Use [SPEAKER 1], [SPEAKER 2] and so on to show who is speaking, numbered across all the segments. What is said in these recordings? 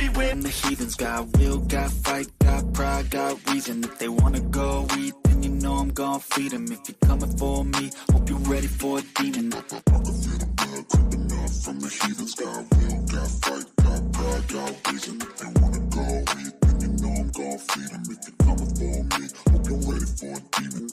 [SPEAKER 1] be with.
[SPEAKER 2] The heathens got will, got fight, got pride, got reason. If they wanna go eat, then you know I'm gon' feed them. If you're coming for me, hope you're ready for a demon. I can feel the blood creeping up from the heathens got will, got fight, got pride, got reason. If they wanna go eat, then you know I'm gon' feed them. If you're coming for me, hope you're ready for a demon.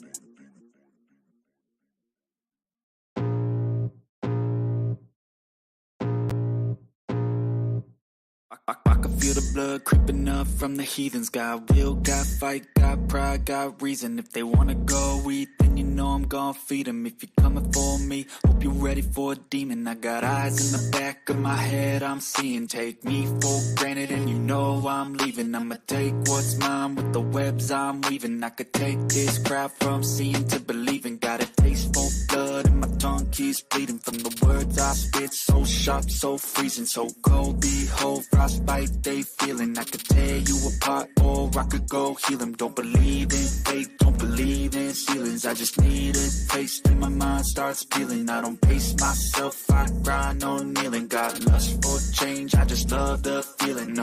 [SPEAKER 2] I can feel the blood creeping up from the heathens. Got will, got fight, got pride, got reason. If they wanna go eat, then you know I'm gon' feed them. If you're coming for me, hope you're ready for a demon. I got eyes in the back of my head, I'm seeing. Take me for granted and you know I'm leaving. I'ma take what's mine with the webs I'm weaving. I could take this crowd from seeing to believing. Got a taste for blood and my tongue keeps bleeding. From the words I spit, so sharp, so freezing, so cold. Behold, frostbite they feeling. I could tear you apart or I could go heal them. Don't believe in fate, don't believe in ceilings. I just need a taste and my mind starts peeling. I don't pace myself, I grind on kneeling. Got lust for change, I just love the feeling.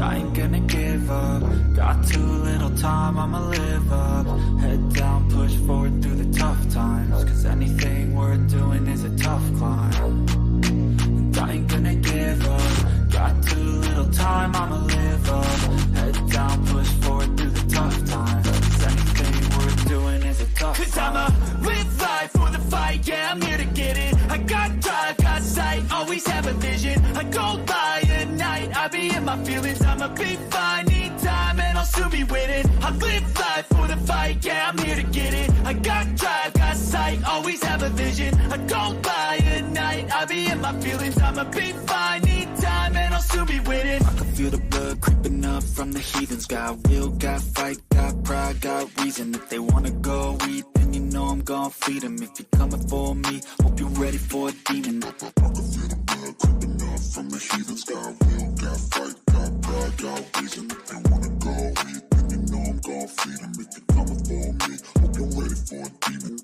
[SPEAKER 2] I ain't gonna give up. Got too little time, I'ma live up. Head down, push forward through the tough times. Cause anything worth doing is a tough climb. And I ain't gonna give up. Got too little time, I'ma live up. Head down, push forward through the tough times. Cause anything worth doing is a tough climb. Cause I'ma live life for the fight, yeah, I'm here to get it. I got drive, got sight, always have a vision. I go by at night, I be in my feelings. I'ma be fine, need time, and I'll soon be winning. I live life for the fight, yeah, I'm here to get it. I got drive, got sight, always have a vision. I go by at night, I be in my feelings. I'ma be fine, need time, and I'll soon be winning. I can feel the blood creeping up from the heathens. Got will, got fight, got pride, got reason. If they wanna go eat, then you know I'm gon' feed them. If you're coming for me, hope you're ready for a demon. I can feel the blood creeping up from the heathens. Got will, got fight, got pride, got reason. If they wanna go eat, then you know I'm gon' feed them. If you're coming for me, hope you're ready for a demon.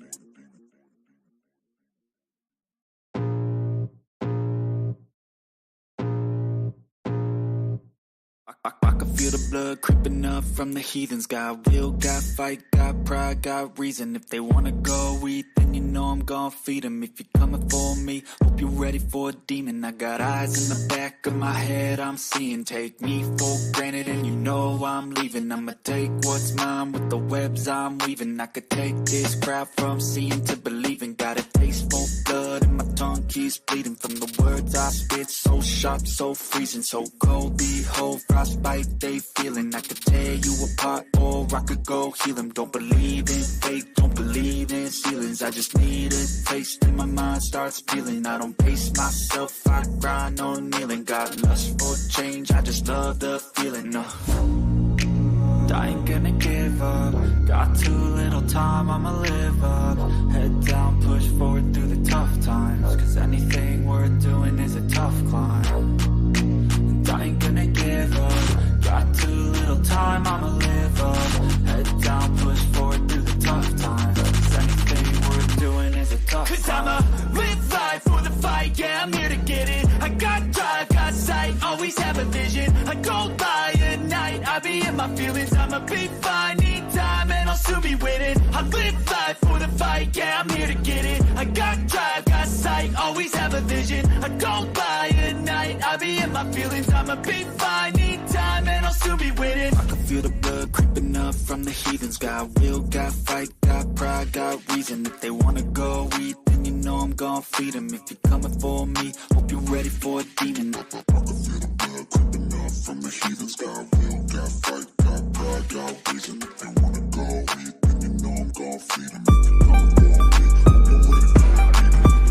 [SPEAKER 2] I can feel the blood creeping up from the heathens. Got will, got fight, got pride, got reason. If they wanna go eat, then you know I'm gon' feed them. If you're coming for me, hope you're ready for a demon. I got eyes in the back of my head, I'm seeing. Take me for granted and you know I'm leaving. I'ma take what's mine with the webs I'm weaving. I could take this crowd from seeing to believing. Got a taste for blood and my tongue keeps bleeding. From the words I spit, so sharp, so freezing, so cold. Behold, frostbite they feeling. I could tear you apart or I could go heal them. Don't believe in fate, don't believe in ceilings. I just need a taste and my mind starts peeling. I don't pace myself, I grind on kneeling. Got lust for change, I just love the feeling. I ain't gonna give up. Got too little time, I'ma live up. Head down, push forward through the tough times. Cause anything worth doing is a tough climb. And I ain't gonna give up. Got too little time, I'ma live up. Head down, push forward through the tough times. Cause anything worth doing is a tough climb. Cause I'ma live life for the fight, yeah, I'm here to get it. I got drive, got sight, always have a vision. I go by at night, I be in my feelings. I'ma be fine, need time, and I'll soon be winning. I live life for the fight, yeah, I'm here to get it. I got drive, got sight, always have a vision. I go by at night, I be in my feelings. I'ma be fine, need time, and I'll soon be winning. I can feel the blood creeping up from the heathens. Got will, got fight, got pride, got reason. If they wanna go eat, then you know I'm gon' feed them. If you're coming for me, hope you're ready for a demon. I can feel the blood creeping up from the heathens. Got will, got fight, got pride, got reason. If they wanna go eat, then you know I'm gon' feed them. If you're coming for me, hope you're ready for a demon.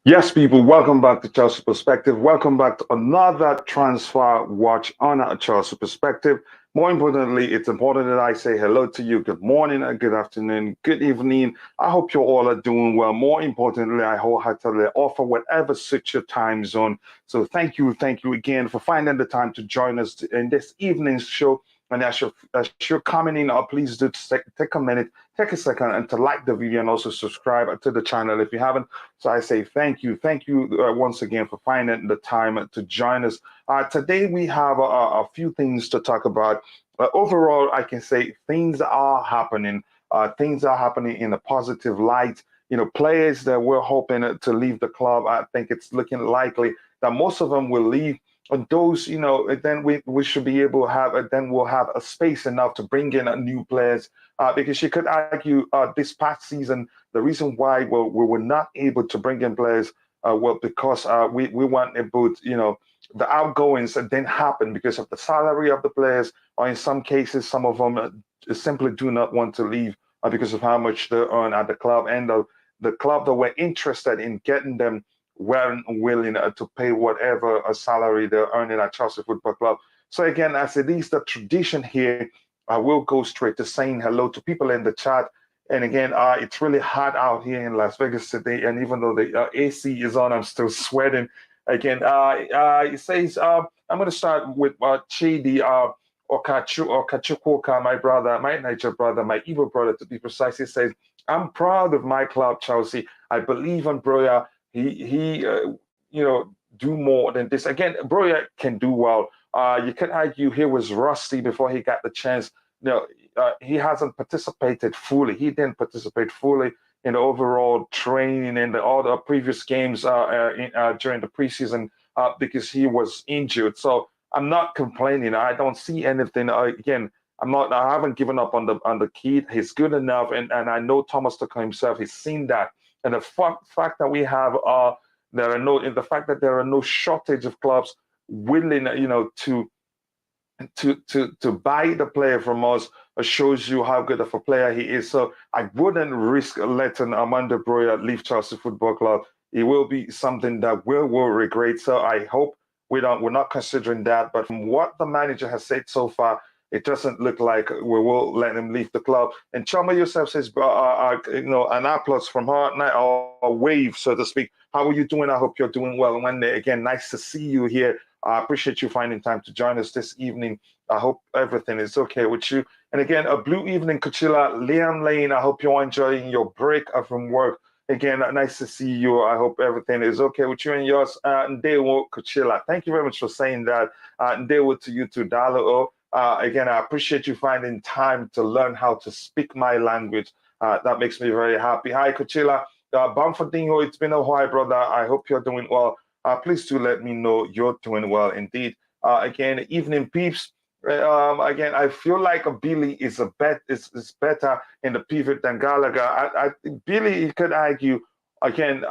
[SPEAKER 1] Yes, people, welcome back to Chelsea Perspective. Welcome back to another transfer watch on a Chelsea Perspective. More importantly, it's important that I say hello to you. Good morning, good afternoon, good evening. I hope you all are doing well. More importantly, I wholeheartedly offer whatever suits your time zone. So thank you again for finding the time to join us in this evening's show. And as you're coming in, please do take a minute, take a second, and to like the video and also subscribe to the channel if you haven't. So I say thank you once again for finding the time to join us. Today we have a few things to talk about. Overall, I can say things are happening. Things are happening in a positive light. Players that we're hoping to leave the club, I think it's looking likely that most of them will leave. And those, then we should be able to have, then we'll have a space enough to bring in new players. Because you could argue this past season, the reason why we were not able to bring in players, because we weren't able to, the outgoings didn't happen because of the salary of the players, or in some cases, some of them simply do not want to leave because of how much they earn at the club, and the club that were interested in getting them weren't willing to pay whatever a salary they're earning at Chelsea Football Club. So again, as it is the tradition here, I will go straight to saying hello to people in the chat. And again, it's really hot out here in Las Vegas today. And even though the AC is on, I'm still sweating. Again, it says, I'm going to start with Chidi Okachukwuka, my brother, my Niger brother, my Igbo brother to be precise. He says, I'm proud of my club, Chelsea. I believe in Broya. He do more than this. Again, Broya can do well. You can argue he was rusty before he got the chance. He hasn't participated fully. He didn't participate fully in the overall training and all the previous games during the preseason because he was injured. So I'm not complaining. I don't see anything. Again, I'm not. I haven't given up on the kid. He's good enough, and I know Thomas Tuchel himself. He's seen that, and the fact that we have the fact that there are no shortage of clubs willing, to buy the player from us shows you how good of a player he is. So I wouldn't risk letting Amanda Broya leave Chelsea Football Club. It will be something that we will regret. So I hope we're not considering that. But from what the manager has said so far, it doesn't look like we will let him leave the club. And Chama yourself says, an applause from her, or a wave, so to speak. How are you doing? I hope you're doing well. One day again, nice to see you here. I appreciate you finding time to join us this evening. I hope everything is okay with you. And again, a blue evening, Kuchila, Liam Lane. I hope you're enjoying your break from work. Again, nice to see you. I hope everything is okay with you and yours. Ndewo Kuchila. Thank you very much for saying that. Ndewo to you too, Dalo. Again, I appreciate you finding time to learn how to speak my language. That makes me very happy. Hi, Kuchila. Bamfordinho, it's been a while, brother. I hope you're doing well. Please do let me know you're doing well indeed. Again, evening peeps. Again, I feel like a Billy is better in the pivot than Gallagher. I think Billy, you could argue. Again,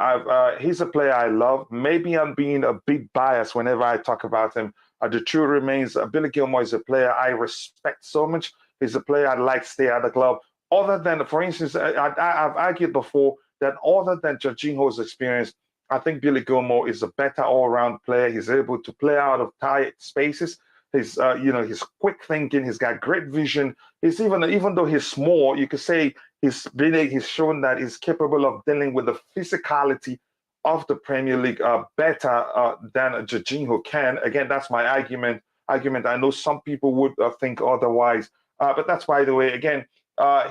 [SPEAKER 1] he's a player I love. Maybe I'm being a bit biased whenever I talk about him. The truth remains, Billy Gilmore is a player I respect so much. He's a player I'd like to stay at the club. Other than, for instance, I've argued before that other than Jorginho's experience, I think Billy Gilmore is a better all-round player. He's able to play out of tight spaces. His quick thinking. He's got great vision. He's even though he's small, you could say he's shown that he's capable of dealing with the physicality of the Premier League better than Jorginho can. Again, that's my argument. I know some people would think otherwise, but that's by the way. Again,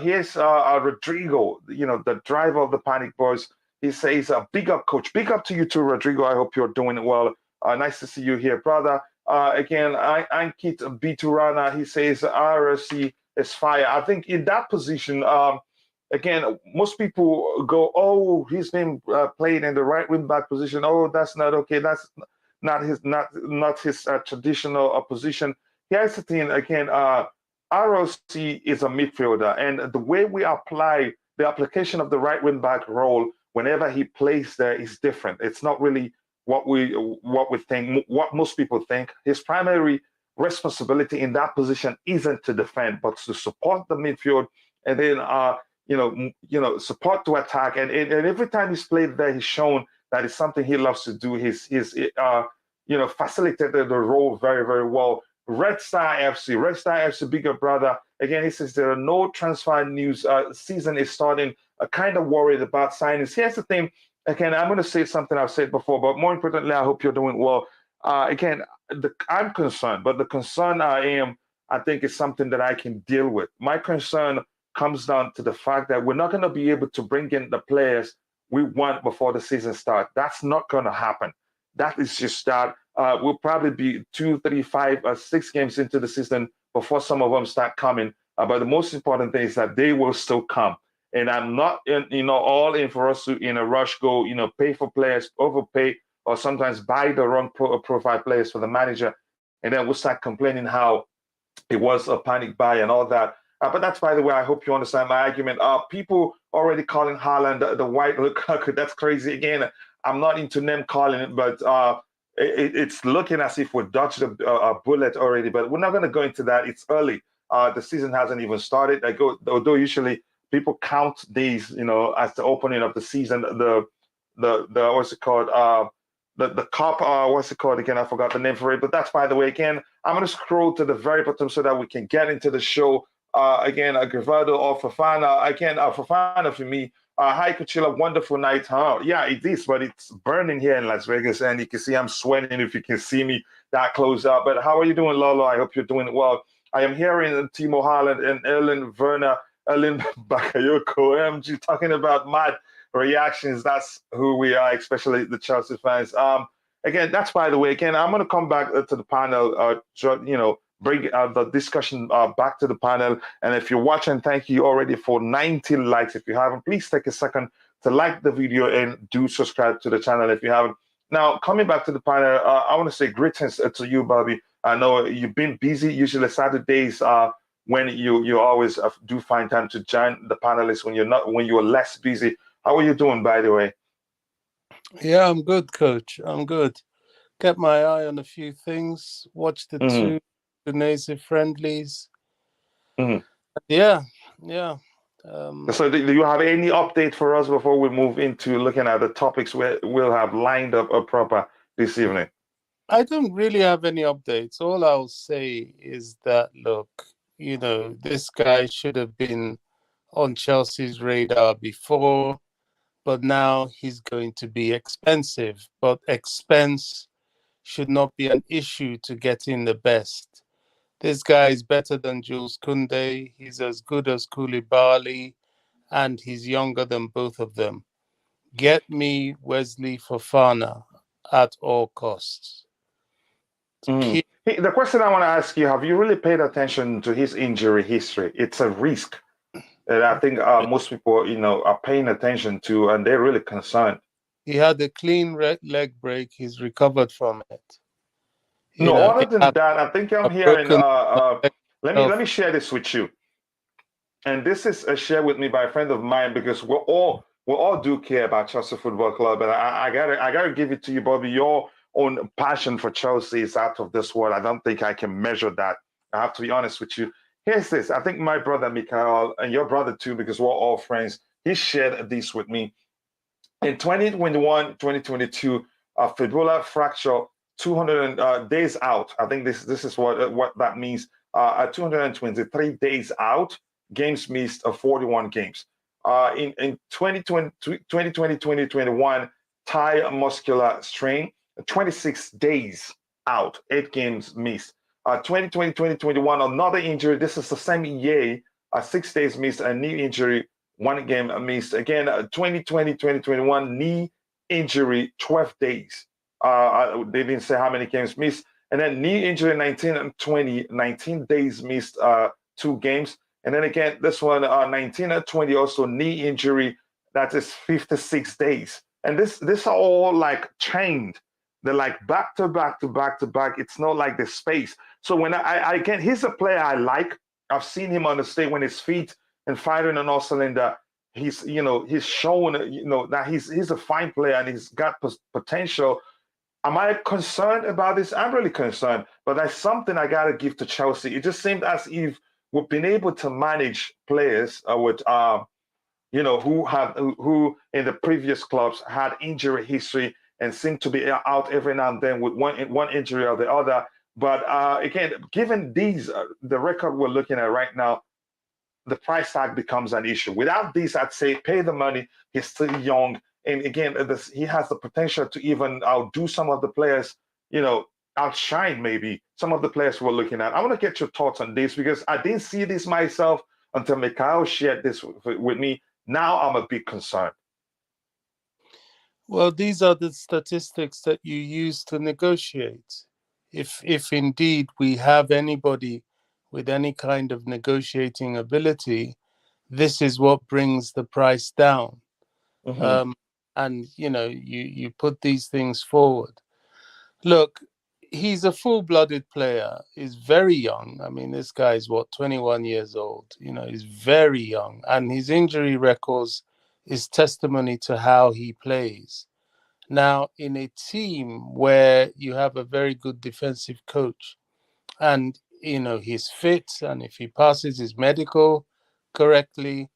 [SPEAKER 1] here's Rodrigo. The driver of the Panic Boys. He says, big up, coach. Big up to you too, Rodrigo. I hope you're doing well. Nice to see you here, brother. Again, Ankit Biturana, he says, RSC is fire. I think in that position, again, most people go, oh, he's been played in the right wing back position. Oh, that's not okay. That's not his traditional position. Here's the thing, again, ROC is a midfielder, and the way we apply the application of the right wing back role whenever he plays there is different. It's not really what we think, what most people think. His primary responsibility in that position isn't to defend, but to support the midfield, and then support to attack. And every time he's played there, he's shown That is something he loves to do. Facilitated the role very, very well. Red Star FC, bigger brother. Again, he says there are no transfer news. Season is starting. Kind of worried about signings. Here's the thing. Again, I'm going to say something I've said before, but more importantly, I hope you're doing well. Again, I'm concerned, but the concern I think, is something that I can deal with. My concern comes down to the fact that we're not going to be able to bring in the players we want before the season starts. That's not going to happen. That is just that. We'll probably be 2, 3, 5, 6 games into the season before some of them start coming. But the most important thing is that they will still come. And I'm not, all in for us to, in a rush, go, pay for players, overpay, or sometimes buy the wrong profile players for the manager. And then we'll start complaining how it was a panic buy and all that. But that's, by the way, I hope you understand my argument. People already calling Haaland the white Lukaku. That's crazy. Again, I'm not into name calling it, but it's looking as if we dodged a bullet already. But we're not going to go into that. It's early. The season hasn't even started. Although usually people count these, as the opening of the season. The what's it called? The cup, what's it called again? I forgot the name for it. But that's, by the way, again, I'm going to scroll to the very bottom so that we can get into the show. Again, Grivaldo or Fofana. Again, Fofana for me. Hi, Kuchila. Wonderful night. Huh? Yeah, it is, but it's burning here in Las Vegas. And you can see I'm sweating if you can see me that close up. But how are you doing, Lolo? I hope you're doing well. I am hearing Timo Haaland and Erling Bakayoko, MG, talking about mad reactions. That's who we are, especially the Chelsea fans. Again, that's, by the way, again, I'm going to come back to the panel, bring the discussion back to the panel. And if you're watching, thank you already for 90 likes. If you haven't, please take a second to like the video and do subscribe to the channel if you haven't. Now, coming back to the panel, I want to say greetings to you, Bobby. I know you've been busy. Usually Saturdays when you always do find time to join the panelists when you're less busy. How are you doing, by the way?
[SPEAKER 3] Yeah, I'm good, Coach. I'm good. Kept my eye on a few things. Watched the two Udinese friendlies. Yeah.
[SPEAKER 1] So do you have any update for us before we move into looking at the topics we'll have lined up proper this evening?
[SPEAKER 3] I don't really have any updates. All I'll say is that, look, this guy should have been on Chelsea's radar before, but now he's going to be expensive. But expense should not be an issue to getting the best. This guy is better than Jules Koundé. He's as good as Koulibaly, and he's younger than both of them. Get me Wesley Fofana at all costs.
[SPEAKER 1] Hey, the question I want to ask you, have you really paid attention to his injury history? It's a risk that I think most people, are paying attention to, and they're really concerned.
[SPEAKER 3] He had a clean leg break. He's recovered from it.
[SPEAKER 1] Other than that, I think I'm hearing. Let me share this with you. And this is shared with me by a friend of mine because we all do care about Chelsea Football Club, and I gotta give it to you, Bobby. Your own passion for Chelsea is out of this world. I don't think I can measure that. I have to be honest with you. Here's this. I think my brother Mikael and your brother too, because we're all friends, he shared this with me. In 2021, 2022, fibula fracture, 200 days out. I think this is what that means. 223 days out, games missed, 41 games. In 2020, 2021, thigh muscular strain, 26 days out, 8 games missed. 2020, 2021, another injury. This is the same year, 6 days missed, a knee injury, 1 game missed. Again, 2020, 2021, knee injury, 12 days. They didn't say how many games missed. And then knee injury, 19 and 20, 19 days missed, 2 games. And then again, this one, 19 and 20, also knee injury, that is 56 days. And this are all like chained. They're like back to back to back to back. It's not like the space. So when I again, he's a player I like. I've seen him on the stage when his feet and firing on all cylinder. He's shown that he's a fine player and he's got potential. Am I concerned about this? I'm really concerned, but that's something I gotta give to Chelsea. It just seemed as if we've been able to manage players with who in the previous clubs had injury history and seem to be out every now and then with one injury or the other. But again, given the record we're looking at right now, the price tag becomes an issue. Without these, I'd say pay the money. He's still young, and again, he has the potential to even outdo some of the players. Outshine maybe some of the players we're looking at. I want to get your thoughts on this because I didn't see this myself until Mikhail shared this with me. Now I'm a bit concerned.
[SPEAKER 3] Well, these are the statistics that you use to negotiate. If indeed we have anybody with any kind of negotiating ability, this is what brings the price down.
[SPEAKER 1] Mm-hmm.
[SPEAKER 3] And you put these things forward. Look, he's a full-blooded player. He's very young. I mean, this guy is 21 years old. He's very young, and his injury records is testimony to how he plays. Now, in a team where you have a very good defensive coach, and he's fit, and if he passes his medical correctly,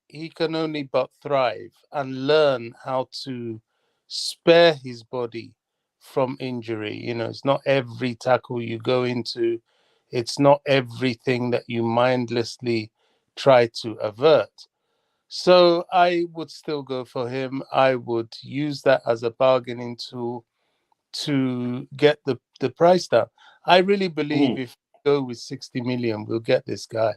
[SPEAKER 3] he can only but thrive and learn how to spare his body from injury. It's not every tackle you go into, it's not everything that you mindlessly try to avert. So I would still go for him. I would use that as a bargaining tool to get the price down. I really believe if we go with 60 million, we'll get this guy.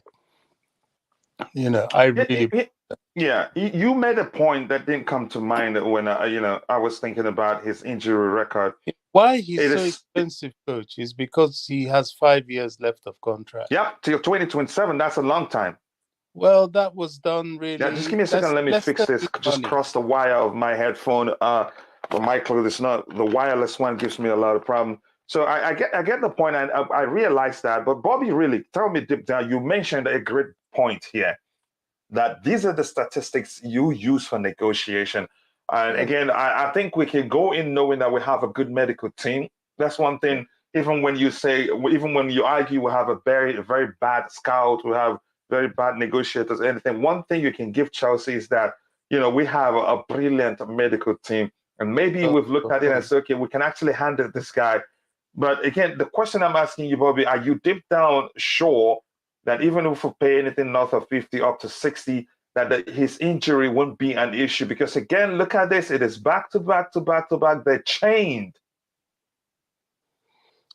[SPEAKER 3] I really.
[SPEAKER 1] Yeah, you made a point that didn't come to mind when I was thinking about his injury record.
[SPEAKER 3] Why he's so expensive, coach, is because he has 5 years left of contract.
[SPEAKER 1] Yeah, till 2027. That's a long time.
[SPEAKER 3] Well, that was done really.
[SPEAKER 1] Yeah, just give me a second. Let me fix this. Just cross the wire of my headphone. For my clothes, it's not the wireless one. Gives me a lot of problem. So I get the point, and I realize that. But Bobby, really, tell me deep down. You mentioned a great point here, that these are the statistics you use for negotiation. And again, I think we can go in knowing that we have a good medical team. That's one thing. Even when you argue we have a very, very bad scout, we have very bad negotiators, anything. One thing you can give Chelsea is that, we have a brilliant medical team. And maybe we've looked at it and said, okay, we can actually handle this guy. But again, the question I'm asking you, Bobby, are you deep down sure that even if we pay anything north of 50 up to 60, that his injury won't be an issue? Because again, look at this. It is back to back to back to back. They're chained.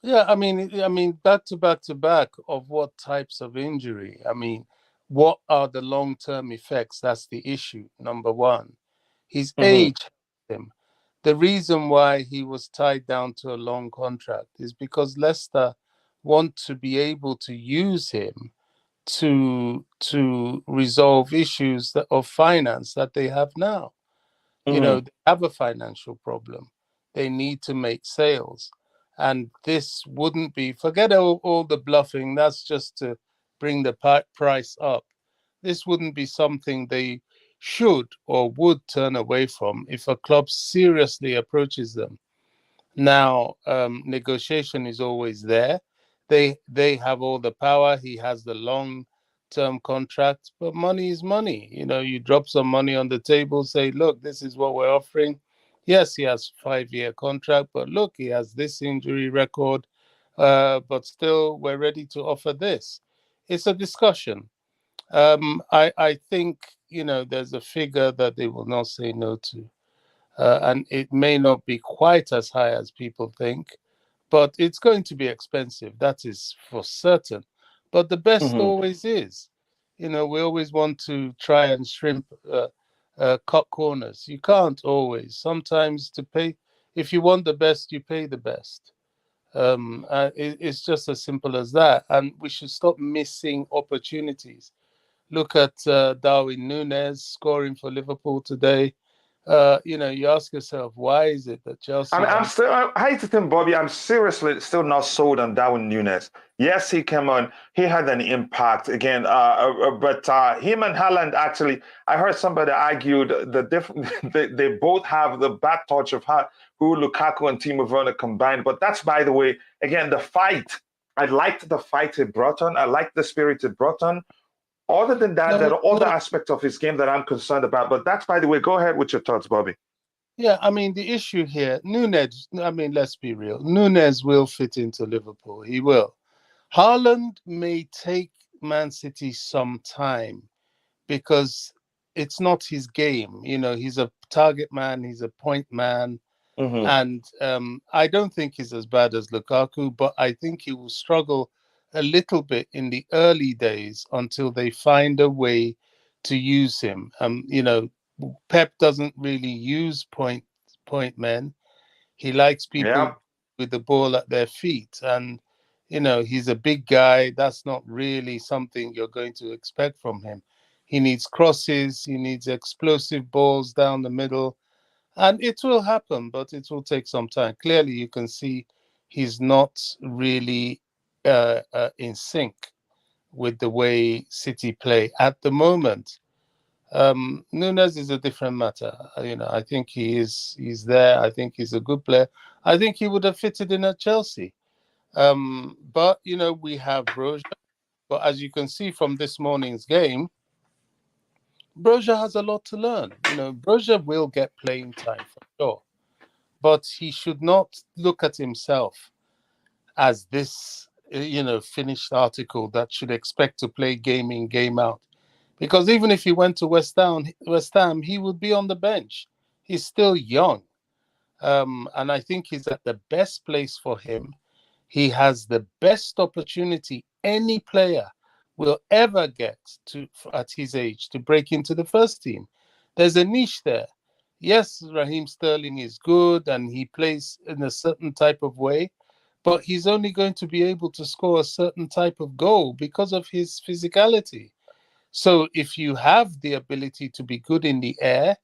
[SPEAKER 3] Yeah, I mean, back to back to back of what types of injury? I mean, what are the long-term effects? That's the issue, number one. His age helped him. The reason why he was tied down to a long contract is because Leicester want to be able to use him to resolve issues of finance that they have now. They have a financial problem. They need to make sales. And this wouldn't be, forget all the bluffing, that's just to bring the price up. This wouldn't be something they should or would turn away from if a club seriously approaches them. Now, negotiation is always there. They have all the power. He has the long-term contract, but money is money. You drop some money on the table, say, look, this is what we're offering. Yes, he has 5-year contract, but look, he has this injury record, but still we're ready to offer this. It's a discussion. I think, there's a figure that they will not say no to. And it may not be quite as high as people think, but it's going to be expensive. That is for certain. But the best always is. We always want to try and cut corners. You can't always. Sometimes to pay, if you want the best, you pay the best. It's just as simple as that. And we should stop missing opportunities. Look at Darwin Núñez scoring for Liverpool today. You ask yourself, why is it that Chelsea...
[SPEAKER 1] I hate to think, Bobby, I'm seriously still not sold on Darwin Núñez. Yes, he came on. He had an impact again. But him and Haaland, actually, I heard somebody argued they both have the bad touch of who Lukaku and Timo Werner combined. But that's, by the way, again, the fight. I liked the fight it brought on. I liked the spirit it brought on. Other than that, there
[SPEAKER 3] No,
[SPEAKER 1] are other
[SPEAKER 3] no.
[SPEAKER 1] aspects of his game that I'm concerned about. But that's, by the way, go ahead with your thoughts, Bobby.
[SPEAKER 3] Yeah, I mean, the issue here, Nunez, I mean, let's be real. Nunez will fit into Liverpool. He will. Haaland may take Man City some time because it's not his game. You know, he's a target man, he's a point man.
[SPEAKER 1] Hmm.
[SPEAKER 3] And I don't think he's as bad as Lukaku, but I think he will struggle a little bit in the early days until they find a way to use him. You know, Pep doesn't really use point men. He likes
[SPEAKER 1] Yeah.
[SPEAKER 3] people with the ball at their feet, and you know he's a big guy. That's not really something you're going to expect from him. He needs crosses. He needs explosive balls down the middle, and it will happen, but it will take some time. Clearly, you can see he's not really in sync with the way City play at the moment. Nunes is a different matter. You know, I think he's there. I think he's a good player. I think he would have fitted in at Chelsea. But you know, we have Broja. But as you can see from this morning's game, Broja has a lot to learn. You know, Broja will get playing time for sure, but he should not look at himself as this, you know, finished article that should expect to play game in, game out. Because even if he went to West Ham, he would be on the bench. He's still young. And I think he's at the best place for him. He has the best opportunity any player will ever get to at his age to break into the first team. There's a niche there. Yes, Raheem Sterling is good and he plays in a certain type of way, but he's only going to be able to score a certain type of goal because of his physicality. So if you have the ability to be good in the air,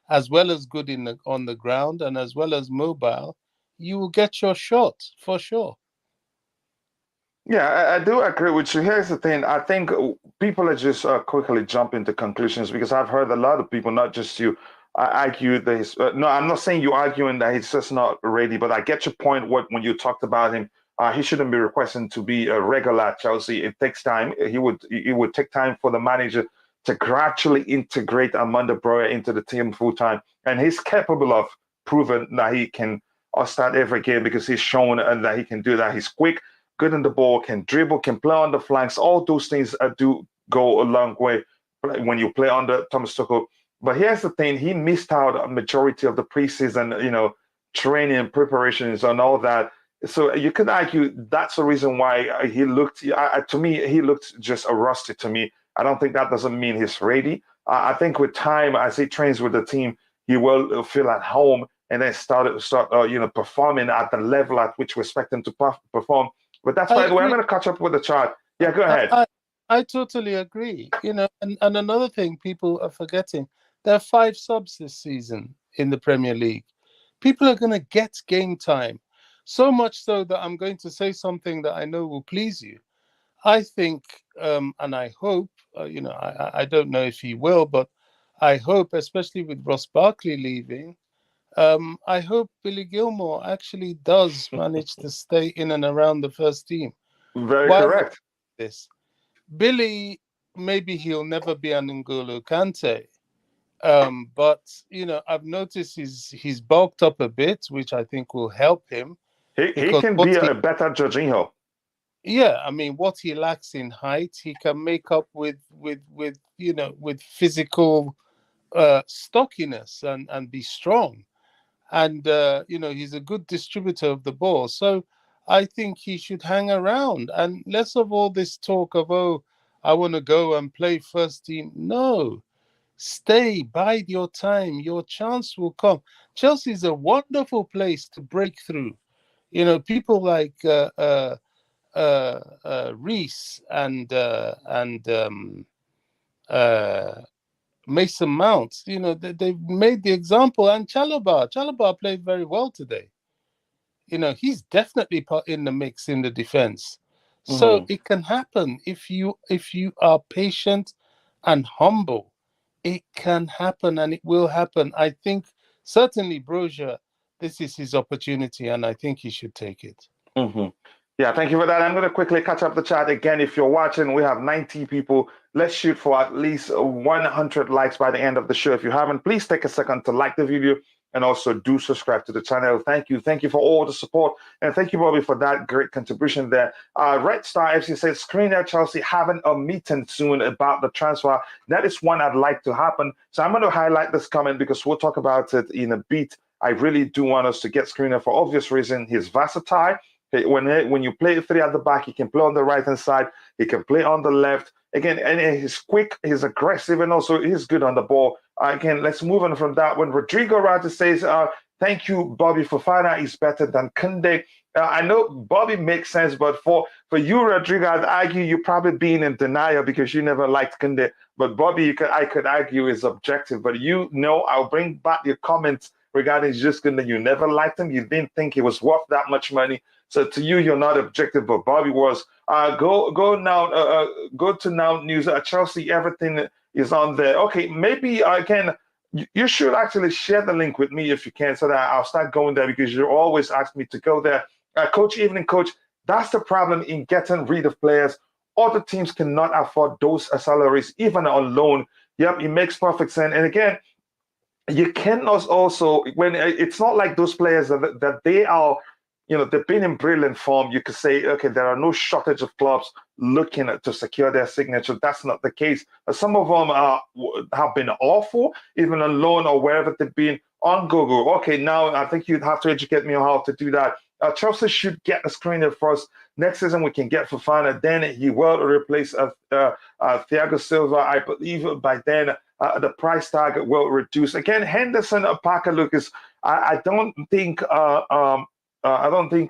[SPEAKER 3] as well as good on the ground, and as well as mobile, you will get your shot for sure.
[SPEAKER 1] Yeah, I do agree with you. Here's the thing. I think people are just quickly jumping to conclusions because I've heard a lot of people, not just you, argue that he's, no, I'm not saying you arguing that he's just not ready, but I get your point. When you talked about him, he shouldn't be requesting to be a regular at Chelsea. It takes time. It would take time for the manager to gradually integrate Amanda Broya into the team full time, and he's capable of proving that he can start every game because he's shown that he can do that. He's quick, good in the ball, can dribble, can play on the flanks. All those things do go a long way when you play under Thomas Tuchel. But here's the thing: he missed out a majority of the preseason, training preparations and all that. So you could argue that's the reason why he looked. To me, he looked just rusty. To me, I don't think that doesn't mean he's ready. I think with time, as he trains with the team, he will feel at home and then start performing at the level at which we expect him to perform. But that's,
[SPEAKER 3] I
[SPEAKER 1] by the way, I'm
[SPEAKER 3] agree.
[SPEAKER 1] going to catch up with the chart. Yeah, go ahead.
[SPEAKER 3] I totally agree. You know, and another thing people are forgetting, there are 5 subs this season in the Premier League. People are going to get game time. So much so that I'm going to say something that I know will please you. I think, and I hope, I don't know if he will, but I hope, especially with Ross Barkley leaving, I hope Billy Gilmore actually does manage to stay in and around the first team.
[SPEAKER 1] Very
[SPEAKER 3] Why am I
[SPEAKER 1] correct.
[SPEAKER 3] saying this? Billy, maybe he'll never be an N'Golo Kante, but I've noticed he's bulked up a bit, which I think will help him
[SPEAKER 1] He
[SPEAKER 3] because
[SPEAKER 1] can be a better Jorginho.
[SPEAKER 3] yeah, I mean, what he lacks in height, he can make up with physical stockiness and be strong. And he's a good distributor of the ball. So I think he should hang around and less of all this talk of, oh, I want to go and play first team. No, stay, bide your time. Your chance will come. Chelsea is a wonderful place to break through. You know, people like Reese and Mason Mount, they've made the example, and Chalobah played very well today. He's definitely put in the mix in the defense. So
[SPEAKER 1] Mhm.
[SPEAKER 3] it can happen if you are patient and humble. It can happen and it will happen. I think certainly Broja, this is his opportunity, and I think he should take it.
[SPEAKER 1] Mhm. Yeah, thank you for that. I'm going to quickly catch up the chat again. If you're watching, we have 90 people. Let's shoot for at least 100 likes by the end of the show. If you haven't, please take a second to like the video and also do subscribe to the channel. Thank you. Thank you for all the support. And thank you, Bobby, for that great contribution there. Red Star FC says, Screener Chelsea having a meeting soon about the transfer. That is one I'd like to happen. So I'm going to highlight this comment because we'll talk about it in a bit. I really do want us to get Screener for obvious reason. He's versatile. When you play three at the back, he can play on the right-hand side. He can play on the left. Again, and he's quick, he's aggressive, and also he's good on the ball. Again, let's move on from that. When Rodrigo Rata says, thank you, Bobby Fofana is better than Kunde. I know Bobby makes sense, but for you, Rodrigo, I'd argue you're probably being in denial because you never liked Kunde. But Bobby, I could argue is objective. But I'll bring back your comments regarding just Kunde. You never liked him. You didn't think he was worth that much money. So to you, you're not objective, but Bobby was. Go to Now News. Chelsea, everything is on there. Okay, maybe again, you should actually share the link with me if you can, so that I'll start going there because you always ask me to go there. Coach, evening coach. That's the problem in getting rid of players. Other teams cannot afford those salaries, even on loan. Yep, it makes perfect sense. And again, you cannot also when it's not like those players that they are. They've been in brilliant form. You could say, okay, there are no shortage of clubs looking to secure their signature. That's not the case. Some of them have been awful, even on loan or wherever they've been on Google. Okay, now I think you'd have to educate me on how to do that. Chelsea should get a screener first. Next season, we can get Fofana. Then he will replace Thiago Silva. I believe by then the price tag will reduce. Again, Henderson, Parker, Lucas, I don't think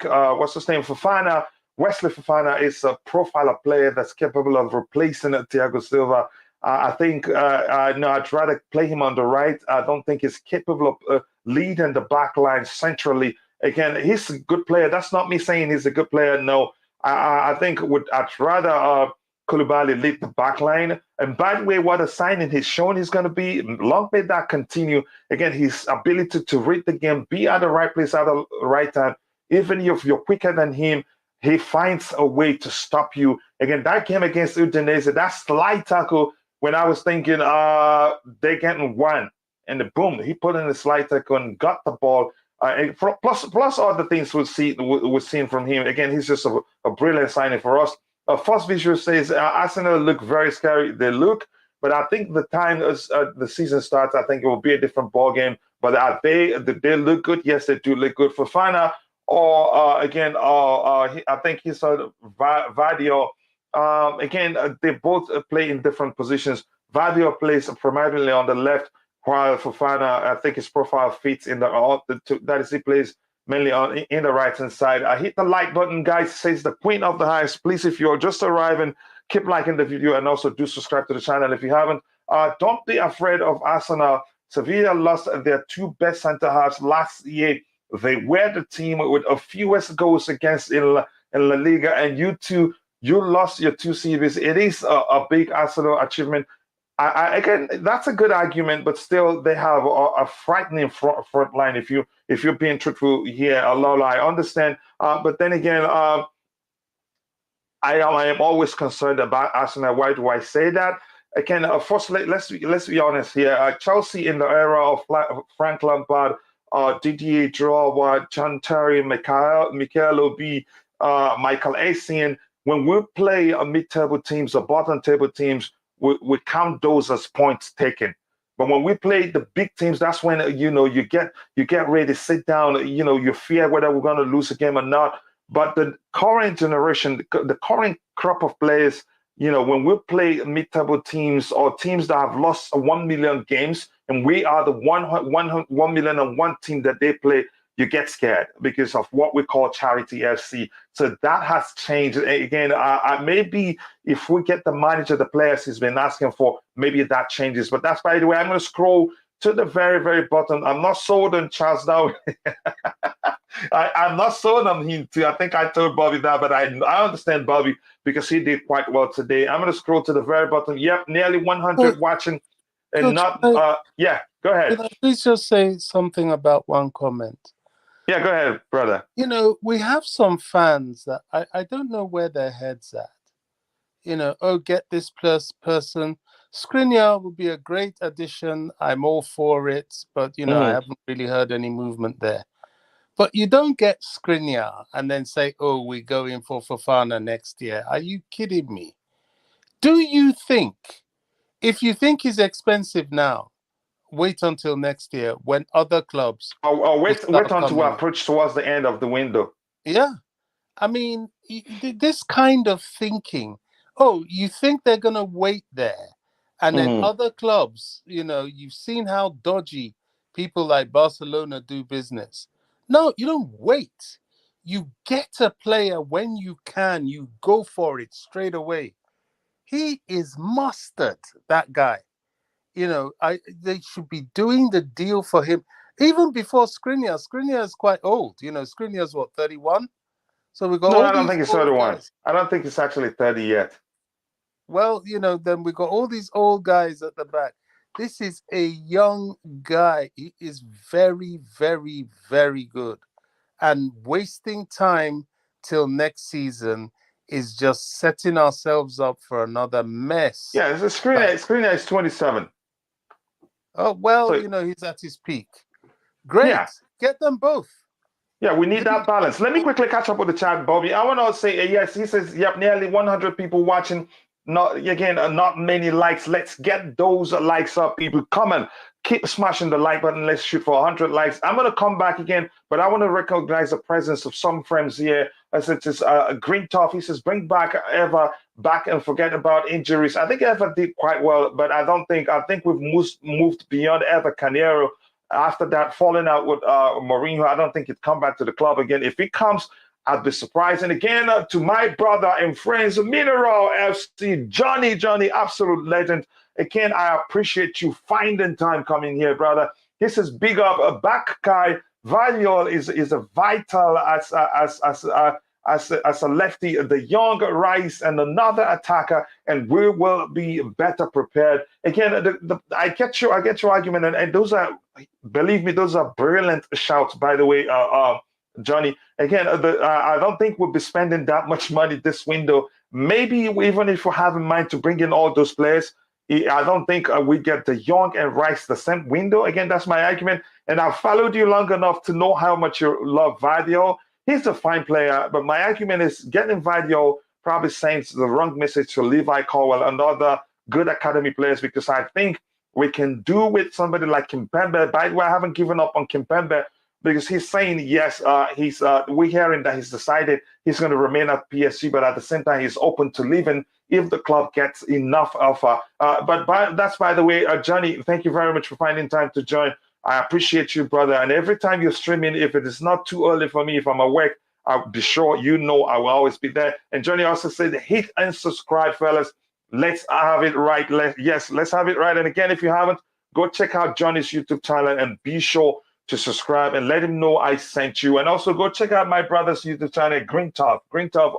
[SPEAKER 1] what's his name, Fofana, Wesley Fofana is a profile of player that's capable of replacing Thiago Silva. I think I'd rather play him on the right. I don't think he's capable of leading the back line centrally. Again, he's a good player. That's not me saying he's a good player. No, I think I'd rather Koulibaly lead the back line. And by the way, what a signing he's shown he's going to be. Long may that continue. Again, his ability to read the game, be at the right place at the right time. Even if you're quicker than him, he finds a way to stop you. Again, that game against Udinese, that slide tackle, when I was thinking they're getting one, and boom, he put in the slide tackle and got the ball. Plus all the things we've seen from him. Again, he's just a brilliant signing for us. First visual says Arsenal look very scary. They look, but I think the time as the season starts, I think it will be a different ball game. But they look good? Yes, they do look good. Fofana, or again, I think he's Vadio. Again, they both play in different positions. Vadio plays primarily on the left, while Fofana, I think his profile fits in that is, he plays mainly in the right-hand side. I hit the like button, guys. It says the queen of the highest. Please, if you're just arriving, keep liking the video and also do subscribe to the channel if you haven't. Don't be afraid of Arsenal. Sevilla lost their two best centre-halves last year. They were the team with a fewest goals against in La Liga, and you lost your two CVs. It is a big Arsenal achievement. Again, that's a good argument, but still they have a frightening front line. If you're being truthful here, Lola, I understand. But then again, I am always concerned about Arsenal. Why do I say that? Again, firstly, let's be honest here. Chelsea in the era of Frank Lampard, Didier Drogba, John Terry, Michael Obi, Michael Essien. When we play mid-table teams or bottom-table teams, we count those as points taken. But when we play the big teams, that's when you get ready to sit down. You fear whether we're going to lose a game or not. But the current generation, the current crop of players, when we play mid-table teams or teams that have lost 1 million games, and we are the 1 million and one team that they play, you get scared because of what we call charity FC. So that has changed. Again, maybe if we get the manager, the players he's been asking for, maybe that changes. But that's, by the way, I'm going to scroll to the very, very bottom. I'm not sold on Charles now. I'm not sold on him too. I think I told Bobby that, but I understand Bobby because he did quite well today. I'm going to scroll to the very bottom. Yep, nearly 100 watching. And
[SPEAKER 3] Coach,
[SPEAKER 1] yeah, go ahead.
[SPEAKER 3] Can I please just say something about one comment?
[SPEAKER 1] Yeah, go ahead, brother.
[SPEAKER 3] You know, we have some fans that I don't know where their head's at. You know, oh, get this plus person. Skriniar would be a great addition. I'm all for it, but, you know, I
[SPEAKER 1] Mhm.
[SPEAKER 3] haven't really heard any movement there. But you don't get Skriniar and then say, oh, we're going for Fofana next year. Are you kidding me? Do you think, if you think he's expensive now, wait until next year when other clubs
[SPEAKER 1] Or
[SPEAKER 3] will
[SPEAKER 1] wait
[SPEAKER 3] start
[SPEAKER 1] until we
[SPEAKER 3] coming in?
[SPEAKER 1] approach towards the end of the window.
[SPEAKER 3] Yeah. I mean, this kind of thinking, oh, you think they're going to wait there? And then
[SPEAKER 1] Mhm.
[SPEAKER 3] other clubs, you know, you've seen how dodgy people like Barcelona do business. No, you don't wait. You get a player when you can, you go for it straight away. He is mustard, that guy. You know, they should be doing the deal for him even before Skriniar. Skriniar is quite old. You know, Skriniar's what, 31? So we got
[SPEAKER 1] No,
[SPEAKER 3] all
[SPEAKER 1] I don't
[SPEAKER 3] these
[SPEAKER 1] think it's
[SPEAKER 3] old
[SPEAKER 1] 31.
[SPEAKER 3] guys.
[SPEAKER 1] I don't think it's actually 30 yet.
[SPEAKER 3] Well, you know, then we got all these old guys at the back. This is a young guy. He is very, very, very good. And wasting time till next season is just setting ourselves up for another mess.
[SPEAKER 1] Yeah, the
[SPEAKER 3] Like,
[SPEAKER 1] screener is 27.
[SPEAKER 3] oh, well,
[SPEAKER 1] So
[SPEAKER 3] you know, he's at his peak. Great.
[SPEAKER 1] yeah,
[SPEAKER 3] Get them both.
[SPEAKER 1] yeah, we need
[SPEAKER 3] Maybe.
[SPEAKER 1] that balance. Let me quickly catch up with the chat, Bobby. I want to say yes. He says, yep, nearly 100 people watching. Not again, not many likes. Let's get those likes up, people. Come on, keep smashing the like button. Let's shoot for 100 likes. I'm gonna come back again, but I want to recognize the presence of some friends here. As it is Green Toff. He says, bring back Eva back and forget about injuries. I think Eva did quite well, but I don't think. I think we've moved beyond Eva Canero. After that falling out with Mourinho, I don't think he'd come back to the club again. If he comes, I'd be surprised. And again, to my brother and friends, Mineral FC, Johnny, absolute legend. Again, I appreciate you finding time coming here, brother. This is big up. Back guy, Valiol is a vital as a lefty, the young Rice and another attacker, and we will be better prepared. Again, I get your argument, and those are, believe me, those are brilliant shouts. By the way, Johnny. Again, I don't think we'll be spending that much money this window. Maybe even if we have in mind to bring in all those players, I don't think we get the Young and Rice the same window. Again, that's my argument. And I've followed you long enough to know how much you love Vadio. He's a fine player, but my argument is getting Vadio probably sends the wrong message to Levi Cowell and other good academy players, because I think we can do with somebody like Kimpembe. By the way, I haven't given up on Kimpembe, because he's saying yes, we're hearing that he's decided he's going to remain at PSG, but at the same time he's open to leaving if the club gets enough offer. That's, by the way, Johnny, thank you very much for finding time to join. I appreciate you, brother. And every time you're streaming, if it is not too early for me, if I'm awake, I'll be sure you know I will always be there. And Johnny also said, hit and subscribe, fellas. Let's have it right. Let's have it right. And again, if you haven't, go check out Johnny's YouTube channel and be sure to subscribe and let him know I sent you. And also go check out my brother's YouTube channel, Green Top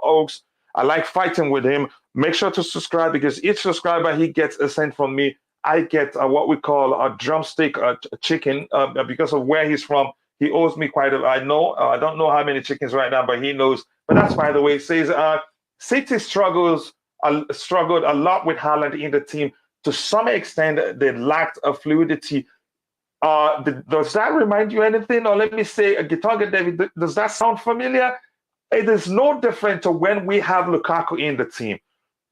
[SPEAKER 1] Oaks. I like fighting with him. Make sure to subscribe, because each subscriber he gets a cent from me. I get what we call a drumstick chicken because of where he's from. He owes me quite a. I know. I don't know how many chickens right now, but he knows. But that's, by the way, it says City struggled a lot with Haaland in the team. To some extent, they lacked a fluidity. Does that remind you anything? Or let me say, Gitonga David, does that sound familiar? It is no different to when we have Lukaku in the team,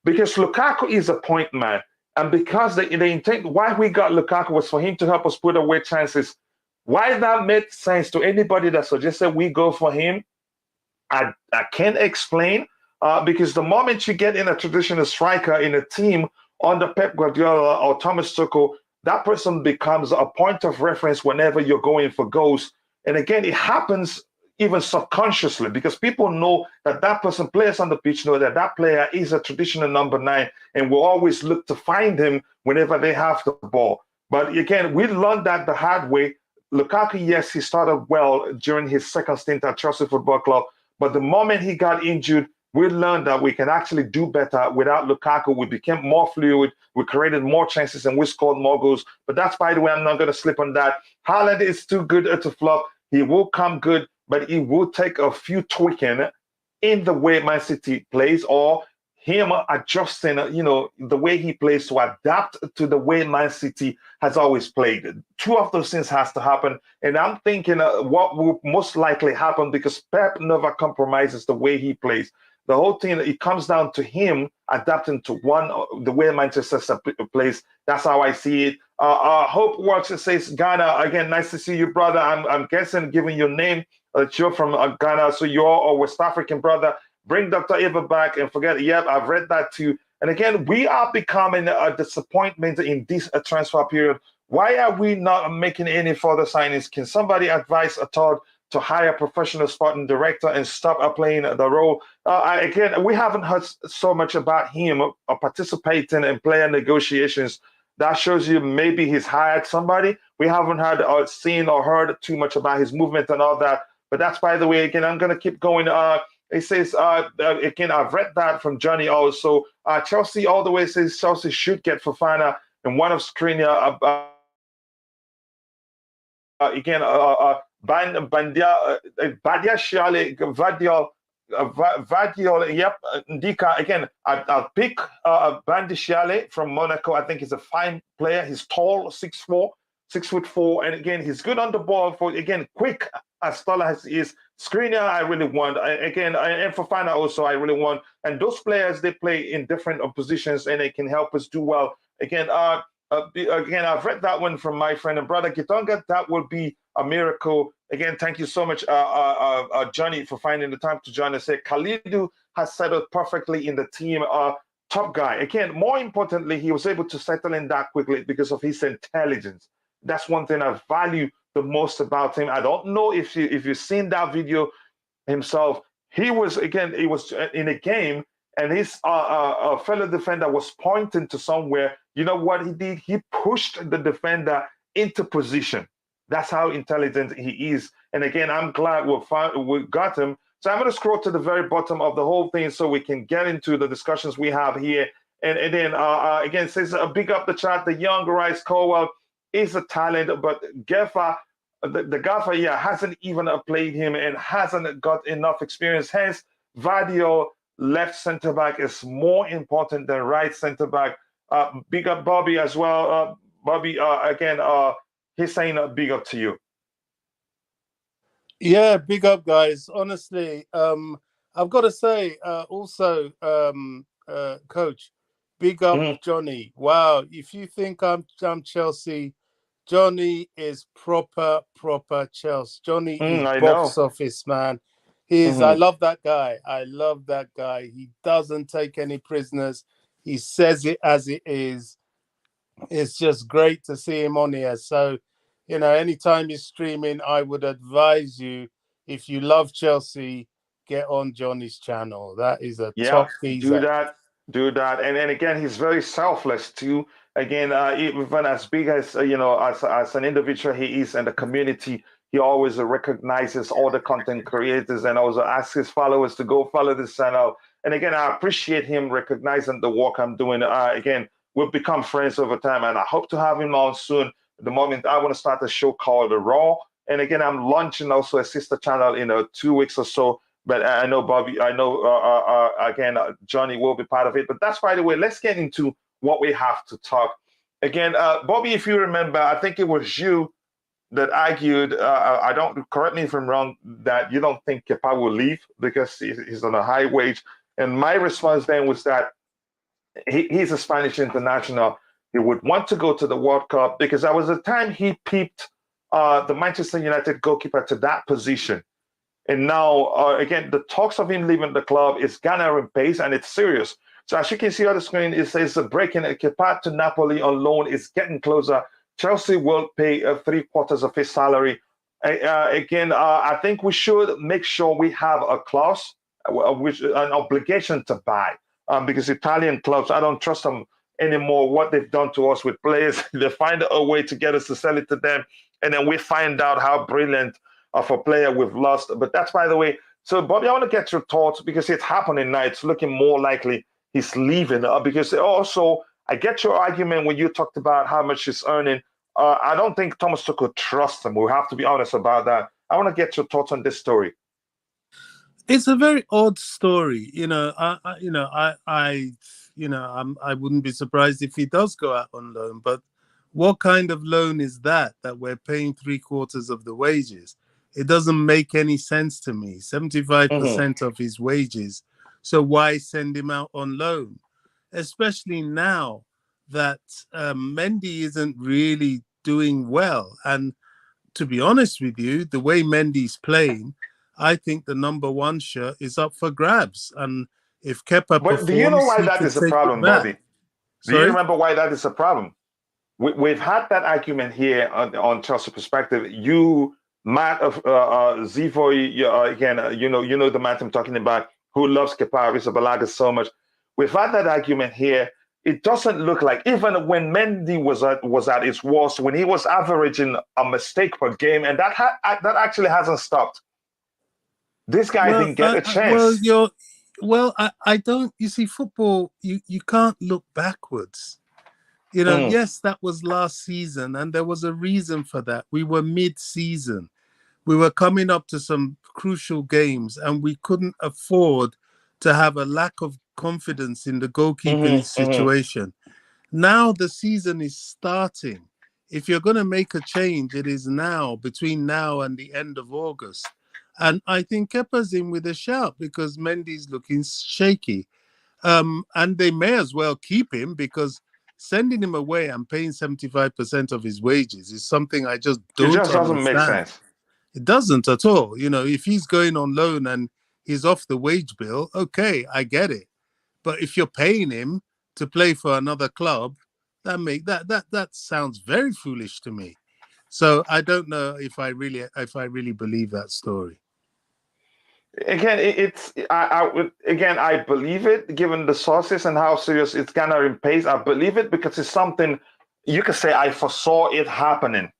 [SPEAKER 1] because Lukaku is a point man. And because the intent why we got Lukaku was for him to help us put away chances. Why that made sense to anybody that suggested we go for him, I can't explain. Because the moment you get in a traditional striker in a team under Pep Guardiola or Thomas Tuchel, that person becomes a point of reference whenever you're going for goals. And again, it happens even subconsciously, because people know that that person, players on the pitch know that that player is a traditional number 9, and will always look to find him whenever they have the ball. But again, we learned that the hard way. Lukaku, yes, he started well during his second stint at Chelsea Football Club, but the moment he got injured, we learned that we can actually do better without Lukaku. We became more fluid, we created more chances, and we scored more goals. But that's, by the way, I'm not going to slip on that. Haaland is too good to flop. He will come good but it will take a few tweaking in the way Man City plays, or him adjusting, the way he plays to adapt to the way Man City has always played. Two of those things has to happen, and I'm thinking what will most likely happen, because Pep never compromises the way he plays. The whole thing, it comes down to him adapting to the way Manchester plays. That's how I see it. Hope Works says, Ghana, again, nice to see you, brother. I'm guessing, giving your name, that you're from Ghana, so you're a West African brother. Bring Dr. Eva back and forget. Yep, I've read that too. And again, we are becoming a disappointment in this transfer period. Why are we not making any further signings? Can somebody advise a thought to hire a professional sporting director and stop playing the role? Again, we haven't heard so much about him participating in player negotiations. That shows you maybe he's hired somebody. We haven't had or seen or heard too much about his movement and all that. But that's, by the way, again, I'm going to keep going. It says, again, I've read that from Johnny also. Chelsea all the way says Chelsea should get Fofana and one of Skriniar. Again, Badia Shale, Vadiol, yep, Ndika. Again, I'll pick Bandishale from Monaco. I think he's a fine player. He's tall, 6'4", 6'4", and again, he's good on the ball. For again, quick as tall as he is. Skriniar, I really want. Again, and Fofana also, I really want. And those players, they play in different positions, and they can help us do well. Again, I've read that one from my friend and brother Gitonga. That would be a miracle. Again, thank you so much, Johnny, for finding the time to join us here. Khalidu has settled perfectly in the team. Top guy. Again, more importantly, he was able to settle in that quickly because of his intelligence. That's one thing I value the most about him. I don't know if you've seen that video himself. He was in a game, and his fellow defender was pointing to somewhere. You know what he did? He pushed the defender into position. That's how intelligent he is. And again, I'm glad we got him. So I'm going to scroll to the very bottom of the whole thing so we can get into the discussions we have here. And then, again, it says, big up the chat. The young Rice Colwell is a talent, but Gefa, the Gaffer, hasn't even played him and hasn't got enough experience. Hence, Vadio, left centre-back, is more important than right centre-back. Big up Bobby as well. Bobby, again, he's saying big up to you.
[SPEAKER 3] Yeah, big up, guys. Honestly, I've got to say, also, Coach, big up Johnny. Wow, if you think I'm Chelsea, Johnny is proper Chelsea. Johnny is box office, man. I love that guy. I love that guy. He doesn't take any prisoners. He says it as it is. It's just great to see him on here. So, anytime you're streaming, I would advise you, if you love Chelsea, get on Johnny's channel. That is a top geezer.
[SPEAKER 1] Do that. And again, he's very selfless too. Again, even as big as, as an individual he is in the community, he always recognizes all the content creators and also asks his followers to go follow this channel. And again, I appreciate him recognizing the work I'm doing. Again, we've become friends over time, and I hope to have him on soon. At the moment, I want to start a show called The Raw. And again, I'm launching also a sister channel in 2 weeks or so. But I know Bobby, again, Johnny will be part of it. But that's, by the way, let's get into what we have to talk. Again, Bobby, if you remember, I think it was you that argued, correct me if I'm wrong, that you don't think Kepa will leave because he's on a high wage. And my response then was that he's a Spanish international. He would want to go to the World Cup because there was a time he peeped the Manchester United goalkeeper to that position. And now, again, the talks of him leaving the club is gathering pace, and it's serious. So as you can see on the screen, it says breaking Kepa to Napoli on loan is getting closer. Chelsea will pay 3/4 of his salary. Again, I think we should make sure we have a clause, an obligation to buy, because Italian clubs, I don't trust them anymore. What they've done to us with players, they find a way to get us to sell it to them, and then we find out how brilliant of a player we've lost. But that's, by the way. So, Bobby, I want to get your thoughts because it's happening now. It's looking more likely he's leaving because also I get your argument when you talked about how much he's earning. I don't think Thomas Tuchel trusts him. We have to be honest about that. I want to get your thoughts on this story.
[SPEAKER 3] It's a very odd story, I wouldn't be surprised if he does go out on loan. But what kind of loan is that we're paying 3/4 of the wages? It doesn't make any sense to me. 75% of his wages. So why send him out on loan? Especially now that Mendy isn't really doing well. And to be honest with you, the way Mendy's playing, I think the number 1 shirt is up for grabs. And if Kepa
[SPEAKER 1] But do you know
[SPEAKER 3] performs,
[SPEAKER 1] why
[SPEAKER 3] he
[SPEAKER 1] that
[SPEAKER 3] could
[SPEAKER 1] is a
[SPEAKER 3] take it
[SPEAKER 1] problem,
[SPEAKER 3] back.
[SPEAKER 1] Bobby? Do
[SPEAKER 3] Sorry?
[SPEAKER 1] you remember why that is a problem? We've had that argument here on Chelsea Perspective. You, Matt of Zivoy, again, you know the Matt I'm talking about, who loves Kepa Arrizabalaga so much. We've had that argument here. It doesn't look like, even when Mendy was at his worst, when he was averaging a mistake per game, and that actually hasn't stopped. This guy didn't get a chance.
[SPEAKER 3] I don't. You see, football, you can't look backwards. Yes, that was last season, and there was a reason for that. We were mid-season. We were coming up to some crucial games, and we couldn't afford to have a lack of confidence in the goalkeeping situation. Now the season is starting. If you're going to make a change, it is now, between now and the end of August. And I think Kepa's in with a shout because Mendy's looking shaky. And they may as well keep him, because sending him away and paying 75% of his wages is something I just don't understand.
[SPEAKER 1] It just doesn't make sense.
[SPEAKER 3] It doesn't at all. If he's going on loan and he's off the wage bill, okay, I get it. But if you're paying him to play for another club, that sounds very foolish to me. So I don't know if I really believe that story.
[SPEAKER 1] Again, I believe it, given the sources and how serious it's gonna impact. I believe it because it's something you could say I foresaw it happening.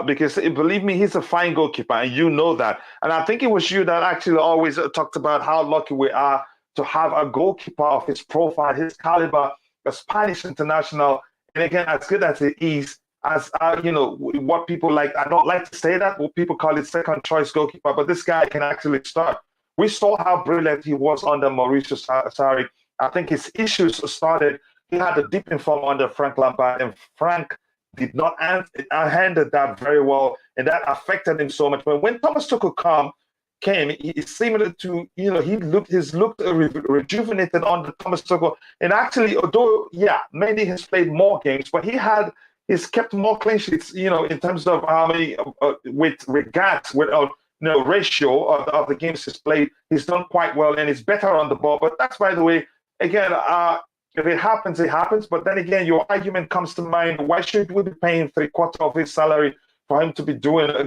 [SPEAKER 1] Because believe me, he's a fine goalkeeper, and you know that. And I think it was you that actually always talked about how lucky we are to have a goalkeeper of his profile, his caliber, a Spanish international, and again, as good as he is, as what people like. I don't like to say that. What people call it second choice goalkeeper, but this guy can actually start. We saw how brilliant he was under Mauricio Sarri. I think his issues started. He had a deep inform under Frank Lampard, and Frank did not handle that very well, and that affected him so much. But when Thomas Tuchel came, he seemed to, he's looked rejuvenated under Thomas Tuchel. And actually, although, Mendy has played more games, but he's kept more clean sheets, in terms of how many, with regards, with ratio of the games he's played, he's done quite well, and he's better on the ball. But that's, by the way, again, if it happens, it happens. But then again, your argument comes to mind: why should we be paying 3/4 of his salary for him to be doing a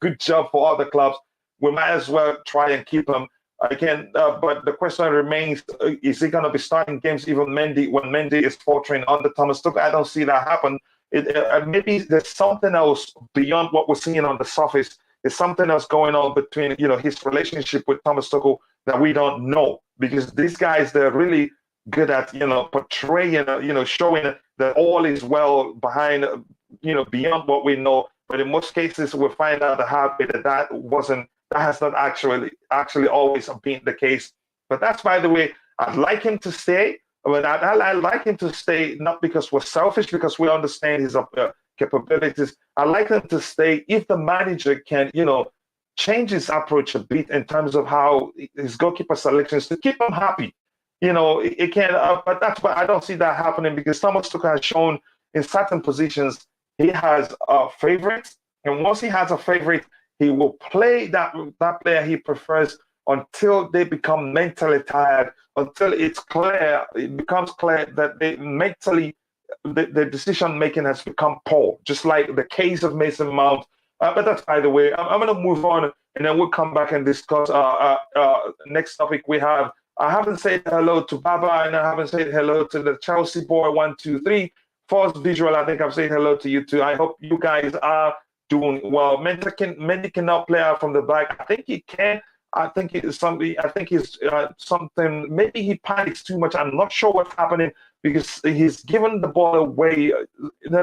[SPEAKER 1] good job for other clubs? We might as well try and keep him again. But the question remains: is he going to be starting games even when Mendy is faltering under Thomas Tuchel? I don't see that happen. Maybe there's something else beyond what we're seeing on the surface. There's something else going on between his relationship with Thomas Tuchel that we don't know, because these guys, they're really good at portraying, showing that all is well behind, beyond what we know. But in most cases, we find out that has not actually always been the case. But that's, by the way, I'd like him to stay. But I like him to stay, not because we're selfish, because we understand his capabilities. I like him to stay if the manager can, change his approach a bit in terms of how his goalkeeper selections to keep him happy. It can, but I don't see that happening, because Thomas Tuchel has shown in certain positions he has a favorite, and once he has a favorite, he will play that player he prefers until they become mentally tired, until it becomes clear that they mentally, the decision making has become poor, just like the case of Mason Mount. But that's, by the way. I'm going to move on, and then we'll come back and discuss next topic we have. I haven't said hello to Baba, and I haven't said hello to the Chelsea boy 123. First visual, I think I've said hello to you too. I hope you guys are doing well. Mendy cannot play out from the back. I think he can. I think it's something. I think he's something. Maybe he panics too much. I'm not sure what's happening, because he's given the ball away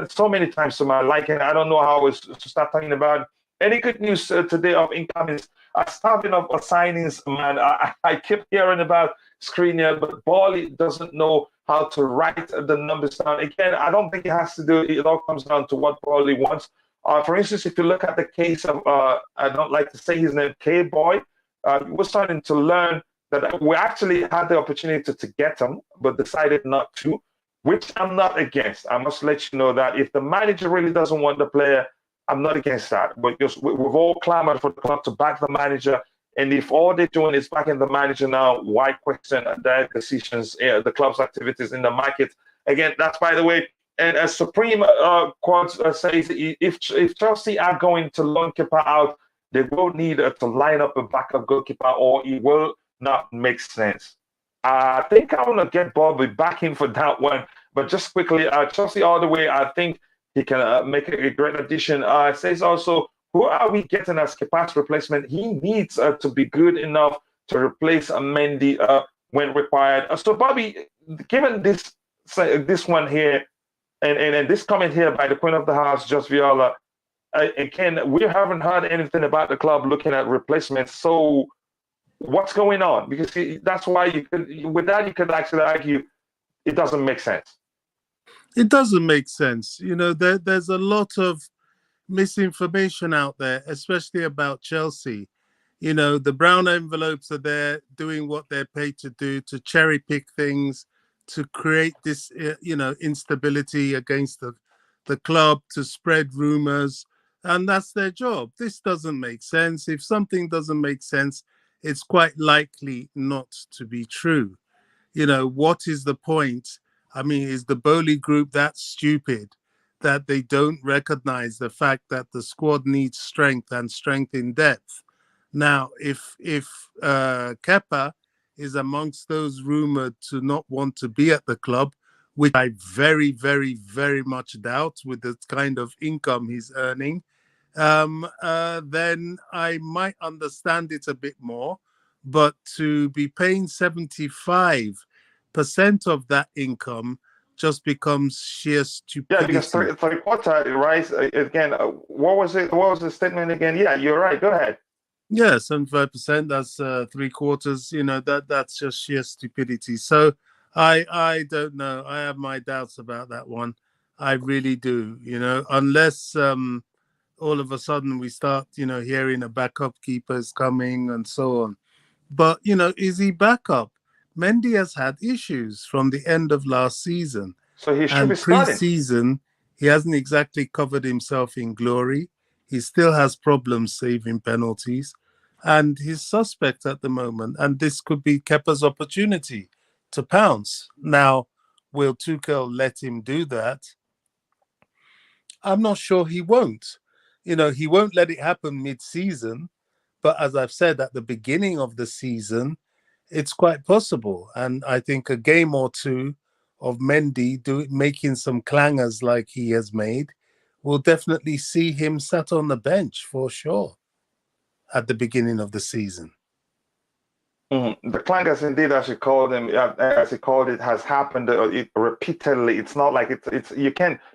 [SPEAKER 1] so many times to my liking. I don't know how to start talking about any good news today of incomings? Starting of signings, man. I keep hearing about Skriniar, but Bali doesn't know how to write the numbers down. Again, I don't think it has to do. It all comes down to what Bali wants. For instance, if you look at the case of, I don't like to say his name, K-Boy, we're starting to learn that we actually had the opportunity to get him, but decided not to, which I'm not against. I must let you know that if the manager really doesn't want the player, I'm not against that. But just, we've all clamored for the club to back the manager. And if all they're doing is backing the manager now, why question their decisions, the club's activities in the market? Again, that's by the way. And as Supreme Quad says, if Chelsea are going to loan Kepa out, they will need to line up a backup goalkeeper, or it will not make sense. I think I want to get Bobby back in for that one. But just quickly, Chelsea all the way, I think he can make a great addition. It says also, who are we getting as Kepa's replacement? He needs to be good enough to replace Mendy when required. So, Bobby, given this one here, and this comment here by the Queen of the House, Just Viola, again, we haven't heard anything about the club looking at replacements. So, what's going on? Because that's why you could actually argue it doesn't make sense.
[SPEAKER 3] It doesn't make sense. You know, there's a lot of misinformation out there, especially about Chelsea. You know, the brown envelopes are there doing what they're paid to do, to cherry pick things, to create this, instability against the club, to spread rumors. And that's their job. This doesn't make sense. If something doesn't make sense, it's quite likely not to be true. You know, what is the point? I mean, is the Bowley group that stupid that they don't recognize the fact that the squad needs strength and strength in depth? Now, if Kepa is amongst those rumored to not want to be at the club, which I very, very, very much doubt with the kind of income he's earning, then I might understand it a bit more. But to be paying 75% of that income just becomes sheer stupidity.
[SPEAKER 1] Yeah, because three-quarter, right? Again, what was it? What was the statement again? Yeah, you're right. Go ahead.
[SPEAKER 3] Yeah, 75%. That's 3/4. You know, that's just sheer stupidity. So I don't know. I have my doubts about that one. I really do. You know, unless all of a sudden we start, hearing a backup keeper is coming and so on. But, is he backup? Mendy has had issues from the end of last season.
[SPEAKER 1] So he should be starting.
[SPEAKER 3] Pre-season, he hasn't exactly covered himself in glory. He still has problems saving penalties. And he's suspect at the moment. And this could be Kepa's opportunity to pounce. Now, will Tuchel let him do that? I'm not sure he won't. He won't let it happen mid-season. But as I've said, at the beginning of the season, it's quite possible. And I think a game or two of Mendy making some clangers like he has made will definitely see him sat on the bench for sure at the beginning of the season.
[SPEAKER 1] Mm-hmm. The clangers, indeed, as he called it, has happened repeatedly. It's not like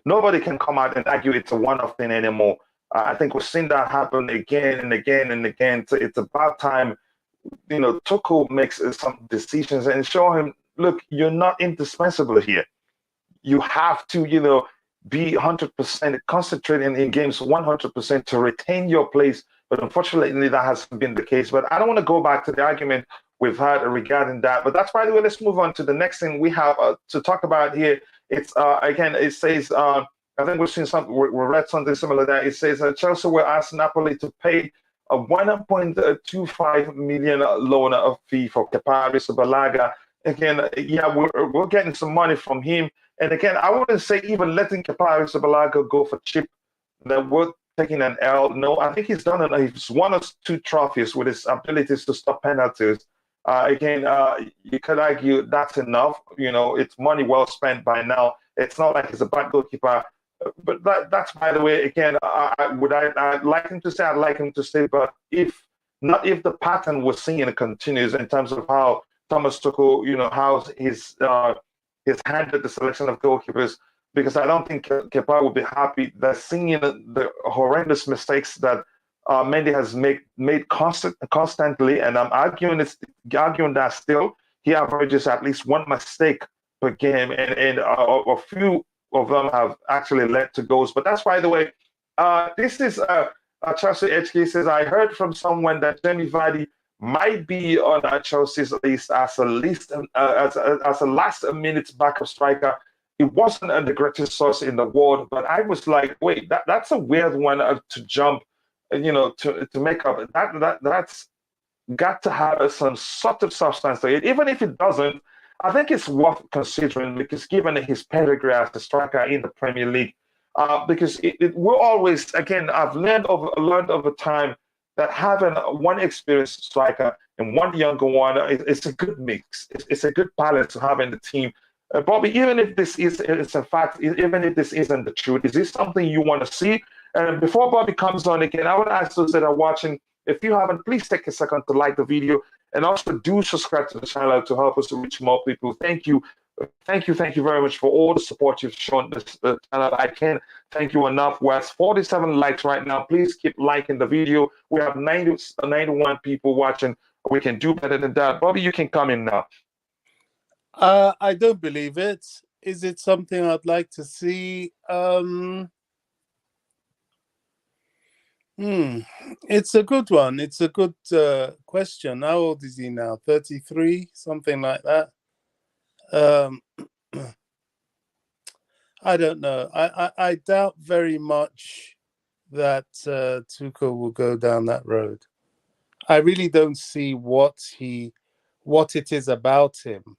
[SPEAKER 1] nobody can come out and argue it's a one-off thing anymore. I think we've seen that happen again and again and again. So it's about time, Tuchel makes some decisions and show him, look, you're not indispensable here. You have to, be 100% concentrating in games 100% to retain your place. But unfortunately, that hasn't been the case. But I don't want to go back to the argument we've had regarding that. But that's, by the way, let's move on to the next thing we have to talk about here. It's, again, it says, I think we've seen we read something similar there. It says Chelsea will ask Napoli to pay a 1.25 million loan fee for Kepa Arrizabalaga. Again, yeah, we're getting some money from him. And again, I wouldn't say even letting Kepa Arrizabalaga go for cheap, that we're taking an L. No, I think he's won us 2 trophies with his abilities to stop penalties. Again, you could argue that's enough. It's money well spent by now. It's not like he's a bad goalkeeper. But that's, by the way, again, I'd like him to say, I'd like him to stay. But if the pattern we're seeing continues in terms of how Thomas Tuchel, how he's handled the selection of goalkeepers, because I don't think Kepa will be happy that seeing the horrendous mistakes that Mendy has made constantly, and I'm arguing that still he averages at least one mistake per game, and a few of them have actually led to goals. But that's by the way. This is Chelsea HK says I heard from someone that Jamie Vardy might be on Chelsea's list as a last minute backup striker. It wasn't the greatest source in the world, but I was like, wait, that's a weird one to jump, to make up. That's got to have some sort of substance to it. Even if it doesn't, I think it's worth considering because given his pedigree as a striker in the Premier League, because we're always, again, I've learned over time that having one experienced striker and one younger one, it's a good mix. It's a good balance to have in the team. Bobby, even if this is a fact, even if this isn't the truth, is this something you want to see? And before Bobby comes on again, I want to ask those that are watching, if you haven't, please take a second to like the video and also do subscribe to the channel to help us reach more people. Thank you. Thank you very much for all the support you've shown this channel. I can't thank you enough. We're at 47 likes right now. Please keep liking the video. We have 91 people watching. We can do better than that. Bobby, you can come in now.
[SPEAKER 3] I don't believe it. Is it something I'd like to see? It's a good one. It's a good question. How old is he now? 33, something like that. I don't know. I doubt very much that Tuchel will go down that road. I really don't see what it is about him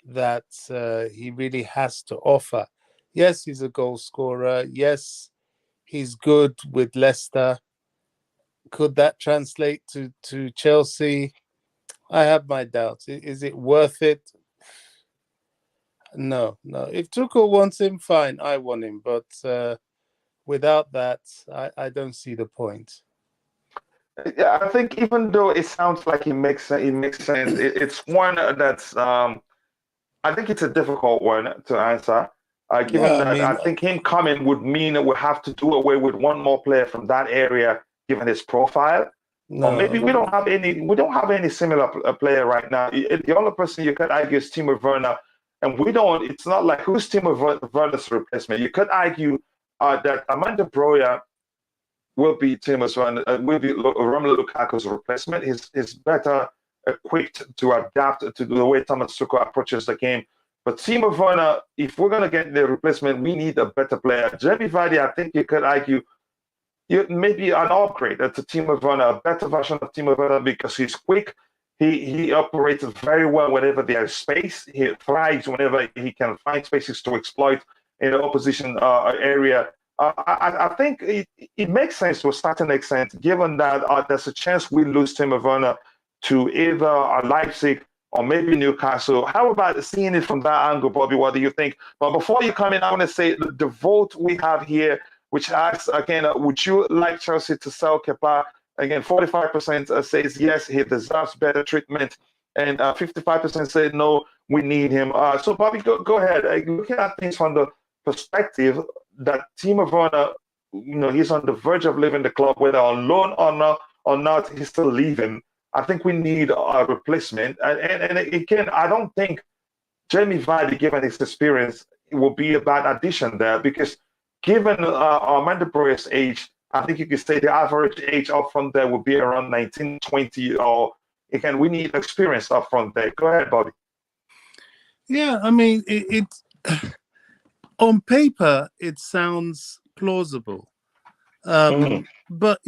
[SPEAKER 3] that he really has to offer. Yes, he's a goal scorer. Yes, he's good with Leicester. Could that translate to Chelsea? I have my doubts. Is it worth it? No. If Tuchel wants him, fine, I want him. But without that, I don't see the point.
[SPEAKER 1] Yeah, I think even though it sounds like it makes sense, it's one that's I think it's a difficult one to answer. Given that I think him coming would mean that we'll have to do away with one more player from that area, given his profile. No, or maybe we don't have any similar player right now. The only person you could argue is Timo Werner, and we don't. It's not like who's Timo Werner's replacement. You could argue that Amanda Broya will be Romelu Lukaku's replacement. He's better equipped to adapt to the way Thomas Tuchel approaches the game. But Timo Werner, if we're going to get the replacement, we need a better player. Jamie Vardy, I think you could argue maybe an upgrade to Timo Werner, a better version of Timo Werner because he's quick. He operates very well whenever there's space. He thrives whenever he can find spaces to exploit in the opposition area. I think it makes sense to a certain extent, given that there's a chance we lose Timo Werner to either Leipzig or maybe Newcastle. How about seeing it from that angle, Bobby? What do you think? But before you come in, I want to say the vote we have here, which asks, again, would you like Chelsea to sell Kepa? Again, 45% says yes, he deserves better treatment. And 55% say no, we need him. So, Bobby, go ahead. Looking at things from the perspective that Timo Werner, he's on the verge of leaving the club, whether on loan or not, he's still leaving. I think we need a replacement. And again, I don't think Jamie Vardy, given his experience, will be a bad addition there because given Amanda Broya's age, I think you could say the average age up front there would be around 19, 20, or again, we need experience up front there. Go ahead, Bobby.
[SPEAKER 3] Yeah, I mean, it on paper, it sounds plausible. But,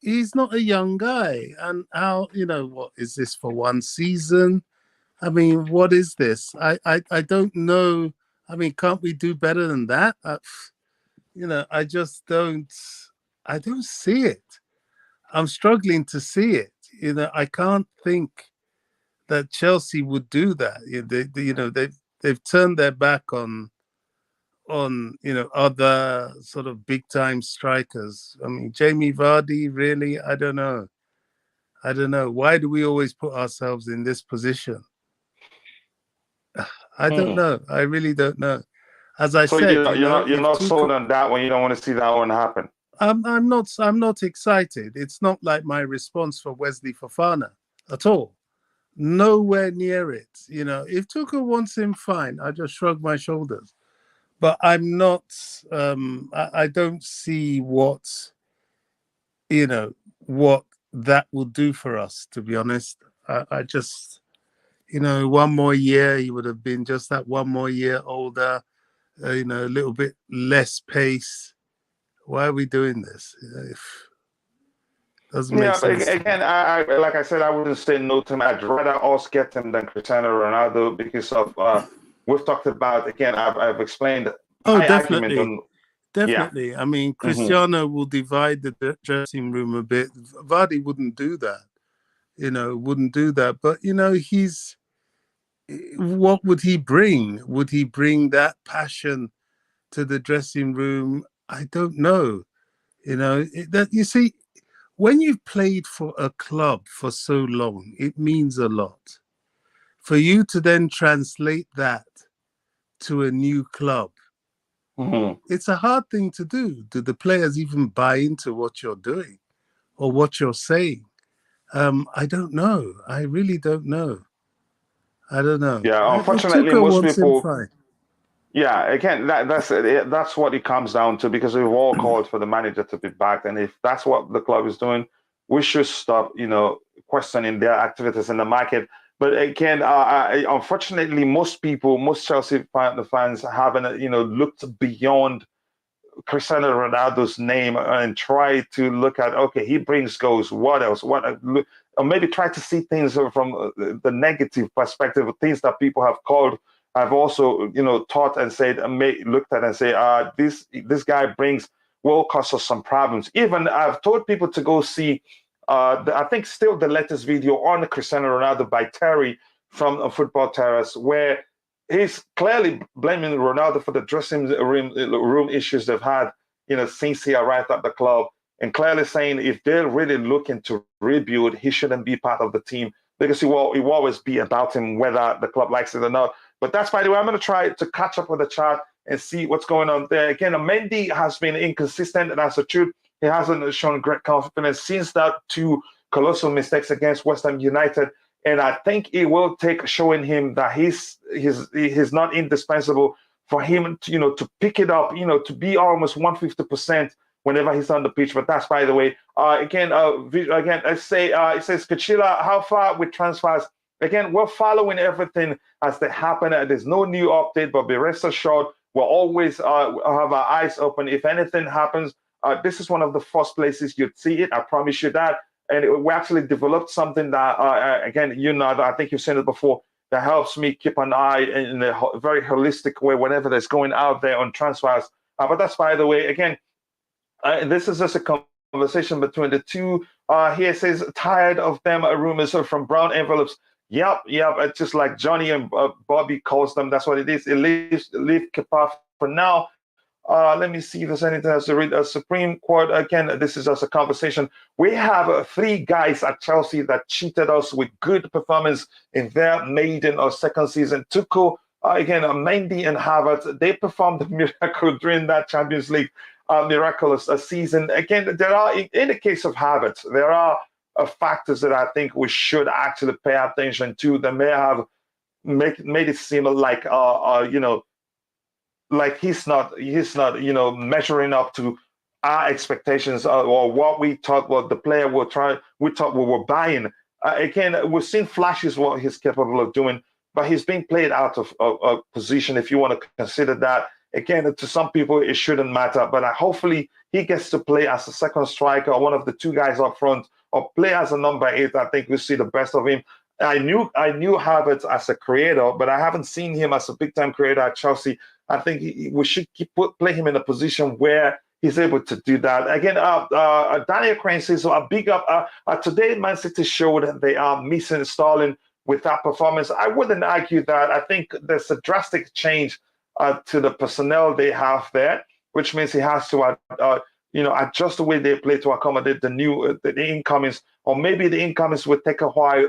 [SPEAKER 3] he's not a young guy. And how, what is this for one season? I mean, what is this? I don't know. I mean, can't we do better than that? I just don't see it. I'm struggling to see it. I can't think that Chelsea would do that. They've turned their back on other sort of big time strikers. I mean, Jamie Vardy, really? I don't know. Why do we always put ourselves in this position? I don't know. I really don't know. As I said,
[SPEAKER 1] you're not sold on that one. You don't want to see that one happen.
[SPEAKER 3] I'm not excited. It's not like my response for Wesley Fofana at all. Nowhere near it. You know, if Tuchel wants him, fine. I just shrug my shoulders. But I'm not. I don't see what what that will do for us. To be honest, I just, one more year, he would have been just that one more year older. A little bit less pace. Why are we doing this? If doesn't make
[SPEAKER 1] Yeah, but
[SPEAKER 3] sense to me.
[SPEAKER 1] again, I like I said, I wouldn't say no to him. I'd rather us get him than Cristiano Ronaldo because of we've talked about again. I've explained
[SPEAKER 3] Oh,
[SPEAKER 1] my argument
[SPEAKER 3] definitely.
[SPEAKER 1] on yeah.
[SPEAKER 3] Definitely. I mean,
[SPEAKER 1] Hmm.
[SPEAKER 3] Cristiano will divide the dressing room a bit. Vardy wouldn't do that, wouldn't do that. But, what would he bring? Would he bring that passion to the dressing room? I don't know. That you see, when you've played for a club for so long, it means a lot. For you to then translate that to a new club,
[SPEAKER 1] Hmm.
[SPEAKER 3] it's a hard thing to do. Do the players even buy into what you're doing or what you're saying? I don't know. I really don't know. I don't know.
[SPEAKER 1] Yeah,
[SPEAKER 3] If
[SPEAKER 1] unfortunately,
[SPEAKER 3] Tuchel
[SPEAKER 1] most
[SPEAKER 3] wants him,
[SPEAKER 1] people.
[SPEAKER 3] fine.
[SPEAKER 1] Yeah, again, that's what it comes down to because we've all called for the manager to be back, and if that's what the club is doing, we should stop, questioning their activities in the market. But again, unfortunately, most people, most Chelsea fans, haven't, looked beyond Cristiano Ronaldo's name and try to look at, okay, he brings goals. What else? Or maybe try to see things from the negative perspective of things that people have called. I've also, thought and said, looked at and say, this guy brings will cause us some problems. Even I've told people to go see, I think still the latest video on Cristiano Ronaldo by Terry from Football Terrace, where he's clearly blaming Ronaldo for the dressing room issues they've had, since he arrived at the club, and clearly saying if they're really looking to rebuild, he shouldn't be part of the team because it will always be about him, whether the club likes it or not. But that's by the way, I'm going to try to catch up with the chat and see what's going on there. Again, Mendy has been inconsistent, and that's the truth. He hasn't shown great confidence since that two colossal mistakes against West Ham United. And I think it will take showing him that he's not indispensable for him to, to pick it up, to be almost 150% whenever he's on the pitch. But that's by the way. Again, let's say it says Kachila, how far with transfers? Again, we're following everything as they happen. There's no new update, but be rest assured, we'll always have our eyes open. If anything happens, this is one of the first places you'd see it. I promise you that. And we actually developed something that, again, I think you've seen it before, that helps me keep an eye in a very holistic way whenever there's going out there on transfers. But that's, by the way, again, this is just a conversation between the two. Here it says, tired of them rumors from brown envelopes. Yep. It's just like Johnny and Bobby calls them. That's what it is. It leave Kepa for now. Let me see if there's anything else to read. Supreme Court, again, this is just a conversation. We have three guys at Chelsea that cheated us with good performance in their maiden or second season. Tuchel, again, Mendy and Havertz, they performed a miracle during that Champions League miraculous season. Again, there are, in the case of Havertz, there are factors that I think we should actually pay attention to that may have made it seem like, like he's not measuring up to our expectations or what we thought what the player we thought we were buying. Again, we've seen flashes what he's capable of doing, but he's being played out of position, if you want to consider that. Again, to some people it shouldn't matter, but hopefully he gets to play as a second striker or one of the two guys up front or play as a number 8. I think we'll see the best of him. I knew Havertz as a creator, but I haven't seen him as a big-time creator at Chelsea. I think we should play him in a position where he's able to do that. Again, Daniel Crane says, so a big up. Today, Man City showed that they are missing Sterling with that performance. I wouldn't argue that. I think there's a drastic change to the personnel they have there, which means he has to adjust the way they play to accommodate the incomings, or maybe the incomings will take a while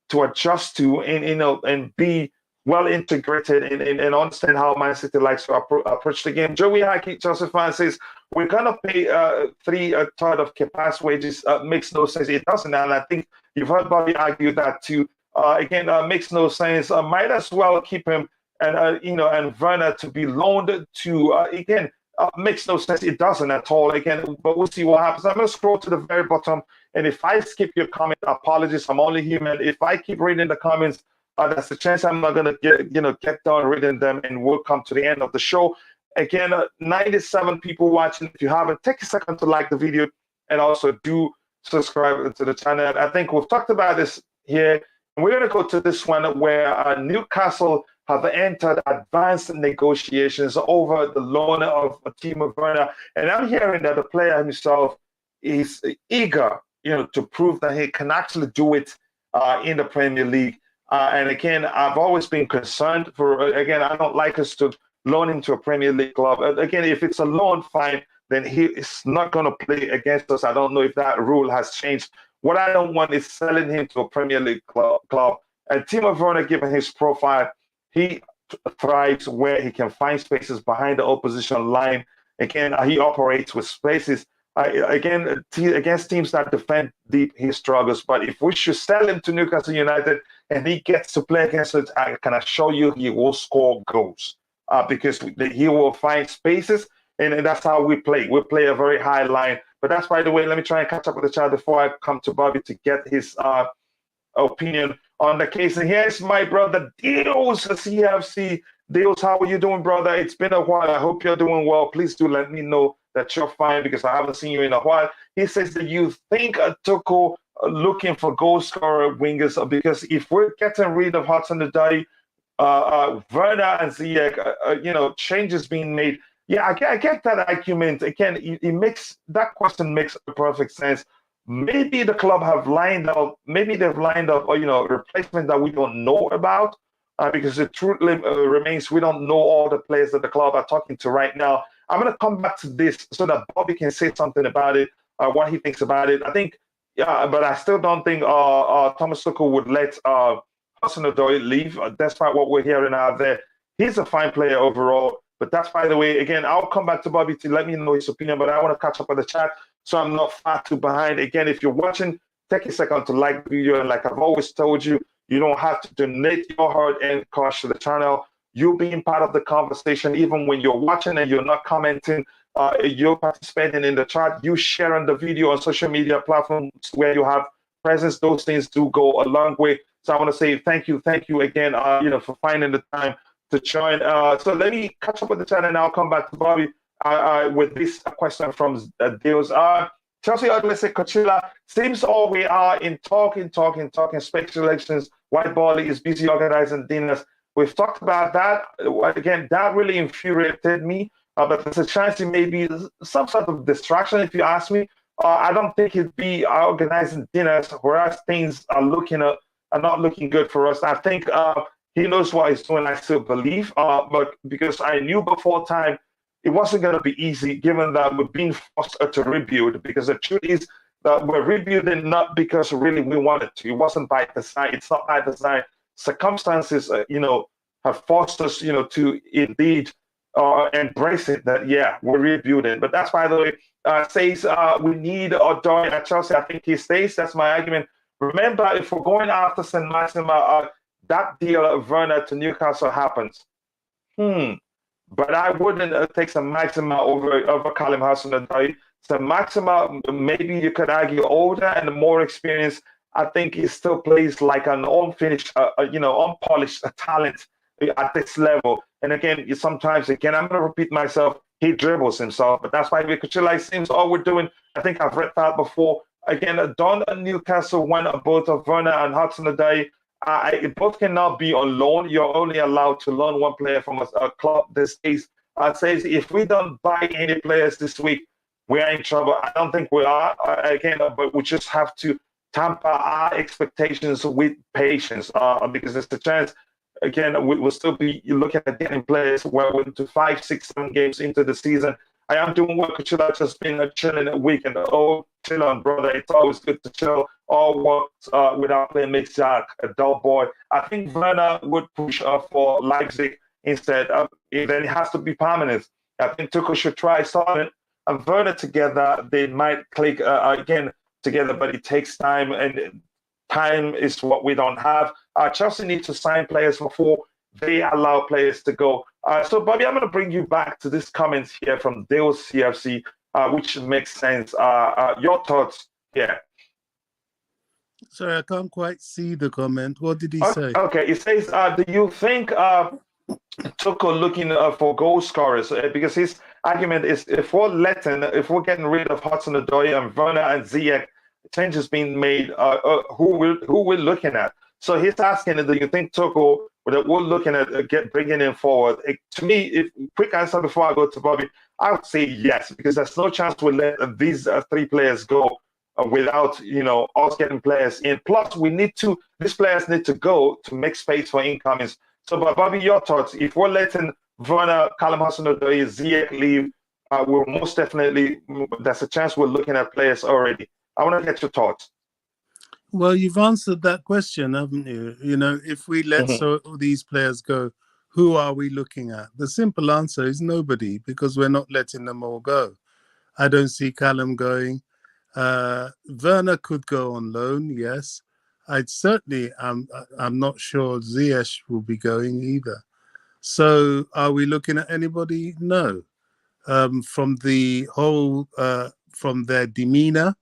[SPEAKER 1] to adjust to and be well integrated and understand how Man City likes to approach the game. Joey Haki, Chelsea fan, says we're gonna pay 3/3 of Kepa's wages. Makes no sense. It doesn't, and I think you've heard Bobby argue that too. Again, makes no sense. Might as well keep him and Werner to be loaned to again. Makes no sense. It doesn't at all. Again, but we'll see what happens. I'm going to scroll to the very bottom, and if I skip your comment, apologies. I'm only human. If I keep reading the comments, that's a chance I'm not going to get done reading them, and we'll come to the end of the show. Again, 97 people watching. If you haven't, take a second to like the video, and also do subscribe to the channel. I think we've talked about this here, and we're going to go to this one where Newcastle have entered advanced negotiations over the loan of Timo Werner. And I'm hearing that the player himself is eager, to prove that he can actually do it in the Premier League. And again, I've always been concerned I don't like us to loan him to a Premier League club. Again, if it's a loan, fine, then he is not going to play against us. I don't know if that rule has changed. What I don't want is selling him to a Premier League club. And Timo Werner, given his profile, he thrives where he can find spaces behind the opposition line. Again, he operates with spaces. Against teams that defend deep, he struggles. But if we should sell him to Newcastle United and he gets to play against it, I can assure you he will score goals because he will find spaces, and that's how we play. We play a very high line. But that's, by the way, let me try and catch up with the chat before I come to Bobby to get his opinion on the case. And here's my brother Deals, CFC. Deals, how are you doing, brother? It's been a while. I hope you're doing well. Please do let me know that you're fine because I haven't seen you in a while. He says that you think Tuchel looking for goal scorer wingers because if we're getting rid of Hudson-Odoi, Werner and Ziyech, changes being made. Yeah, I get that argument. Again, it makes that question makes perfect sense. Maybe the club have lined up. Maybe they've lined up, replacement that we don't know about, because the truth remains we don't know all the players that the club are talking to right now. I'm going to come back to this so that Bobby can say something about it, what he thinks about it. I think, but I still don't think Thomas Tuchel would let Hudson-Odoi leave, despite what we're hearing out there. He's a fine player overall. But that's, by the way, again, I'll come back to Bobby to let me know his opinion, but I want to catch up with the chat so I'm not far too behind. Again, if you're watching, take a second to like the video. And like I've always told you, you don't have to donate your hard-earned cash to the channel. You being part of the conversation, even when you're watching and you're not commenting, you're participating in the chat, you sharing the video on social media platforms where you have presence, those things do go a long way. So I want to say thank you again, for finding the time to join. So let me catch up with the chat and I'll come back to Bobby with this question from Deals. Chelsea Ugly Coachella seems all we are in talking speculations. White Bally is busy organizing dinners. We've talked about that. Again, that really infuriated me. But there's a chance it may be some sort of distraction, if you ask me. I don't think he'd be organizing dinners, whereas things are not looking good for us. I think he knows what he's doing, I still believe. But because I knew before time, it wasn't going to be easy, given that we're being forced to rebuild. Because the truth is that we're rebuilding not because really we wanted to. It wasn't by design. It's not by design. Circumstances, have forced us, to indeed embrace it. That we're rebuilding. But that's, by the way, says we need Odoi at Chelsea. I think he stays. That's my argument. Remember, if we're going after St. Maxima, that deal of Werner to Newcastle happens. But I wouldn't take St. Maxima over Callum Hudson-Odoi. St. Maxima, maybe you could argue older and more experienced. I think he still plays like an unfinished, unpolished talent at this level. And again, sometimes, I'm going to repeat myself, he dribbles himself. But that's why Coachella seems all we're doing. I think I've read that before. Again, Don Newcastle won both of Werner and Hudson-Odoi. Both cannot be on loan. You're only allowed to loan one player from a club this days. Says if we don't buy any players this week, we are in trouble. I don't think we are. But we just have to temper our expectations with patience because there's the chance, again, we'll still be looking at getting players well into 5, 6, 7 games into the season. I am doing well. Could you just been a chilling weekend? Oh, chill on, brother. It's always good to chill. All works without playing makes Jack a dull boy. I think Werner would push for Leipzig instead. Then it has to be permanent. I think Tuchel should try Solomon and Werner together. They might click again together, but it takes time, and time is what we don't have. Chelsea need to sign players before they allow players to go. So, Bobby, I'm going to bring you back to this comments here from Dale CFC, which makes sense. Your thoughts here?
[SPEAKER 3] Sorry, I can't quite see the comment. What did he say?
[SPEAKER 1] Okay, it says, do you think Tuchel looking for goal scorers? Because his argument is if we're getting rid of Hudson-Odoi and Werner and Ziyech, changes being made, who we're looking at. So he's asking, do you think Tuchel, that we're looking at bringing him forward? To me, quick answer before I go to Bobby, I would say yes, because there's no chance we'll let these three players go without us getting players in. Plus, these players need to go to make space for incomings. So, Bobby, your thoughts? If we're letting Werner, Callum Hudson-Odoi, Ziyech leave, we're most definitely, there's a chance we're looking at players already. I want to get your thoughts.
[SPEAKER 3] Well, you've answered that question, haven't you? If we let these players go, who are we looking at? The simple answer is nobody, because we're not letting them all go. I don't see Callum going. Werner could go on loan, yes. I'm not sure Ziyech will be going either. So are we looking at anybody? No. From the whole, from their demeanor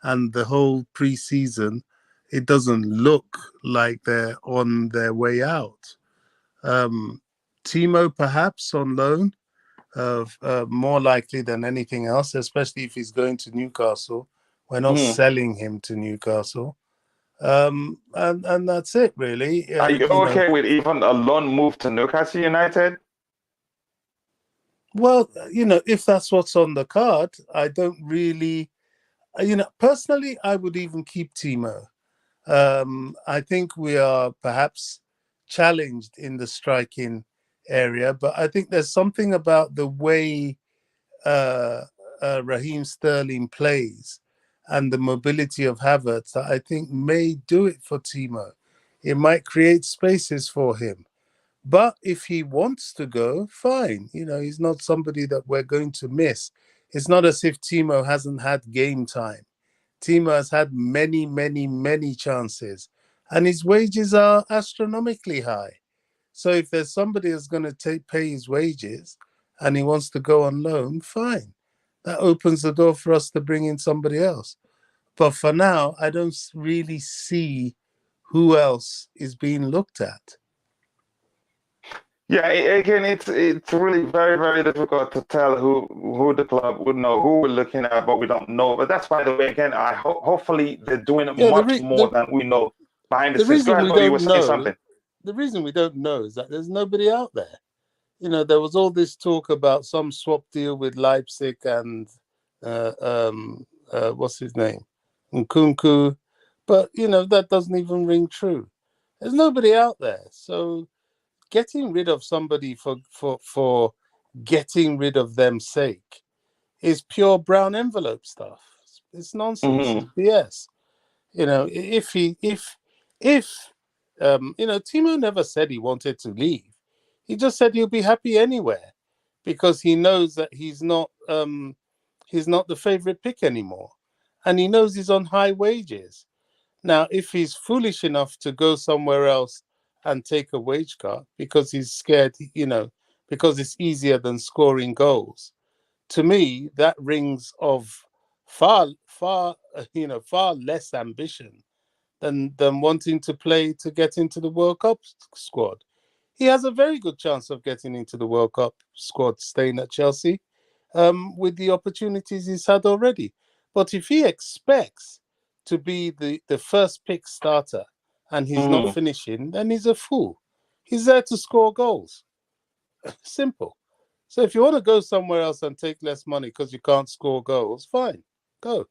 [SPEAKER 3] and the whole pre-season, it doesn't look like they're on their way out. Timo perhaps on loan, more likely than anything else, especially if he's going to Newcastle. We're not selling him to Newcastle. And that's it, really.
[SPEAKER 1] Are you okay with even a loan move to Newcastle United?
[SPEAKER 3] Well, if that's what's on the card, I don't really... personally, I would even keep Timo. I think we are perhaps challenged in the striking area, but I think there's something about the way Raheem Sterling plays and the mobility of Havertz that I think may do it for Timo. It might create spaces for him. But if he wants to go, fine. He's not somebody that we're going to miss. It's not as if Timo hasn't had game time. Timo has had many, many, many chances, and his wages are astronomically high. So if there's somebody that's going to pay his wages and he wants to go on loan, fine. That opens the door for us to bring in somebody else. But for now, I don't really see who else is being looked at.
[SPEAKER 1] Yeah, again, it's really very, very difficult to tell who the club would know, who we're looking at, but we don't know. But that's, by the way, again, hopefully they're doing much more than we know behind the scenes.
[SPEAKER 3] The reason we don't know is that there's nobody out there. There was all this talk about some swap deal with Leipzig and what's his name, Nkunku, but that doesn't even ring true. There's nobody out there, so getting rid of somebody for getting rid of them's sake is pure brown envelope stuff. It's nonsense. It's BS. If Timo never said he wanted to leave. He just said he'll be happy anywhere because he knows that he's not the favorite pick anymore, and he knows he's on high wages. Now, if he's foolish enough to go somewhere else and take a wage cut because he's scared, because it's easier than scoring goals, to me, that rings of far less ambition than wanting to play to get into the World Cup squad. He has a very good chance of getting into the World Cup squad staying at Chelsea with the opportunities he's had already. But if he expects to be the first pick starter and he's not finishing, then he's a fool. He's there to score goals. Simple. So if you want to go somewhere else and take less money because you can't score goals, fine, go.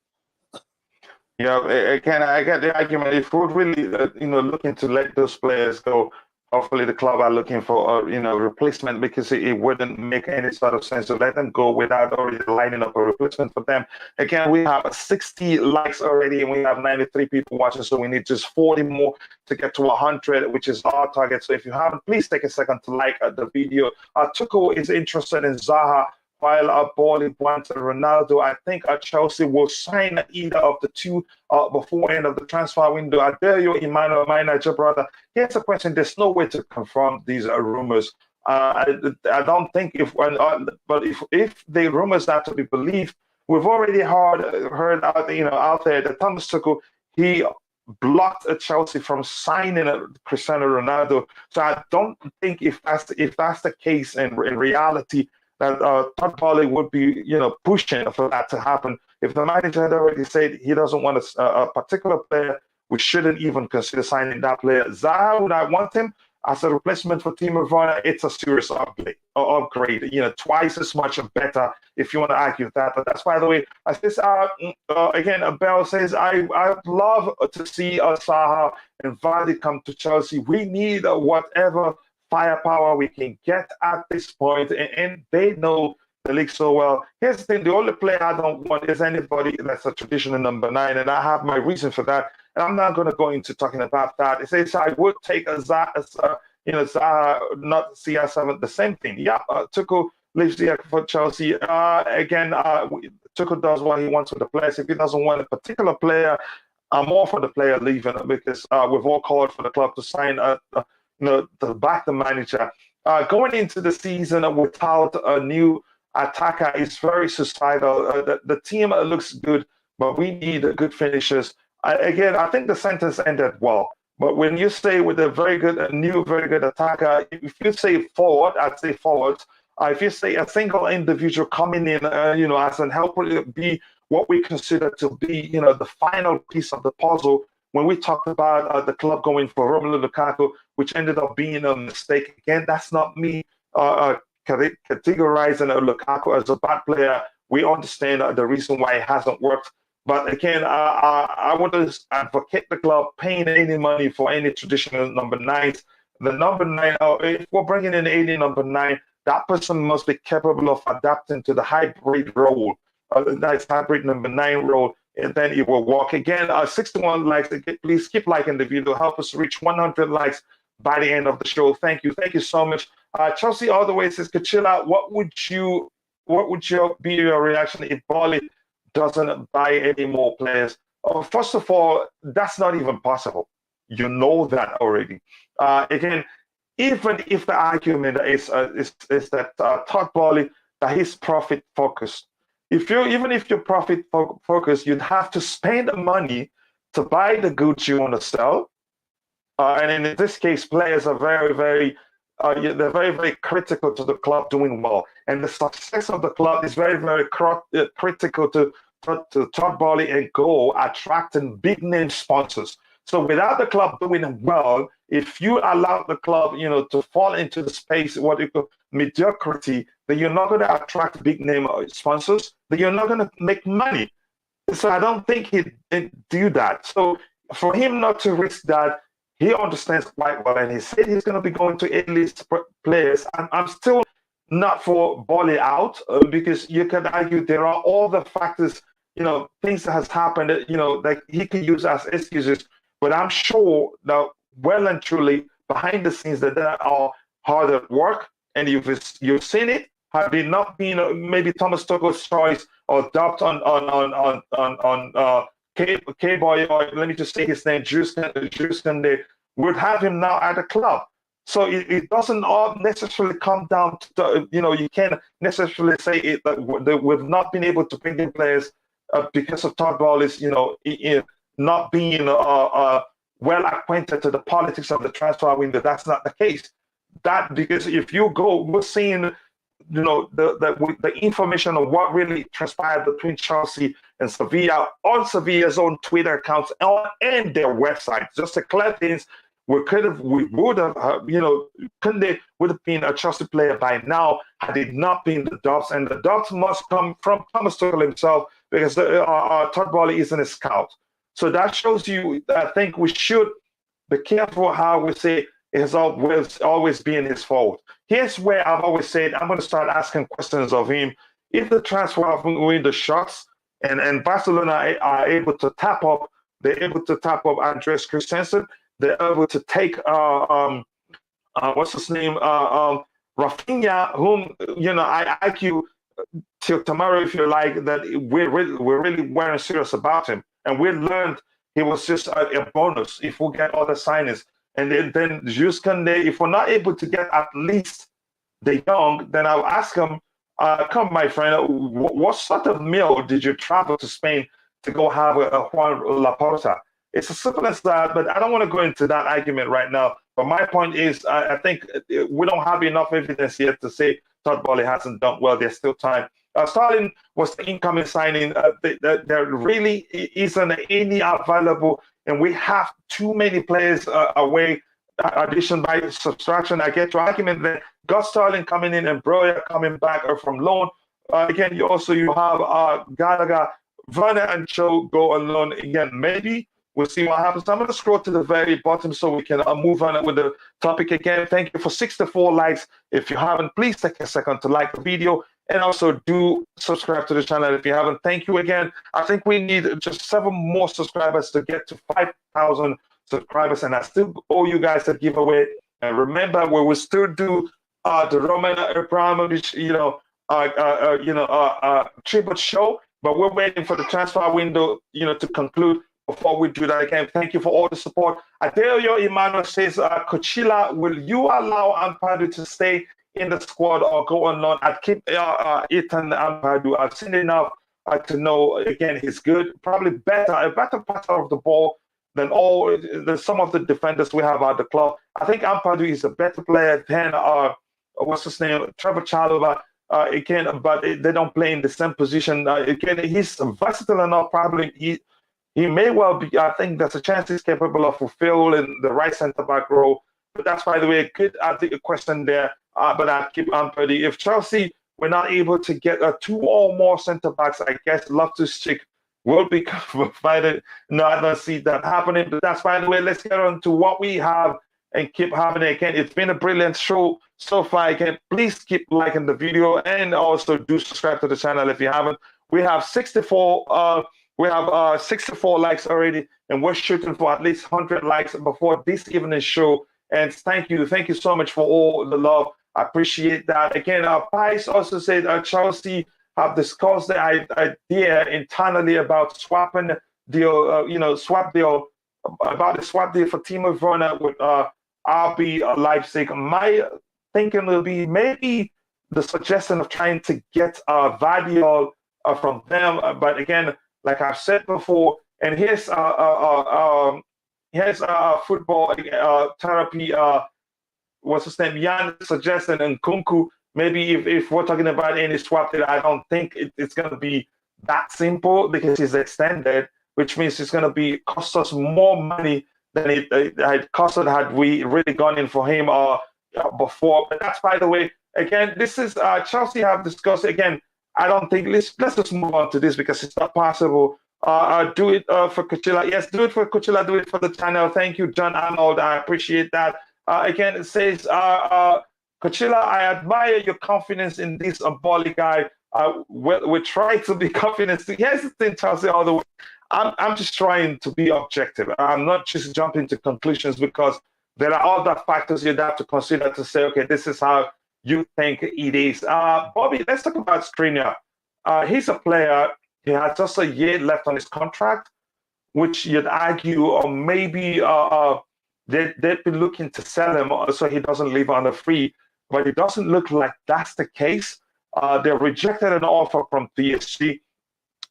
[SPEAKER 1] Yeah, again, I get the argument. If we're really, looking to let those players go, hopefully the club are looking for a replacement, because it wouldn't make any sort of sense to let them go without already lining up a replacement for them. Again, we have 60 likes already, and we have 93 people watching, so we need just 40 more to get to 100, which is our target. So if you haven't, please take a second to like the video. Tuchel is interested in Zaha, while Bally wants Ronaldo. I think Chelsea will sign either of the two before end of the transfer window. I dare you, Emmanuel, my Niger brother. Here's a question. There's no way to confirm these rumors. I don't think but if the rumors are to be believed, we've already heard out there that Thomas Tuchel, he blocked Chelsea from signing Cristiano Ronaldo. So I don't think if that's the case in reality, that Todd Boehly would be, pushing for that to happen. If the manager had already said he doesn't want a particular player, we shouldn't even consider signing that player. Zaha, would I want him as a replacement for Timo Werner? It's a serious upgrade. Twice as much better, if you want to argue that. But that's, by the way, as this again, Bell says, I'd love to see Zaha and Vardy come to Chelsea. We need whatever firepower we can get at this point, and they know the league so well. Here's the thing: the only player I don't want is anybody that's a traditional number 9, and I have my reason for that. And I'm not going to go into talking about that. It says I would take a Zaha, not CR7. The same thing. Yeah, Tuchel leaves Ziyech for Chelsea. Again, Tuchel does what he wants with the players. If he doesn't want a particular player, I'm all for the player leaving, because we've all called for the club to sign to back the manager. Going into the season without a new attacker is very suicidal. The team looks good, but we need good finishers. Again, I think the sentence ended well. But when you say with a very good attacker, if you say forward, I'd say forward. If you say a single individual coming in, as an helper, be what we consider to be, the final piece of the puzzle. When we talked about the club going for Romelu Lukaku, which ended up being a mistake, again, that's not me categorizing Lukaku as a bad player. We understand the reason why it hasn't worked. But again, I wouldn't advocate the club paying any money for any traditional number 9s. The number 9, if we're bringing in any number 9, that person must be capable of adapting to the hybrid role, nice hybrid number 9 role, and then it will work. Again, 61 likes. Please keep liking the video. Help us reach 100 likes by the end of the show. Thank you so much. Chelsea all the way says, Kachila, what would be your reaction if Bally doesn't buy any more players? First of all, that's not even possible. You know that already. Again, even if the argument is that Todd Boehly, that he's profit focused. Even if you're profit focused, you'd have to spend money to buy the goods you want to sell. And in this case, players are very, very critical to the club doing well. And the success of the club is very, very critical to Todd Boehly and Go attracting big name sponsors. So without the club doing well, if you allow the club, to fall into the space, what you call mediocrity, then you're not going to attract big name sponsors, then you're not going to make money. So I don't think he'd do that. So for him not to risk that, he understands quite well, and he said he's going to be going to A-list players. I'm still not for Boehly out, because you can argue there are all the factors, things that has happened, that he can use as excuses. But I'm sure that well and truly behind the scenes that there are hard at work, and you've seen it. Had it not been maybe Thomas Tuchel's choice or doubt on K-Boy, or let me just say his name, Justin, they would have him now at the club. So it doesn't all necessarily come down to, you can't necessarily say it that we've not been able to bring in players because of Todd Boehly's, not being well acquainted to the politics of the transfer window. That's not the case. Because if you go, we're seeing, the information of what really transpired between Chelsea and Sevilla on Sevilla's own Twitter accounts and their website. Just to clear things, Kunde would have been a Chelsea player by now had it not been the doubts, and the doubts must come from Thomas Tuchel himself, because Todd Boehly isn't a scout. So that shows you, I think we should be careful how we say it has always been his fault. Here's where I've always said I'm going to start asking questions of him. If the transfer window shuts and Barcelona are able to tap up, they're able to tap up Andres Christensen, they're able to take what's his name, Rafinha, whom I argue till tomorrow if you like that we really weren't serious about him, and we learned he was just a bonus if we get other signings. And then Jules Koundé, if we're not able to get at least De Jong, then I'll ask him, come, my friend, what sort of meal did you travel to Spain to go have a Juan Laporta? It's as simple as that, but I don't want to go into that argument right now. But my point is, I think we don't have enough evidence yet to say Todd Boehly hasn't done well. There's still time. Sterling was the incoming signing. There really isn't any available, and we have too many players away. Addition by subtraction. I get your argument that Gus Sterling coming in and Broya coming back from loan. Again, you have Gallagher, Werner, and Cho go on loan again. Maybe we'll see what happens. I'm going to scroll to the very bottom so we can move on with the topic again. Thank you for 64 likes. If you haven't, please take a second to like the video. And also do subscribe to the channel if you haven't. Thank you again. I think we need just 7 more subscribers to get to 5,000 subscribers. And I still owe you guys a giveaway. And remember, we will still do the Roman Abramovich, tribute show. But we're waiting for the transfer window, to conclude before we do that again. Thank you for all the support. Adelio Emmanuel says, Coachella, will you allow Ampadu to stay in the squad or go on loan? I'd keep Ethan Ampadu. I've seen enough to know, again, he's good. Probably a better passer of the ball than some of the defenders we have at the club. I think Ampadu is a better player than, what's his name, Trevor Chalobah. Again, but they don't play in the same position. Again, he's versatile enough. Probably he may well be. I think there's a chance he's capable of fulfilling the right centre-back role. But that's, by the way, a good question there. But I keep Ampadu. If Chelsea were not able to get 2 or more centre-backs, I guess Loftus-Cheek will be provided. No, I don't see that happening. But that's, by the way, let's get on to what we have and keep having it. Again, it's been a brilliant show so far. Again, please keep liking the video and also do subscribe to the channel if you haven't. We have 64 likes already, and we're shooting for at least 100 likes before this evening's show. And thank you so much for all the love. I appreciate that. Again, Pice also said Chelsea have discussed the idea internally about swapping deal, swap deal for Timo Werner with RB Leipzig. My thinking will be maybe the suggestion of trying to get Vardiol from them. But again, like I've said before, and here's football therapy. What's his name? Jan suggested and Kunku. Maybe if we're talking about any swap deal, I don't think it's going to be that simple because it's extended, which means it's going to cost us more money than it cost us had we really gone in for him before. But that's, by the way, again, this is Chelsea have discussed again. I don't think let's just move on to this because it's not possible. Do it for Coachella. Yes, do it for Coachella. Do it for the channel. Thank you, John Arnold. I appreciate that. Again, it says, Coachella, I admire your confidence in this Boehly guy. We try to be confident. Here's the thing, Chelsea, all the way. I'm just trying to be objective. I'm not just jumping to conclusions because there are other factors you'd have to consider to say, okay, this is how you think it is. Bobby, let's talk about Skriniar. He's a player. He has just a year left on his contract, which you'd argue, or maybe they've been looking to sell him so he doesn't leave on a free. But it doesn't look like that's the case. They rejected an offer from PSG.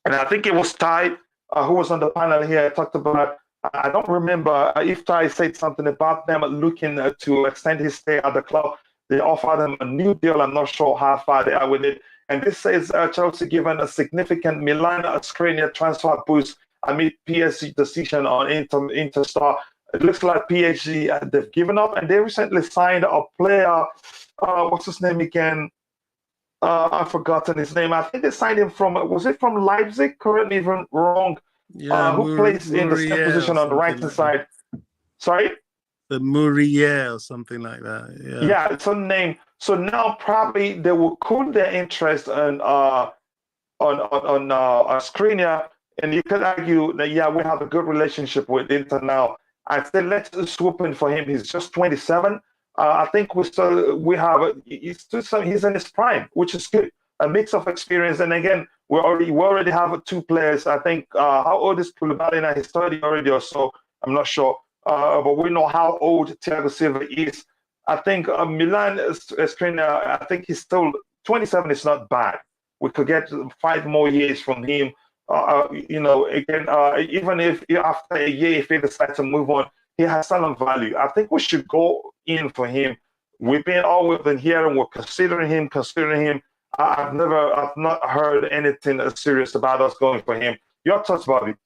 [SPEAKER 1] And I think it was Ty, who was on the panel here, talked about, I don't remember if Ty said something about them looking to extend his stay at the club. They offered him a new deal. I'm not sure how far they are with it. And this says Chelsea given a significant Milan Skriniar transfer boost amid PSG decision on Interstar. It looks like PSG, they've given up, and they recently signed a player. What's his name again? I've forgotten his name. I think they signed him from, was it from Leipzig? Correct me if I'm wrong.
[SPEAKER 3] Yeah,
[SPEAKER 1] who plays in the same position on the right-hand side. Sorry?
[SPEAKER 3] the Murier or something like that. Yeah.
[SPEAKER 1] Yeah, it's a name. So now probably they will cool their interest on Skriniar, and you could argue that yeah, we have a good relationship with Inter now. I said let's swoop in for him. He's just 27. I think he's in his prime, which is good. A mix of experience, and again, we already have two players. I think how old is Koulibaly now? He's 30 already or so. I'm not sure, but we know how old Thiago Silva is. I think Milan Skriniar, I think he's still 27. Is not bad. We could get 5 more years from him. Again, even if after a year, if he decides to move on, he has some value. I think we should go in for him. We've been hearing, we're considering him. I've not heard anything serious about us going for him. Your thoughts, Bobby?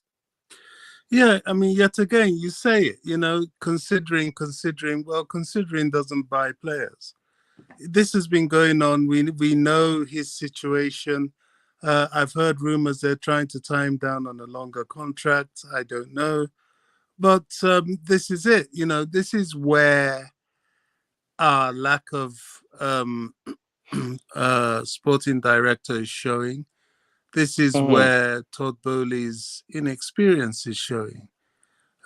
[SPEAKER 3] Yeah, I mean, yet again, you say it, considering doesn't buy players. This has been going on. We know his situation. I've heard rumors they're trying to tie him down on a longer contract. I don't know. But this is it. This is where our lack of sporting director is showing. This is where Todd Bowley's inexperience is showing.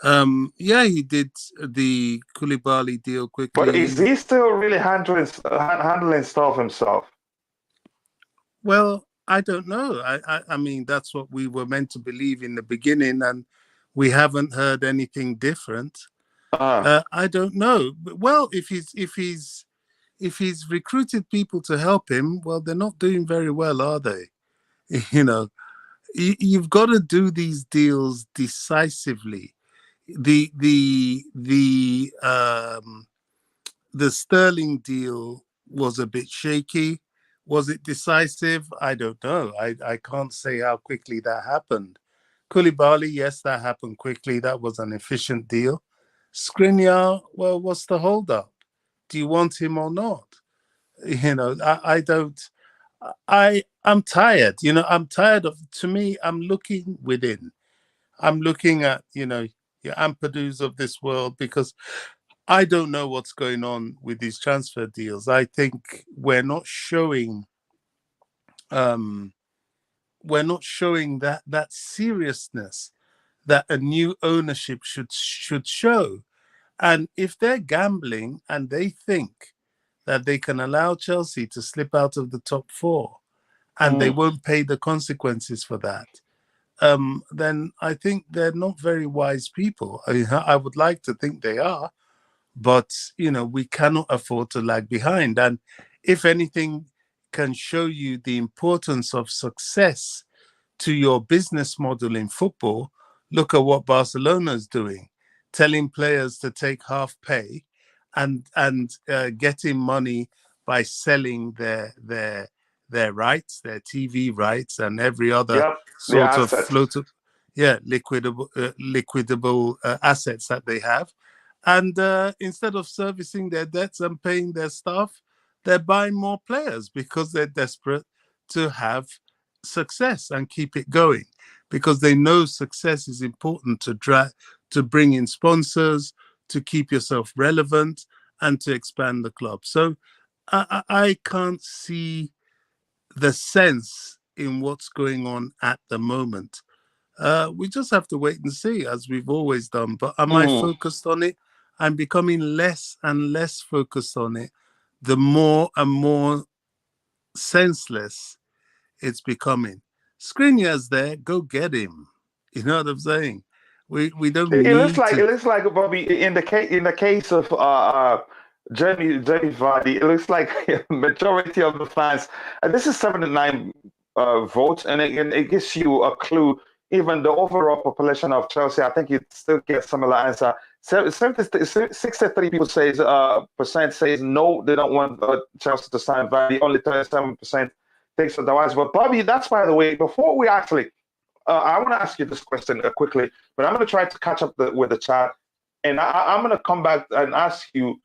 [SPEAKER 3] Yeah, he did the Koulibaly deal quickly.
[SPEAKER 1] But is he still really handling stuff himself?
[SPEAKER 3] Well, I don't know. I mean, that's what we were meant to believe in the beginning, and we haven't heard anything different. I don't know. Well, if he's recruited people to help him, well, they're not doing very well, are they? You've got to do these deals decisively. The Sterling deal was a bit shaky. Was it decisive? I don't know. I can't say how quickly that happened. Koulibaly, yes, that happened quickly. That was an efficient deal. Skriniar, well, what's the holdup? Do you want him or not? I don't. I'm tired. I'm tired of. To me, I'm looking within. I'm looking at your Ampadu's of this world, because I don't know what's going on with these transfer deals. I think we're not showing that seriousness that a new ownership should show. And if they're gambling and they think that they can allow Chelsea to slip out of the top 4 and they won't pay the consequences for that, then I think they're not very wise people. I would like to think they are, but we cannot afford to lag behind. And if anything can show you the importance of success to your business model in football, look at what Barcelona is doing, telling players to take half pay and getting money by selling their rights, their TV rights, and every other sort of liquidable assets that they have. And instead of servicing their debts and paying their staff, they're buying more players because they're desperate to have success and keep it going, because they know success is important to bring in sponsors, to keep yourself relevant, and to expand the club. So I can't see the sense in what's going on at the moment. We just have to wait and see, as we've always done. But am I focused on it? I'm becoming less and less focused on it. The more and more senseless it's becoming. Skriniar's there, go get him. You know what I'm saying? We don't need.
[SPEAKER 1] It looks like Bobby, in the case of Jamie Vardy, it looks like majority of the fans. And this is 79 votes, and it gives you a clue. Even the overall population of Chelsea, I think you still get similar answer. 63 people percent says no, they don't want Chelsea to sign Vardy. Only 37% thinks otherwise. But Bobby, that's by the way. Before we actually, I want to ask you this question quickly, but I'm going to try to catch up with the chat, and I'm going to come back and ask you,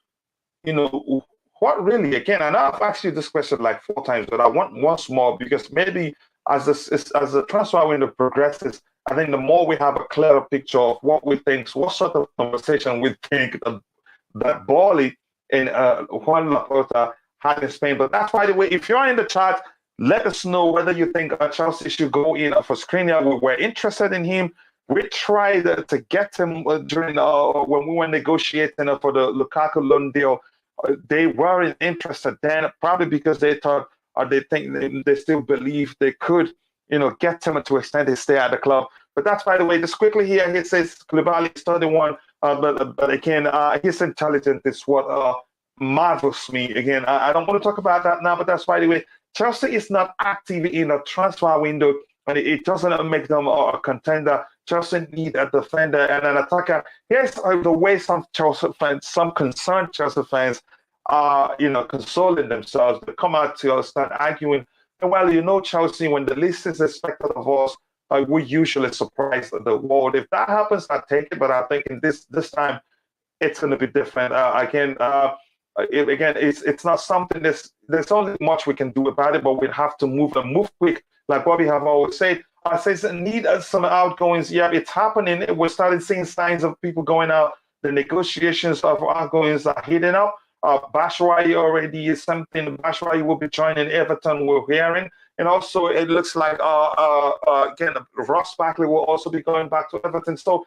[SPEAKER 1] what really, again, and I've asked you this question like 4 times, but I want once more, because maybe as the transfer window progresses, I think the more we have a clearer picture of what we think, what sort of conversation we think that Bali and Juan Laporta had in Spain. But that's, by the way, if you're in the chat, let us know whether you think Chelsea should go in for Skriniar. We're interested in him. We tried to get him during when we were negotiating for the Lukaku loan deal. They weren't interested then, probably because they thought, or they think they still believe they could, get him to extend his stay at the club. But that's, by the way, just quickly here, he says Koulibaly is 31, but again, his intelligence is what marvels me. Again, I don't want to talk about that now, but that's, by the way, Chelsea is not active in a transfer window, and it doesn't make them a contender. Chelsea need a defender and an attacker. Here's the way some Chelsea fans, some concerned Chelsea fans are, consoling themselves. They come out to start arguing. And well, Chelsea, when the least is expected of us, we usually surprise the world. If that happens, I take it. But I think in this time, it's going to be different. Again, it's not something there's only much we can do about it, but we have to move quick. Like Bobby have always said, I say need some outgoings. Yeah, it's happening. We're starting seeing signs of people going out. The negotiations of outgoings are heating up. Batshuayi already is something. Batshuayi will be joining Everton, we're hearing. And also, it looks like, again, Ross Barkley will also be going back to Everton. So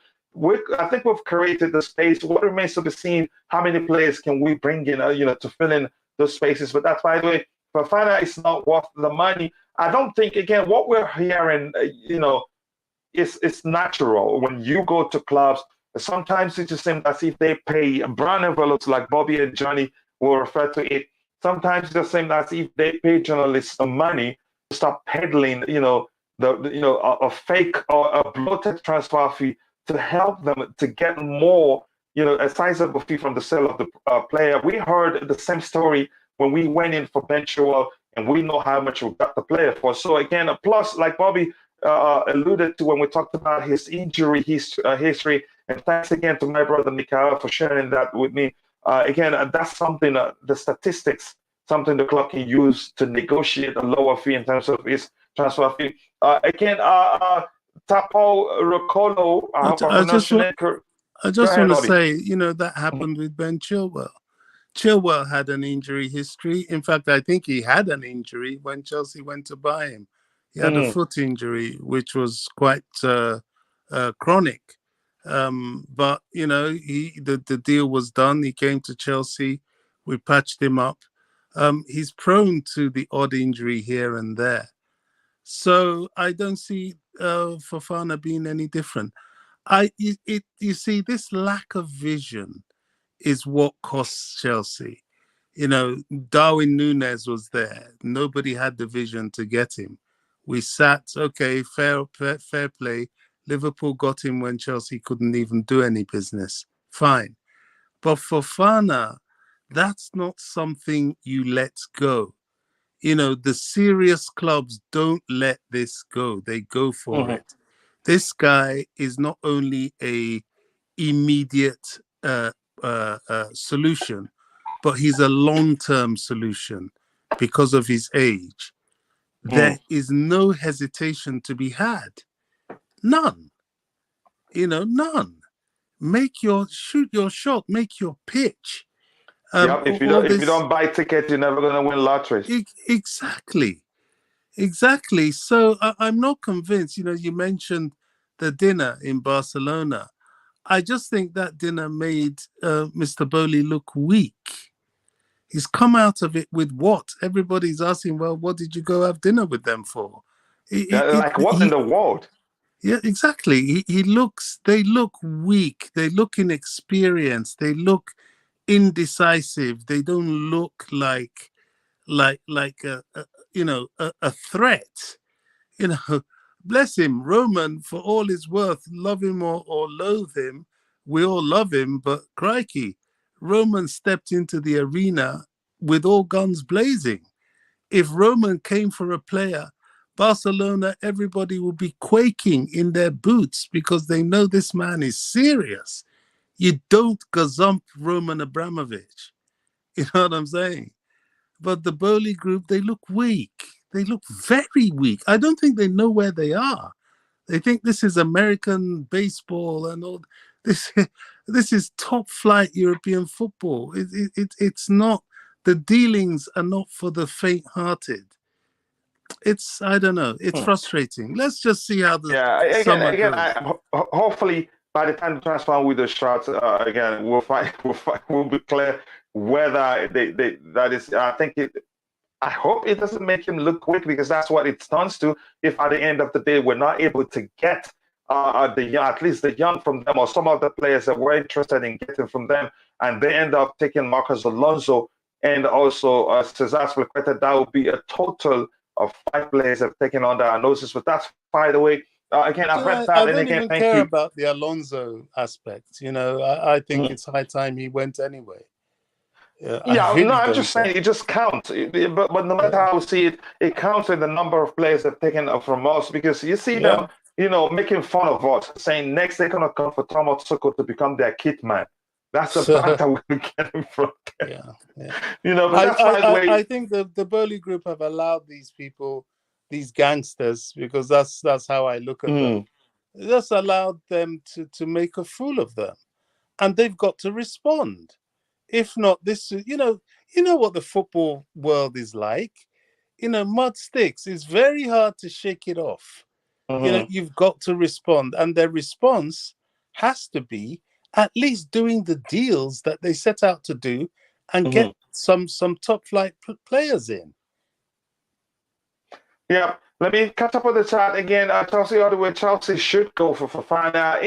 [SPEAKER 1] I think we've created the space. What remains to be seen, how many players can we bring in, to fill in those spaces. But that's, by the way, Fofana is not worth the money. I don't think, again, what we're hearing, it's natural. When you go to clubs, sometimes it just seems as if they pay brown envelopes, like Bobby and Johnny will refer to it. Sometimes it just seems as if they pay journalists some money to start peddling, a fake or a bloated transfer fee to help them to get more, a sizable fee from the sale of the player. We heard the same story when we went in for Ben Chilwell, and we know how much we got the player for. So again, plus, like Bobby alluded to when we talked about his injury history, and thanks again to my brother Mikael for sharing that with me. Again, that's something, the statistics, something the club can use to negotiate a lower fee in terms of his transfer fee. Again, Tapo Rocolo, I
[SPEAKER 3] just want to say, that happened with Ben Chilwell. Chilwell had an injury history. In fact, I think he had an injury when Chelsea went to buy him. He had a foot injury, which was quite chronic. But, the deal was done. He came to Chelsea. We patched him up. He's prone to the odd injury here and there. So I don't see Fofana being any different. You see, this lack of vision is what costs Chelsea. Darwin Núñez was there. Nobody had the vision to get him. We sat, okay, fair play. Liverpool got him when Chelsea couldn't even do any business. Fine. But Fofana, that's not something you let go. The serious clubs don't let this go. They go for it. This guy is not only a immediate solution, but he's a long-term solution because of his age. There is no hesitation to be had. None. None. Shoot your shot, make your pitch.
[SPEAKER 1] If you don't buy tickets, you're never going to win lotteries.
[SPEAKER 3] Exactly. So I'm not convinced. You mentioned the dinner in Barcelona. I just think that dinner made Mr. Bowley look weak. He's come out of it with what? Everybody's asking, well, what did you go have dinner with them for?
[SPEAKER 1] What in the world?
[SPEAKER 3] Yeah, exactly. They look weak. They look inexperienced. They look indecisive. They don't look like a threat. Bless him, Roman, for all his worth, love him or loathe him, we all love him, but crikey, Roman stepped into the arena with all guns blazing. If Roman came for a player, Barcelona, everybody would be quaking in their boots because they know this man is serious. You don't gazump Roman Abramovich. You know what I'm saying? But the Bowley group, they look weak. They look very weak. I don't think they know where they are. They think this is American baseball and all this. This is top flight European football. It's not, the dealings are not for the faint-hearted. It's, I don't know, it's frustrating. Let's just see how the summer goes.
[SPEAKER 1] Hopefully by the time the transfer with the shots, again, we'll be clear whether that is. I hope it doesn't make him look quick, because that's what it turns to. If at the end of the day we're not able to get at least the young from them, or some of the players that we're interested in getting from them, and they end up taking Marcos Alonso and also Cesar Azpilicueta, that would be a total of 5 players have taken under our noses. But that's, by the way, again, I've read that.
[SPEAKER 3] I don't even care about the Alonso aspect. I think it's high time he went anyway.
[SPEAKER 1] I'm just saying it just counts. But no matter how you see it, it counts in the number of players that have taken from us, because you see them, making fun of us, saying next they're gonna come for Tomo Tuchel to become their kit man. That's the banter we're getting from them. But that's
[SPEAKER 3] I think the Burley Group have allowed these people, these gangsters, because that's how I look at them. Just allowed them to make a fool of them, and they've got to respond. If not, this, you know what the football world is like. Mud sticks. It's very hard to shake it off. You've got to respond, and their response has to be at least doing the deals that they set out to do, and get some top flight players in.
[SPEAKER 1] Yeah, let me catch up with the chat again. Chelsea all the way. Chelsea should go for Fofana.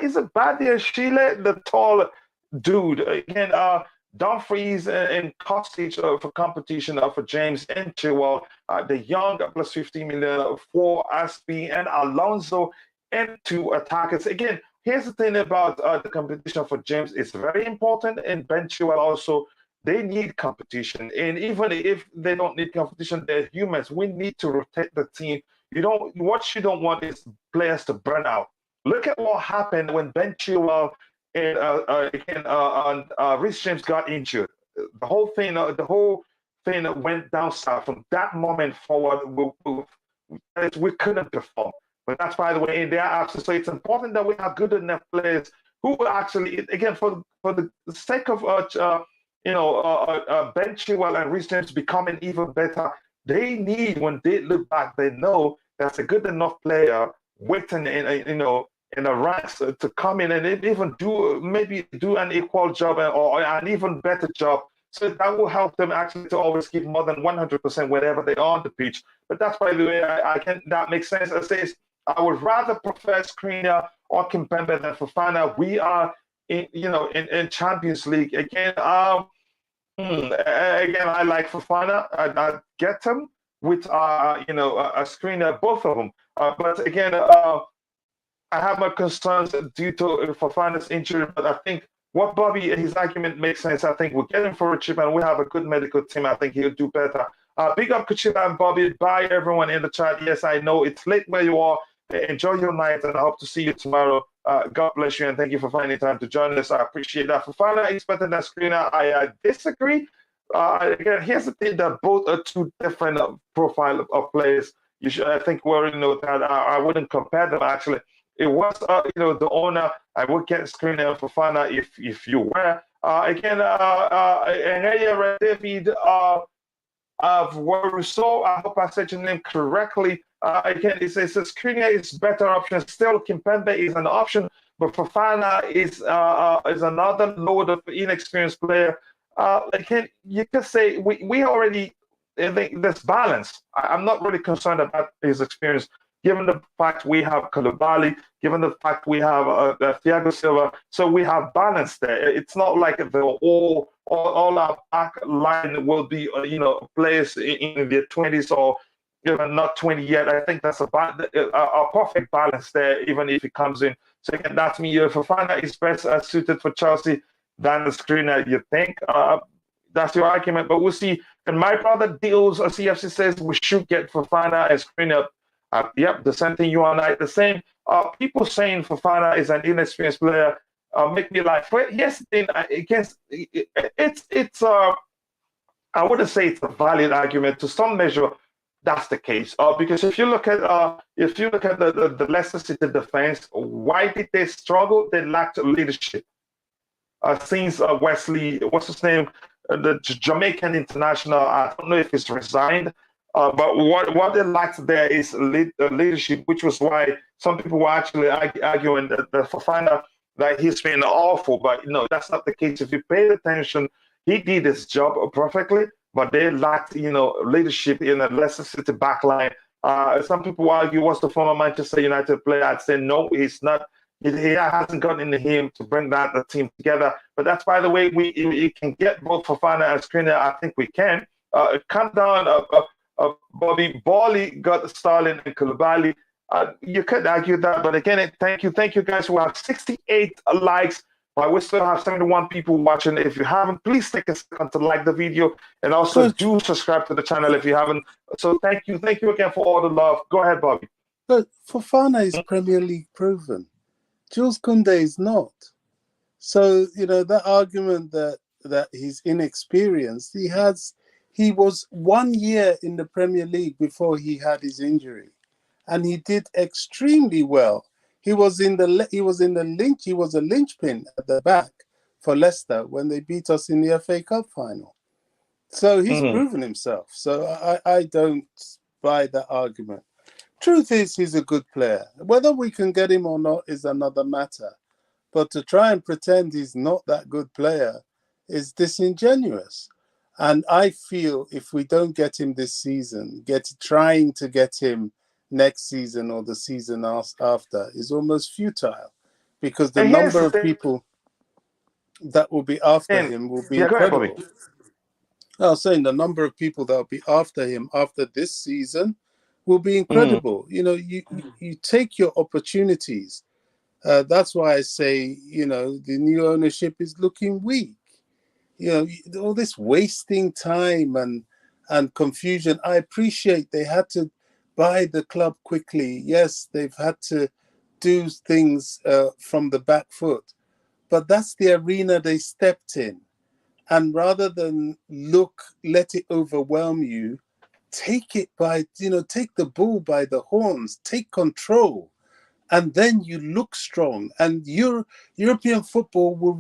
[SPEAKER 1] Is it Badia Sheila, the tall dude? Again, Dumfries and Kostic for competition for James and Chilwell. The young plus 50 million for Aspi and Alonso, and 2 attackers. Again, here's the thing about the competition for James. It's very important, and Ben Chilwell also. They need competition, and even if they don't need competition, they're humans. We need to rotate the team. What you don't want is players to burn out. Look at what happened when Ben Chilwell and Reece James got injured. The whole thing went down south. From that moment forward, we couldn't perform. But that's, by the way, in their absence. So it's important that we have good enough players who will actually, again, for the sake of Ben Chilwell and Reece James becoming even better, they need, when they look back, they know that's a good enough player waiting in the ranks to come in and even do an equal job or an even better job. So that will help them actually to always give more than 100% whenever they are on the pitch. But that's, by the way, that makes sense. I would rather prefer Skriniar or Kimpembe than Fofana. We are in Champions League again. Again, I like Fofana. I get him with a Skriniar, both of them. But again, I have my concerns due to Fofana's injury. But I think what his argument makes sense. I think we're getting for a chip, and we have a good medical team. I think he'll do better. Big up Kuchida and Bobby. Bye everyone in the chat. Yes, I know it's late where you are. Enjoy your night, and I hope to see you tomorrow. God bless you, and thank you for finding time to join us. I appreciate that. Fofana is better than Skriniar. I disagree. Again, here's the thing: that both are 2 different profile of players. I think we already know that. I wouldn't compare them. Actually, it was the owner. I would get Skriniar and Fofana if you were. Again, David of Waruso. I hope I said your name correctly. Again, it says Skriniar is better option. Still, Kimpembe is an option, but Fofana is another load of inexperienced player. Again, you could say we already think there's balance. I'm not really concerned about his experience, given the fact we have Koulibaly, given the fact we have Thiago Silva. So we have balance there. It's not like all our back line will be players in their 20s or not 20 yet. I think that's a perfect balance there, even if he comes in. So again, that's me. Fofana is best suited for Chelsea than the Skriniar, you think. That's your argument, but we'll see. And my brother deals, CFC says we should get Fofana and Skriniar. Yep, the same thing you and I, the same. People saying Fofana is an inexperienced player make me laugh. But yes, it's I wouldn't say it's a valid argument. To some measure, that's the case. Because if you look at the Leicester City defense, why did they struggle? They lacked leadership. Since Wesley, what's his name, the Jamaican international, I don't know if he's resigned, but what they lacked there is leadership, which was why some people were actually arguing that Fofana, that he's been awful. But that's not the case. If you paid attention, he did his job perfectly, but they lacked leadership in the Leicester City backline. Some people argue, what's the former Manchester United player? I'd say no, he's not. He hasn't gotten in him to bring the team together. But that's, by the way, we can get both Fofana and Skriniar. I think we can. Come down, Bobby Bali got Starling and Koulibaly. You could argue that, but again, thank you guys. We have 68 likes, but we still have 71 people watching. If you haven't, please take a second to like the video, and also do subscribe to the channel if you haven't. So thank you again for all the love. Go ahead, Bobby.
[SPEAKER 3] But Fofana is Premier League proven. Jules Koundé is not. So, that argument that he's inexperienced, he was 1 year in the Premier League before he had his injury, and he did extremely well. He was a linchpin at the back for Leicester when they beat us in the FA Cup final. So he's proven himself. So I don't buy that argument. Truth is, he's a good player. Whether we can get him or not is another matter. But to try and pretend he's not that good player is disingenuous. And I feel if we don't get him this season, trying to get him next season or the season after is almost futile, because the number of people that will be after him will be incredible. I was saying the number of people that will be after him after this season will be incredible. You take your opportunities. That's why I say, the new ownership is looking weak. All this wasting time and confusion. I appreciate they had to buy the club quickly. Yes, they've had to do things from the back foot, but that's the arena they stepped in. And rather than let it overwhelm you, take it take the bull by the horns, take control, and then you look strong. And European football will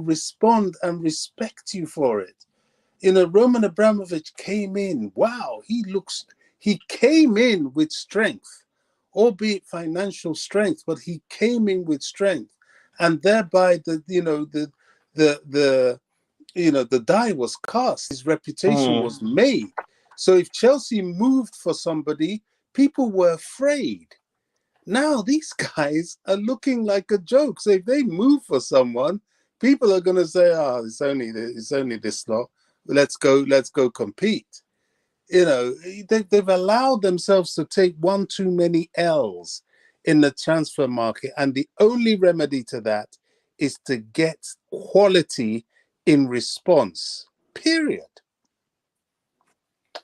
[SPEAKER 3] respond and respect you for it. Roman Abramovich came in. Wow, he came in with strength, albeit financial strength, but he came in with strength, and thereby the die was cast. His reputation was made. So if Chelsea moved for somebody, people were afraid. Now these guys are looking like a joke. So if they move for someone, people are going to say, it's only this lot. Let's go compete. They've allowed themselves to take one too many L's in the transfer market. And the only remedy to that is to get quality in response, period.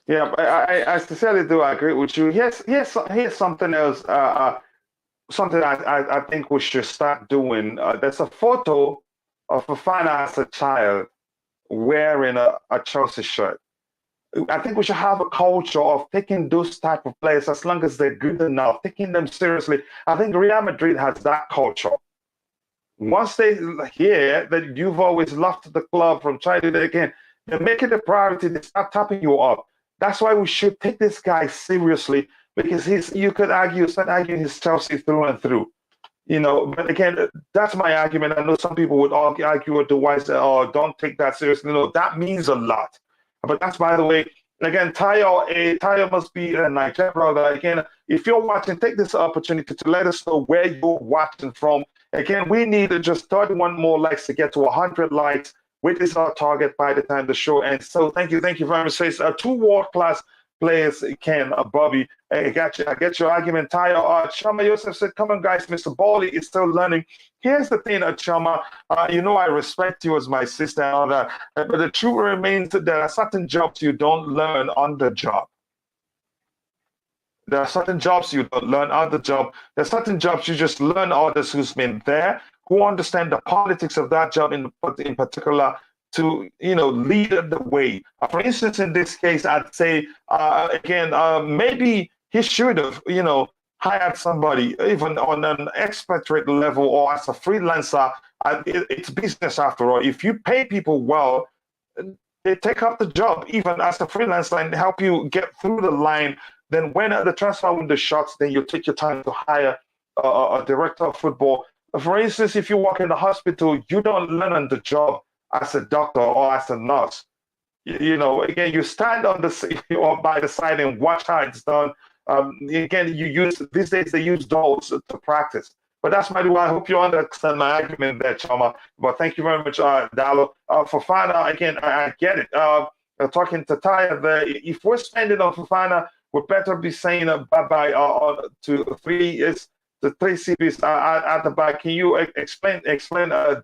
[SPEAKER 1] Yeah, I sincerely do agree with you. Here's something else. Something I think we should start doing. There's a photo of Fofana as a child wearing a Chelsea shirt. I think we should have a culture of taking those type of players, as long as they're good enough, taking them seriously. I think Real Madrid has that culture. Once they hear that you've always loved the club from childhood, again, they make it a priority. They start tapping you up. That's why we should take this guy seriously, because you could start arguing his Chelsea through and through. But again, that's my argument. I know some people would argue otherwise, don't take that seriously. No, that means a lot. But that's, by the way, again, Tayo must be a Niger brother. Again, if you're watching, take this opportunity to let us know where you're watching from. Again, we need just 31 more likes to get to 100 likes, which is our target by the time the show ends. So thank you very much. So it's 2 world-class players, Bobby. I get your argument. Tayo, Chama Yosef said, come on, guys, Mr. Bali is still learning. Here's the thing, Chama, I respect you as my sister and all that, but the truth remains that there are certain jobs you don't learn on the job. There are certain jobs you don't learn on the job. There are certain jobs you just learn others who's been there, who understand the politics of that job in particular. lead the way. For instance, in this case, I'd say again, maybe he should have hired somebody even on an expatriate level or as a freelancer. It's business after all. If you pay people well, they take up the job even as a freelancer and help you get through the line. Then when the transfer window shuts, then you take your time to hire a director of football. For instance, if you work in the hospital, you don't learn on the job as a doctor or as a nurse. Again, you stand on the or by the side and watch how it's done. Again, these days they use dolls to practice. But that's my way. I hope you understand my argument there, Chama. But thank you very much, Dallo. Fofana, again, I get it. Talking to Taya there, if we're spending on Fofana, we better be saying bye-bye to the three CBs at the back. Can you explain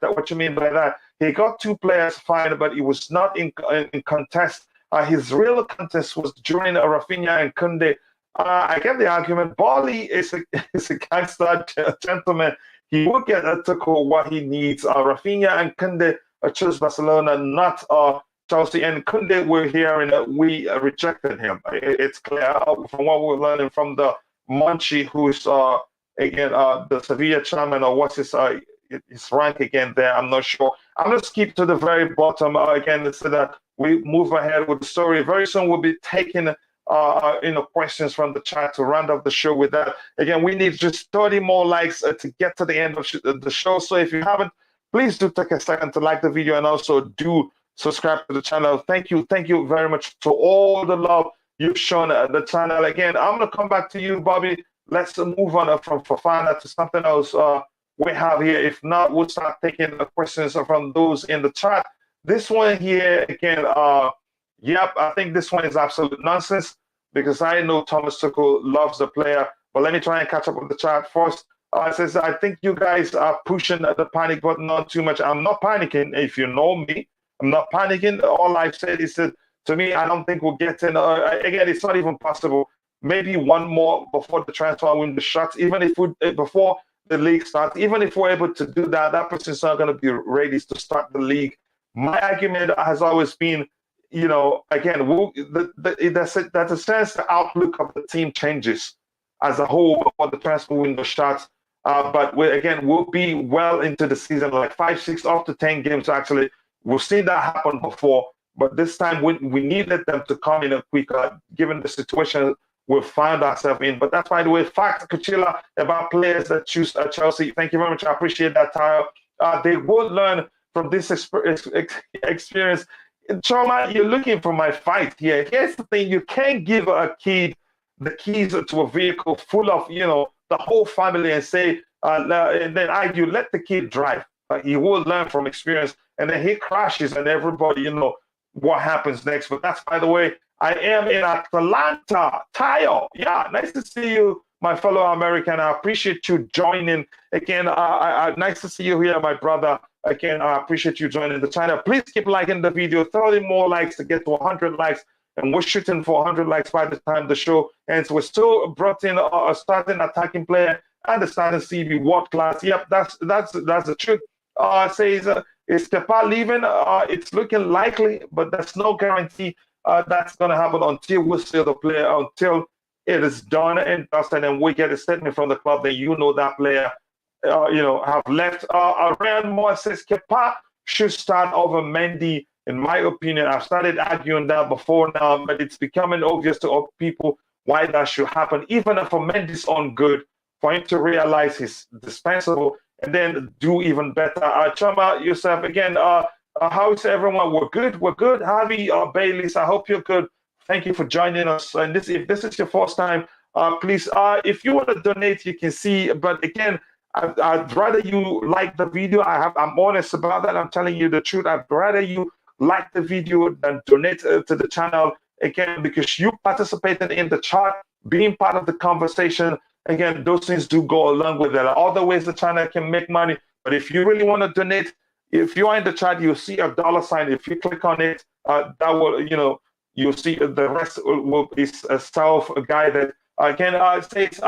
[SPEAKER 1] what you mean by that? He got two players fine, but he was not in contest. His real contest was during Rafinha and Kunde. I get the argument. Bali is a gangster gentleman. He will get a Tuchel what he needs. Rafinha and Kunde chose Barcelona, not Chelsea. And Kunde, we're hearing that we rejected him. It's clear from what we're learning from the Monchi, who's again the Sevilla chairman, or what's his rank again there. I'm not sure. I'm going to skip to the very bottom again so that we move ahead with the story. Very soon we'll be taking questions from the chat to round up the show with that. Again, we need just 30 more likes to get to the end of the show. So if you haven't, please do take a second to like the video and also do subscribe to the channel. Thank you very much for all the love you've shown the channel. Again, I'm going to come back to you, Bobby. Let's move on from Fofana to something else we have here. If not, we'll start taking the questions from those in the chat. This one here, again, yep, I think this one is absolute nonsense because I know Thomas Tuchel loves the player. But let me try and catch up with the chat first. It says, I think you guys are pushing the panic button on too much. I'm not panicking. If you know me, I'm not panicking. All I've said is that, to me, I don't think we'll get in. Again, it's not even possible. Maybe one more before the transfer window shuts. Even if before the league starts, even if we're able to do that, that person's not going to be ready to start the league. My argument has always been, again, that's a sense the outlook of the team changes as a whole before the transfer window starts. But we'll be well into the season, like 5, 6, up to 10 games. Actually, we've seen that happen before, but this time we needed them to come in quicker, given the situation we've found ourselves in. But that's, by the way, fact, Kuchila, about players that choose Chelsea. Thank you very much. I appreciate that, Tyler. They will learn from this experience. Choma, you're looking for my fight here. Here's the thing: you can't give a kid the keys to a vehicle full of, the whole family and say, and then argue, let the kid drive. He will learn from experience, and then he crashes, and everybody, what happens next. But that's, by the way, I am in Atlanta, Tayo. Yeah, nice to see you, my fellow American. I appreciate you joining again. Nice to see you here, my brother. Again, I appreciate you joining the channel. Please keep liking the video. 30 more likes to get to 100 likes. And we're shooting for 100 likes by the time the show ends. We're still brought in a starting attacking player and the starting CB world class. Yep, that's the truth. Says, is Kepa leaving? It's looking likely, but there's no guarantee that's going to happen until we see the player, until it is done and dusted, and we get a statement from the club that that player have left. Ryan Moore says Kepa should start over Mendy. In my opinion, I've started arguing that before now, but it's becoming obvious to people why that should happen. Even for Mendy's own good, for him to realize he's dispensable and then do even better. Chama, yourself again. How is everyone? We're good. We're good. Harvey Baylis, I hope you're good. Thank you for joining us. And if this is your first time, please, if you want to donate, you can see. But again, I'd rather you like the video. I'm honest about that. I'm telling you the truth. I'd rather you like the video than donate to the channel, again, because you participated in the chat, being part of the conversation. Again, those things do go along with it. Other ways the channel can make money. But if you really want to donate, if you are in the chat, you'll see a $sign. If you click on it, that will, you'll see the rest is self-guided. Again, says,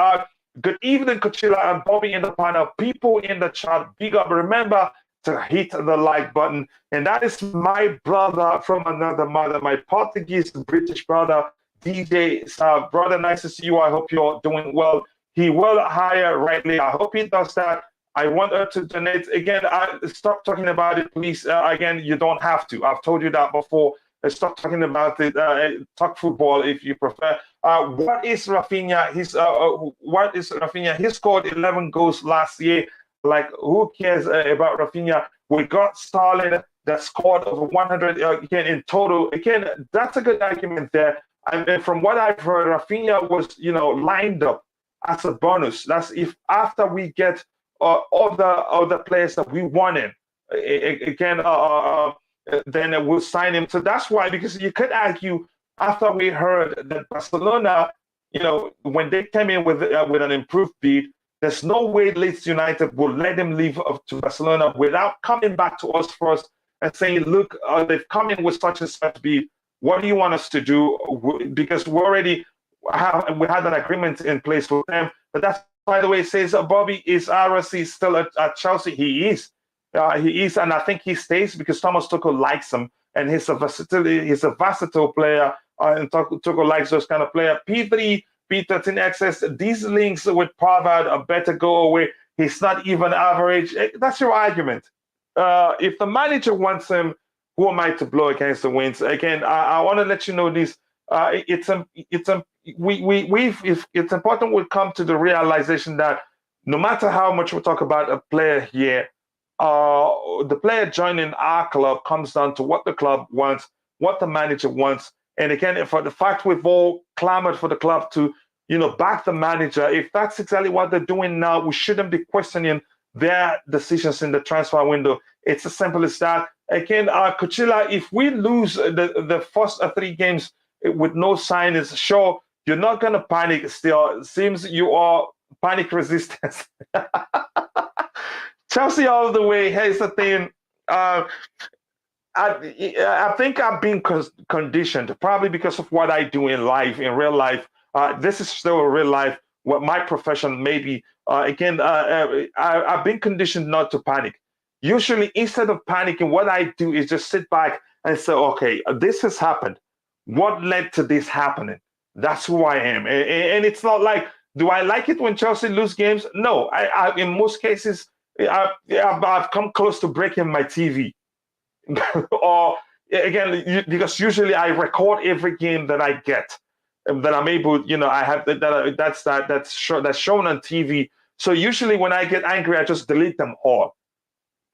[SPEAKER 1] good evening, Kuchila and Bobby in the panel. People in the chat, big up. Remember, to hit the like button. And that is my brother from another mother, my Portuguese British brother, DJ. Brother, nice to see you. I hope you're doing well. He will hire rightly. I hope he does that. I want her to donate. Again, stop talking about it, please. Again, you don't have to. I've told you that before. Stop talking about it. Talk football if you prefer. What is Rafinha? What is Rafinha? He scored 11 goals last year. Like, who cares about Rafinha? We got Sterling that scored over 100 again in total. Again, that's a good argument there. And from what I've heard, Rafinha was, lined up as a bonus. That's if after we get all the players that we wanted, again, then we'll sign him. So that's why, because you could argue after we heard that Barcelona, when they came in with an improved bid, there's no way Leeds United will let him leave to Barcelona without coming back to us first and saying, look, they've come in with such and such bid. What do you want us to do? Because we already had an agreement in place with them. But that's, by the way, says Bobby, is RSC still at Chelsea? He is. He is, and I think he stays because Thomas Tuchel likes him, and he's a versatile player, and Tuchel likes those kind of player. P3, P13XS, these links with Pavard are better go away. He's not even average. That's your argument. If the manager wants him, who am I to blow against the winds? Again, I want to let you know this. It's important we come to the realization that no matter how much we talk about a player here, the player joining our club comes down to what the club wants, what the manager wants. And again, for the fact we've all clamored for the club to, back the manager, if that's exactly what they're doing now, we shouldn't be questioning their decisions in the transfer window. It's as simple as that. Again, Kuchila, if we lose the first 3 games with no signings, sure, you're not going to panic still. It seems you are panic resistant. Chelsea all the way. Here's the thing. I think I'm being conditioned, probably because of what I do in real life. This is still a real life, what my profession may be. I've been conditioned not to panic. Usually, instead of panicking, what I do is just sit back and say, okay, this has happened. What led to this happening? That's who I am. And it's not like, do I like it when Chelsea lose games? No. I in most cases, I've come close to breaking my TV. Or again, because usually I record every game that I get, that I'm able, I have that's shown on TV. So usually when I get angry, I just delete them all.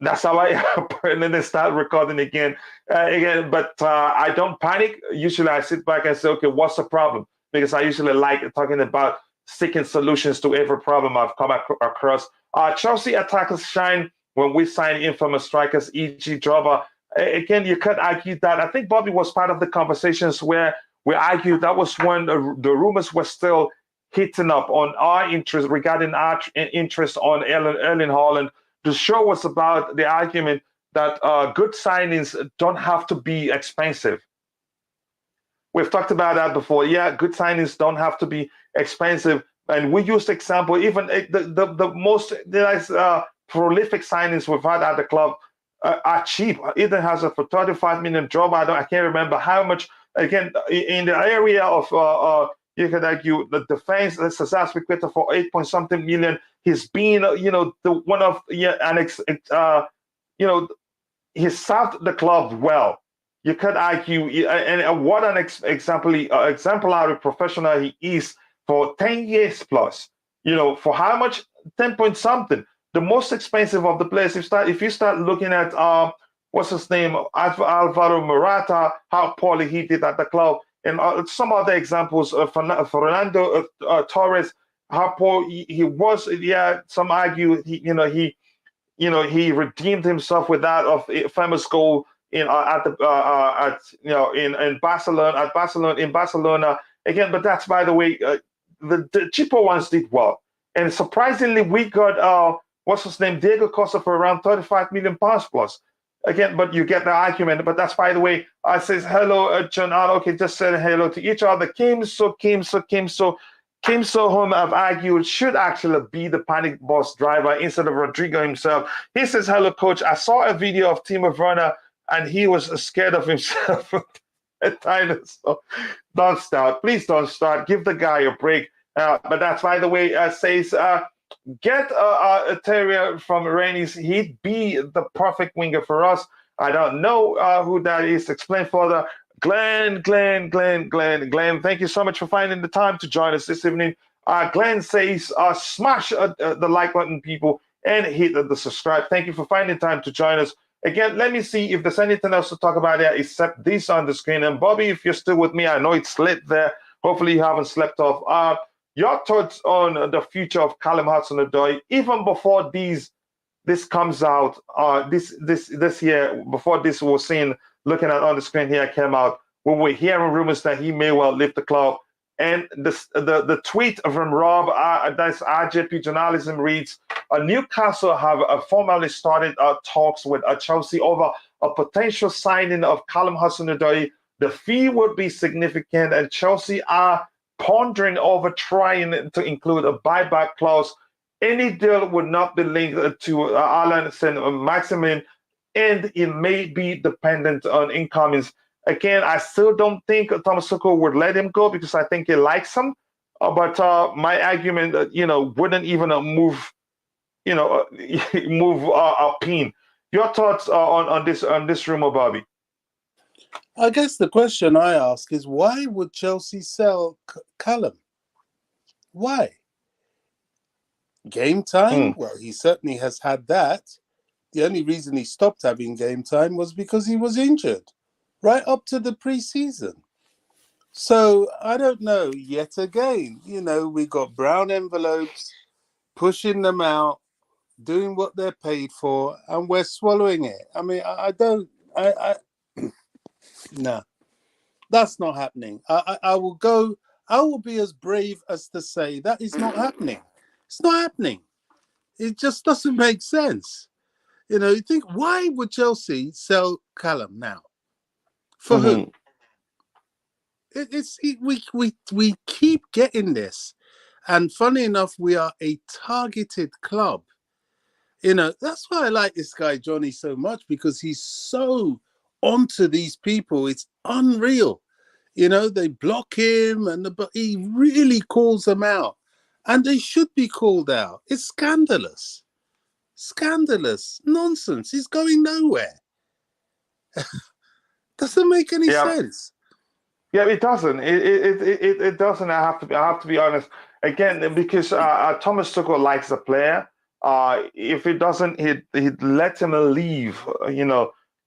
[SPEAKER 1] That's how I and then they start recording again. But I don't panic. Usually I sit back and say, okay, what's the problem? Because I usually like talking about seeking solutions to every problem I've come across. Chelsea attackers shine when we sign infamous strikers, e.g. Drogba. Again, you could argue that. I think Bobby was part of the conversations where we argued that was when the rumors were still hitting up on our interest, regarding our interest on Erling Haaland. The show was about the argument that good signings don't have to be expensive. We've talked about that before. Yeah, good signings don't have to be expensive. And we used example, even the most prolific signings we've had at the club are cheap. Eden Hazard for 35 million, Drogba, I can't remember how much. Again, in the area of you could argue the defense, that's a Aspilicueta for 8-point-something million. He's been, the one of he served the club well. You could argue, and what an exemplary professional he is for 10 years plus. For how much? 10-point-something. The most expensive of the players. If you start looking at what's his name, Alvaro Morata, how poorly he did at the club, and some other examples of Fernando Torres, how poor he was. Yeah, some argue he redeemed himself with that of a famous goal in Barcelona again. But that's, by the way, the cheaper ones did well, and surprisingly we got what's his name, Diego Costa for around 35 million pounds plus. Again, but you get the argument. But that's, by the way, I says hello, John. Okay, just said hello to each other. Kim so. Kim So-hum have argued should actually be the panic boss driver instead of Rodrigo himself. He says, hello, coach. I saw a video of Timo Werner and he was scared of himself at times. So don't start. Please don't start. Give the guy a break. But that's, by the way, says, get a Terrier from Rennes. He'd be the perfect winger for us. I don't know who that is. Explain further. Glenn, thank you so much for finding the time to join us this evening. Glenn says, smash the like button, people, and hit the subscribe. Thank you for finding time to join us. Again, let me see if there's anything else to talk about there except this on the screen. And Bobby, if you're still with me, I know it's late there. Hopefully you haven't slept off. Your thoughts on the future of Callum Hudson-Odoi, even before this comes out, this year, before this was seen, looking at on the screen here came out, we were hearing rumors that he may well leave the club. And the tweet from Rob, that's RJP Journalism, reads, Newcastle have formally started talks with Chelsea over a potential signing of Callum Hudson-Odoi. The fee would be significant, and Chelsea are pondering over trying to include a buyback clause. Any deal would not be linked to Alan Saint-Maximin, and it may be dependent on incomings. Again, I still don't think Thomas Tuchel would let him go because I think he likes him. But my argument, wouldn't even move, move a pin. Your thoughts on this rumor, Bobby?
[SPEAKER 3] I guess the question I ask is, why would Chelsea sell Callum? Why? Game time? Well, he certainly has had that. The only reason he stopped having game time was because he was injured, right up to the pre-season. So, I don't know, yet again, we got brown envelopes, pushing them out, doing what they're paid for, and we're swallowing it. I mean, no, that's not happening. I will be as brave as to say that is not happening. It's not happening. It just doesn't make sense. You think, why would Chelsea sell Callum now? For who? We keep getting this. And funny enough, we are a targeted club. That's why I like this guy, Johnny, so much, because he's so onto these people. It's unreal. They block him, but he really calls them out. And they should be called out. It's scandalous. Scandalous. Nonsense. He's going nowhere. Doesn't make any sense.
[SPEAKER 1] Yeah, it doesn't. It doesn't. I have to be honest. Again, because Thomas Tuchel likes the player. If it doesn't, he'd let him leave.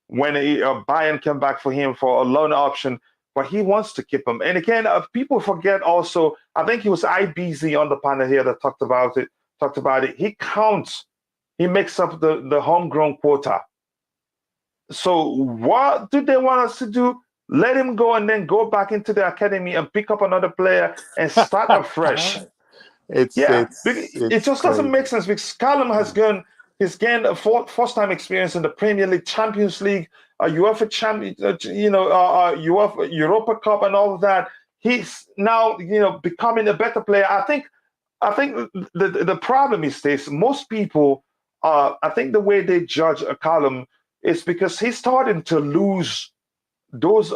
[SPEAKER 1] When Bayern came back for him for a loan option, but he wants to keep him. And again, people forget also. I think it was IBZ on the panel here that talked about it. He counts. He makes up the homegrown quota. So what do they want us to do? Let him go and then go back into the academy and pick up another player and start afresh. It just doesn't make sense because Callum has gained a first-time experience in the Premier League, Champions League, UEFA Champions, UEFA Europa Cup, and all of that. He's now, becoming a better player. I think the problem is this: most people, I think the way they judge Callum is because he's starting to lose those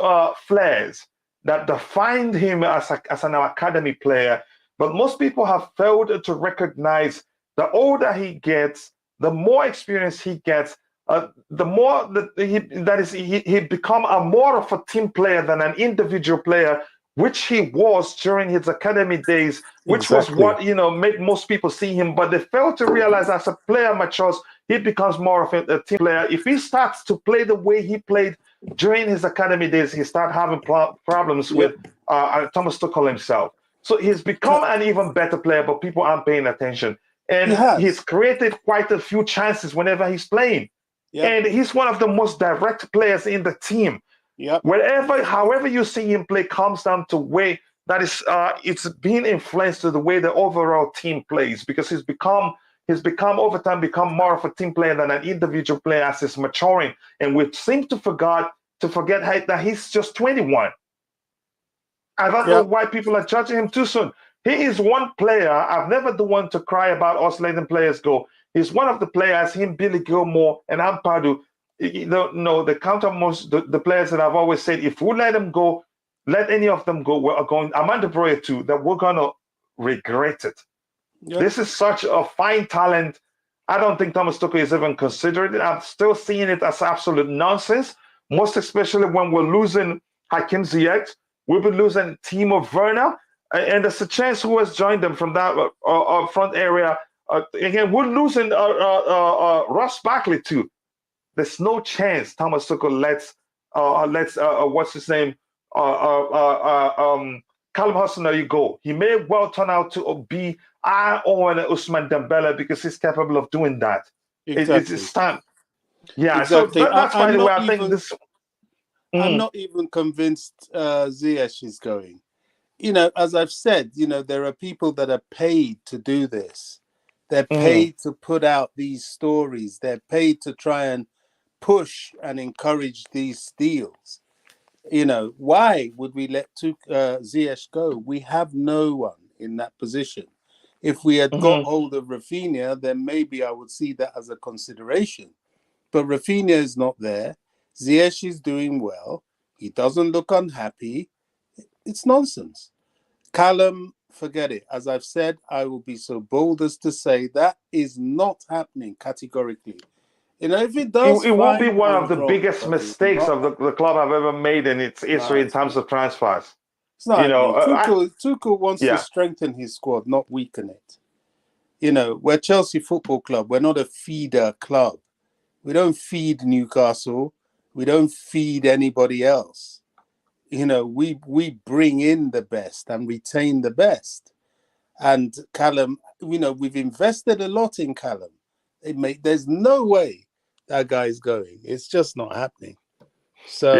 [SPEAKER 1] flares that defined him as an academy player. But most people have failed to recognize the older he gets, the more experience he gets, the more that he become more of a team player than an individual player, which he was during his academy days, which was what made most people see him. But they fail to realize as a player matures, he becomes more of a team player. If he starts to play the way he played during his academy days, he starts having problems with Thomas Tuchel himself. So he's become an even better player, but people aren't paying attention. And he's created quite a few chances whenever he's playing. Yep. And he's one of the most direct players in the team.
[SPEAKER 3] Yep.
[SPEAKER 1] However you see him play comes down to way that is it's being influenced to the way the overall team plays, because he's become over time more of a team player than an individual player as he's maturing. And we seem to forget that he's just 21. I don't know why people are judging him too soon. He is one player. I've never the one to cry about us letting players go. He's one of the players, him, Billy Gilmore, and Ampadu. The counter most the players that I've always said, if we let them go, let any of them go, we're going, Amanda Broya too, that we're going to regret it. Yep. This is such a fine talent. I don't think Thomas Tuchel is even considering it. I'm still seeing it as absolute nonsense, most especially when we're losing Hakim Ziyech. We'll be losing Timo Werner, and there's a chance who has joined them from that front area. Again, we're losing Ross Barkley too. There's no chance Thomas Tuchel lets what's his name, Callum Hudson-Odoi go. He may well turn out to be Owen Usman Dembele because he's capable of doing that.
[SPEAKER 3] Exactly.
[SPEAKER 1] It's time. Yeah,
[SPEAKER 3] exactly.
[SPEAKER 1] So that's by the way. I think this.
[SPEAKER 3] I'm not even convinced Ziyech is going. As I've said, there are people that are paid to do this. They're paid to put out these stories. They're paid to try and push and encourage these deals. Why would we let Ziyech go? We have no one in that position. If we had got hold of Rafinha, then maybe I would see that as a consideration. But Rafinha is not there. Ziyech is doing well. He doesn't look unhappy. It's nonsense. Callum, forget it. As I've said, I will be so bold as to say that is not happening categorically. If it does,
[SPEAKER 1] it won't be one of the biggest mistakes of the club I've ever made in its history in terms of transfers.
[SPEAKER 3] It's not Tuchel wants to strengthen his squad, not weaken it. We're Chelsea Football Club. We're not a feeder club. We don't feed Newcastle. We don't feed anybody else. We bring in the best and retain the best. And Callum, we've invested a lot in Callum. There's no way that guy's going. It's just not happening. So,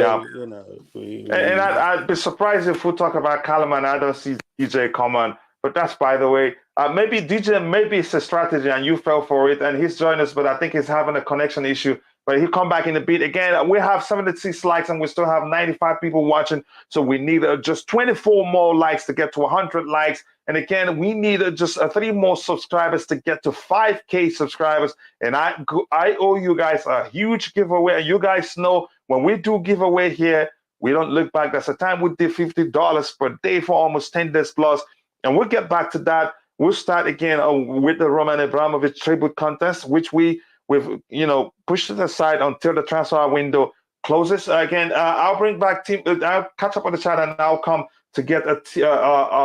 [SPEAKER 1] I'd be surprised if we talk about Callum and I don't see DJ come on. But that's by the way. Maybe DJ, maybe it's a strategy and you fell for it and he's joined us, but I think he's having a connection issue. But he'll come back in a bit. Again, we have 76 likes and we still have 95 people watching. So we need just 24 more likes to get to 100 likes. And again, we need just 3 more subscribers to get to 5K subscribers. And I owe you guys a huge giveaway. And you guys know when we do giveaway here, we don't look back. That's the time we did $50 per day for almost 10 days plus. And we'll get back to that. We'll start again with the Roman Abramovich tribute contest, which we've pushed it aside until the transfer window closes. Again, I'll bring back I'll catch up on the chat and I'll come to get DJ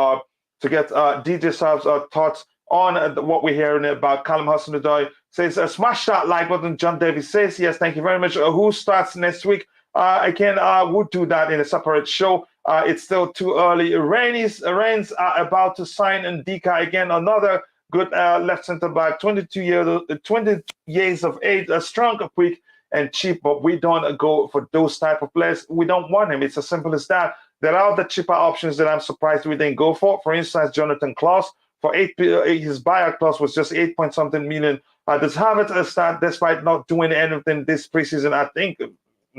[SPEAKER 1] Sab's thoughts on what we're hearing about Callum Hudson-Odoi. Says smash that like button. John Davis says yes. Thank you very much. Who starts next week? Again, we'll do that in a separate show. It's still too early. Rennes are about to sign Ndika again, another good left centre back, 20 years of age, strong, quick, and cheap. But we don't go for those type of players. We don't want him. It's as simple as that. There are the cheaper options that I'm surprised we didn't go for. For instance, Jonathan Klaus for his buyout clause was just 8-point-something million. Does Havertz start despite not doing anything this preseason? I think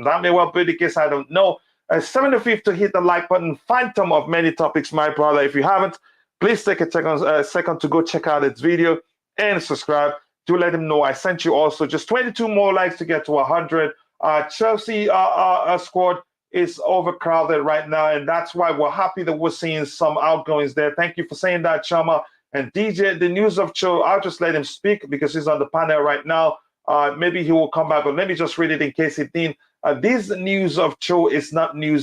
[SPEAKER 1] that may well be the case. I don't know. 75 to hit the like button. Phantom of many topics, my brother. If you haven't, please take a second to go check out its video and subscribe. Do let him know I sent you also. Just 22 more likes to get to 100. Chelsea squad is overcrowded right now, and that's why we're happy that we're seeing some outgoings there. Thank you for saying that, Chama. And DJ, the news of Cho, I'll just let him speak because he's on the panel right now. Maybe he will come back, but let me just read it in case he didn't. This news of Cho is not new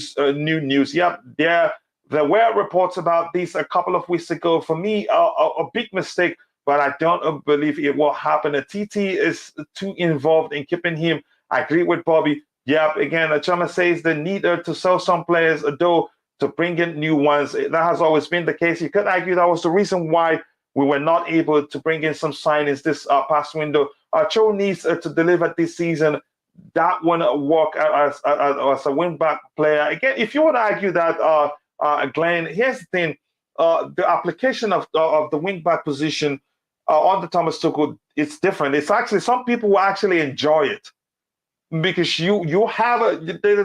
[SPEAKER 1] news. Yep, there were reports about this a couple of weeks ago. For me, a big mistake, but I don't believe it will happen. The TT is too involved in keeping him. I agree with Bobby. Yep, again, Chama says the need to sell some players, though, to bring in new ones. That has always been the case. You could argue that was the reason why we were not able to bring in some signings this past window. Cho needs to deliver this season. That won't work as a wing-back player. Again, if you want to argue that, Glenn, here's the thing. The application of the wing-back position on the Thomas Tuchel, it's different. It's actually, some people will actually enjoy it. Because you have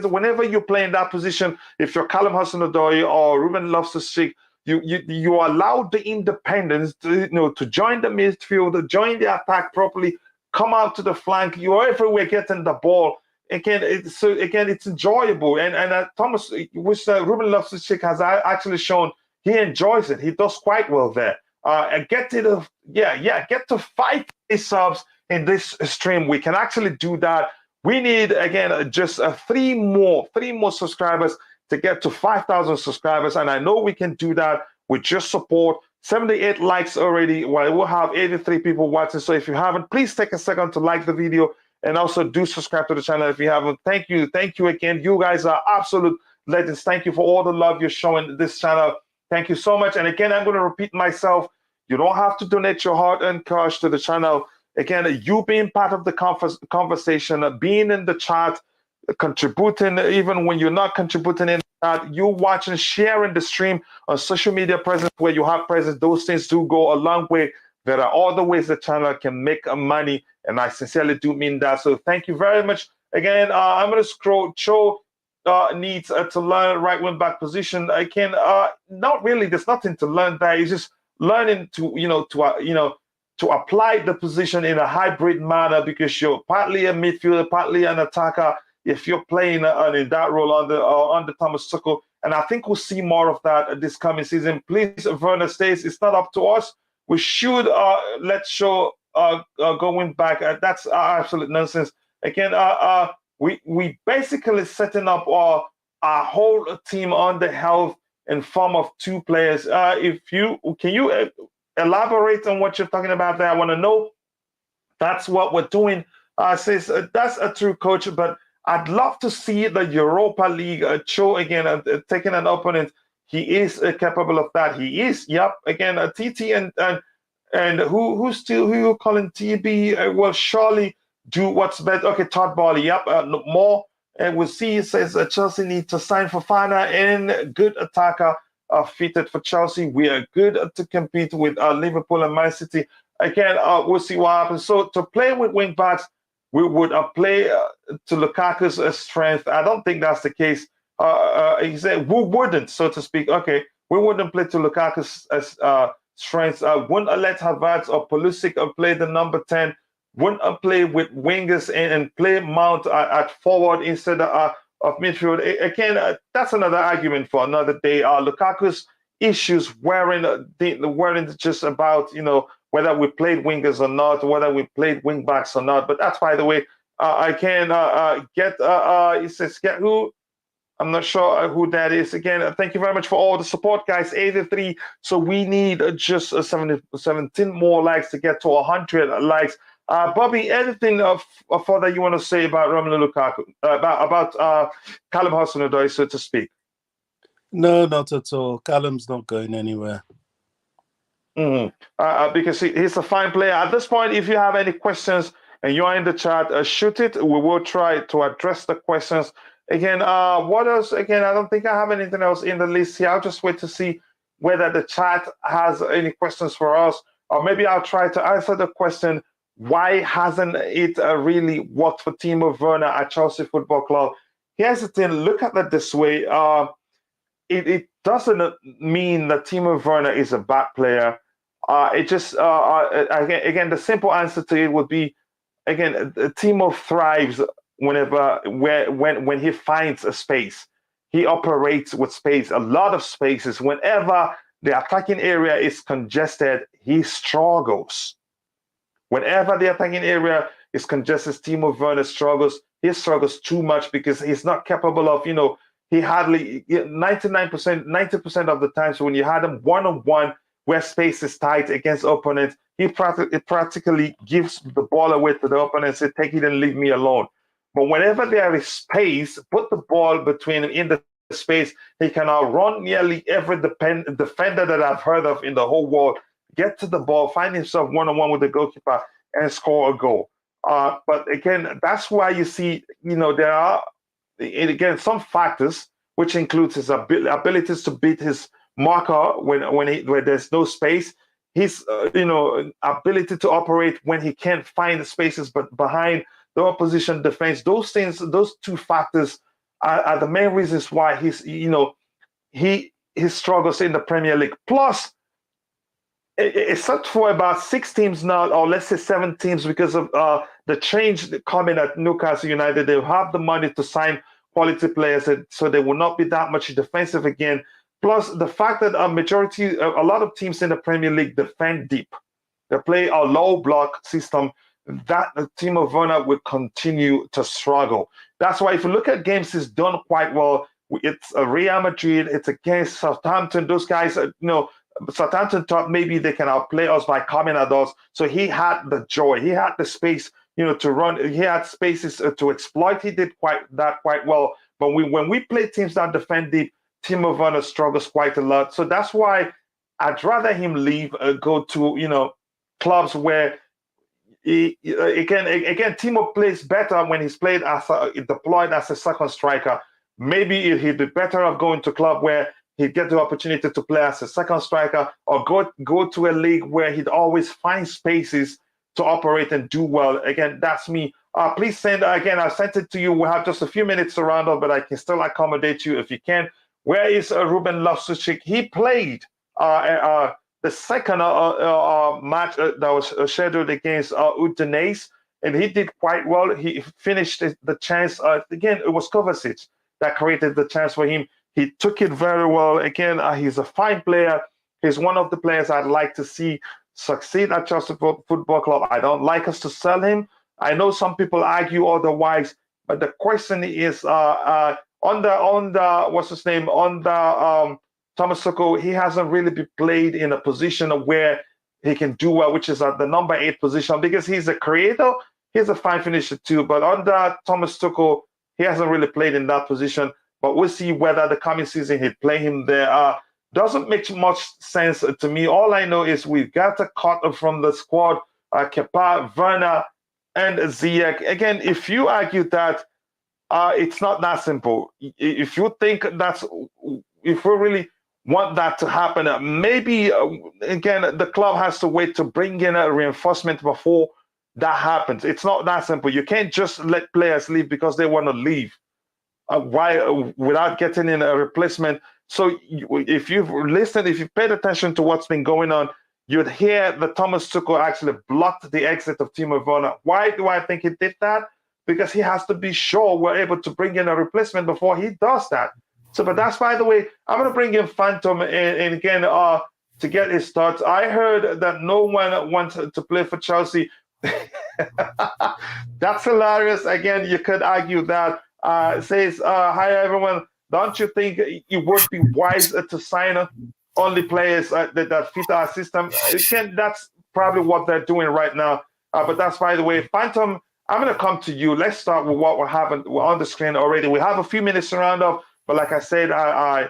[SPEAKER 1] whenever you play in that position, if you're Callum Hudson-Odoi or Ruben Loftus-Cheek, You allowed the independents to join the midfield, join the attack properly, come out to the flank. You're everywhere getting the ball. Again, it's enjoyable. And Thomas, which Ruben Loftus-Cheek has actually shown, he enjoys it. He does quite well there. And get to 5 subs in this stream. We can actually do that. We need, again, just 3 more subscribers to get to 5,000 subscribers. And I know we can do that with just support. 78 likes already. Well, we'll have 83 people watching. So if you haven't, please take a second to like the video and also do subscribe to the channel if you haven't. Thank you again. You guys are absolute legends. Thank you for all the love you're showing this channel. Thank you so much. And again, I'm going to repeat myself. You don't have to donate your hard-earned cash to the channel. Again, you being part of the conversation, being in the chat, contributing, even when you're not contributing in the chat, you watching, sharing the stream on social media presence where you have presence, those things do go a long way. There are other ways the channel can make money, and I sincerely do mean that. So thank you very much. Again, I'm going to scroll. CHO needs to learn right wing back position. I can not really. There's nothing to learn there. It's just learning to apply the position in a hybrid manner, because you're partly a midfielder, partly an attacker. If you're playing in that role under Thomas Tuchel, and I think we'll see more of that this coming season. Please, Werner stays. It's not up to us. We should let CHO going back. That's absolute nonsense. Again, we basically setting up our whole team on the health in form of 2 players. Can you elaborate on what you're talking about there? I want to know. That's what we're doing. Says that's a true coach, but I'd love to see the Europa League CHO again taking an opponent. He is capable of that. He is. Yep. Again, TT and who you calling TB? Will surely do what's better. Okay, Todd Barley. Yep. More. And we'll see. It says Chelsea need to sign Fofana and good attacker fitted for Chelsea. We are good to compete with Liverpool and Man City. Again, we'll see what happens. So to play with wing backs, we would play to Lukaku's strength. I don't think that's the case. He said we wouldn't, so to speak. Okay, we wouldn't play to Lukaku's strengths. Wouldn't let Havertz or Pulisic play the number 10. Wouldn't play with wingers and play Mount at forward instead of midfield. Again, that's another argument for another day. Lukaku's issues weren't just about whether we played wingers or not, whether we played wing backs or not. But that's, by the way, I can get. It says get who. I'm not sure who that is. Again, thank you very much for all the support, guys. 83. So we need just 17 more likes to get to 100 likes. Bobby, anything further you want to say about Romelu Lukaku, about Callum Hudson-Odoi, so to speak?
[SPEAKER 3] No, not at all. Callum's not going anywhere.
[SPEAKER 1] Because he's a fine player. At this point, if you have any questions and you are in the chat, shoot it. We will try to address the questions. Again, what else? Again, I don't think I have anything else in the list here. I'll just wait to see whether the chat has any questions for us, or maybe I'll try to answer the question, why hasn't it really worked for Timo Werner at Chelsea Football Club? Here's the thing, look at it this way. It doesn't mean that Timo Werner is a bad player. It just, again, the simple answer to it would be, again, Timo thrives when he finds a space. He operates with space, a lot of spaces. Whenever the attacking area is congested, he struggles. Whenever the attacking area is congested, Timo Werner struggles. He struggles too much because he's not capable of, he hardly, 90% of the times when you had him one-on-one where space is tight against opponents, he practically gives the ball away to the opponent and says, take it and leave me alone. But whenever there is space, put the ball between him in the space, he can outrun nearly every defender that I've heard of in the whole world, get to the ball, find himself one-on-one with the goalkeeper, and score a goal. But again, that's why you see, there are, again, some factors, which includes his abilities to beat his marker when there's no space, his ability to operate when he can't find the spaces but behind the opposition defense. Those things, those two factors are the main reasons why he his struggles in the Premier League. Plus, it's set for about 6 teams now, or let's say 7 teams, because of the change coming at Newcastle United. They have the money to sign quality players, so they will not be that much defensive again. Plus, the fact that a lot of teams in the Premier League defend deep. They play a low block system. That Timo Werner will continue to struggle. That's why if you look at games he's done quite well, it's Real Madrid, it's against Southampton. Those guys, Southampton thought maybe they can outplay us by coming at us. So he had the joy, he had the space, to run. He had spaces to exploit. He did quite well. But when we play teams that defend deep, Timo Werner struggles quite a lot. So that's why I'd rather him leave, go to clubs where again Timo plays better when he's played deployed as a second striker. Maybe he'd be better off going to a club where he'd get the opportunity to play as a second striker, or go to a league where he'd always find spaces to operate and do well. Again, that's me. Please send, again, I sent it to you. We have just a few minutes to round up, but I can still accommodate you if you can. Where is Ruben Loftus-Cheek? He played the second match that was scheduled against Udinese, and he did quite well. He finished the chance. Again, it was Kovacic that created the chance for him. He took it very well. Again, he's a fine player. He's one of the players I'd like to see succeed at Chelsea Football Club. I don't like us to sell him. I know some people argue otherwise, but the question is, under what's his name, under Thomas Tuchel, he hasn't really been played in a position where he can do well, which is at the number 8 position, because he's a creator. He's a fine finisher too, but under Thomas Tuchel, he hasn't really played in that position. But we'll see whether the coming season he'd play him there. Doesn't make much sense to me. All I know is we've got to cut from the squad Kepa, Werner, and Ziyech. Again, if you argue that it's not that simple, if you think if we really want that to happen, maybe, again, the club has to wait to bring in a reinforcement before that happens. It's not that simple. You can't just let players leave because they want to leave. Without getting in a replacement. So if you've listened, if you've paid attention to what's been going on, you'd hear that Thomas Tuchel actually blocked the exit of Timo Werner. Why do I think he did that? Because he has to be sure we're able to bring in a replacement before he does that. So, but that's, by the way, I'm going to bring in Phantom and again to get his thoughts. I heard that no one wants to play for Chelsea. That's hilarious. Again, you could argue that. Says, hi everyone. Don't you think it would be wise to sign only players that fit our system? That's probably what they're doing right now. But that's, by the way, Phantom, I'm going to come to you. Let's start with what we're on the screen already. We have a few minutes to round up, but like I said, I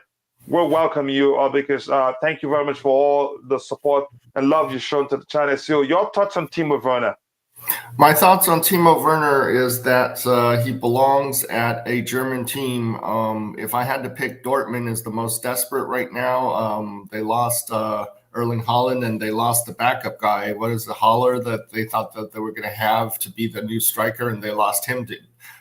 [SPEAKER 1] will welcome you because thank you very much for all the support and love you've shown to the channel. So your thoughts on Timo Werner?
[SPEAKER 4] My thoughts on Timo Werner is that he belongs at a German team. If I had to pick, Dortmund is the most desperate right now. They lost Erling Haaland and they lost the backup guy. What is the Haller that they thought that they were going to have to be the new striker, and they lost him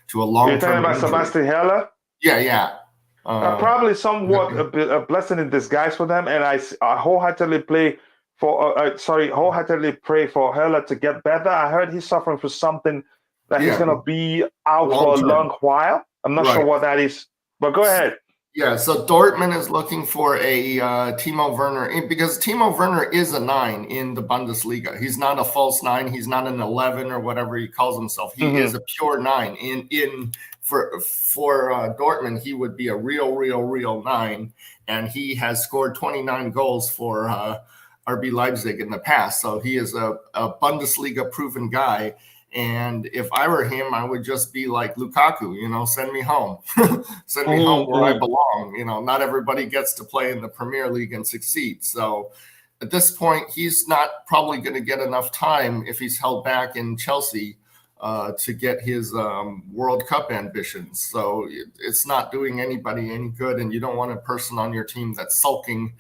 [SPEAKER 4] to a long-term
[SPEAKER 1] You're talking about
[SPEAKER 4] injury.
[SPEAKER 1] Sebastian Haller?
[SPEAKER 4] Yeah.
[SPEAKER 1] Probably somewhat a blessing in disguise for them, and I wholeheartedly wholeheartedly pray for Haller to get better. I heard he's suffering from something that he's going to be out for a long while. I'm not sure what that is, but go ahead.
[SPEAKER 4] Yeah, so Dortmund is looking for a Timo Werner, because Timo Werner is a 9 in the Bundesliga. He's not a false 9. He's not an 11 or whatever he calls himself. He is a pure 9. For Dortmund, he would be a real 9, and he has scored 29 goals for RB Leipzig in the past. So he is a Bundesliga proven guy. And if I were him, I would just be like Lukaku, send me home. Send me home where I belong. Not everybody gets to play in the Premier League and succeed. So at this point, he's not probably going to get enough time if he's held back in Chelsea to get his World Cup ambitions. So it's not doing anybody any good, and you don't want a person on your team that's sulking.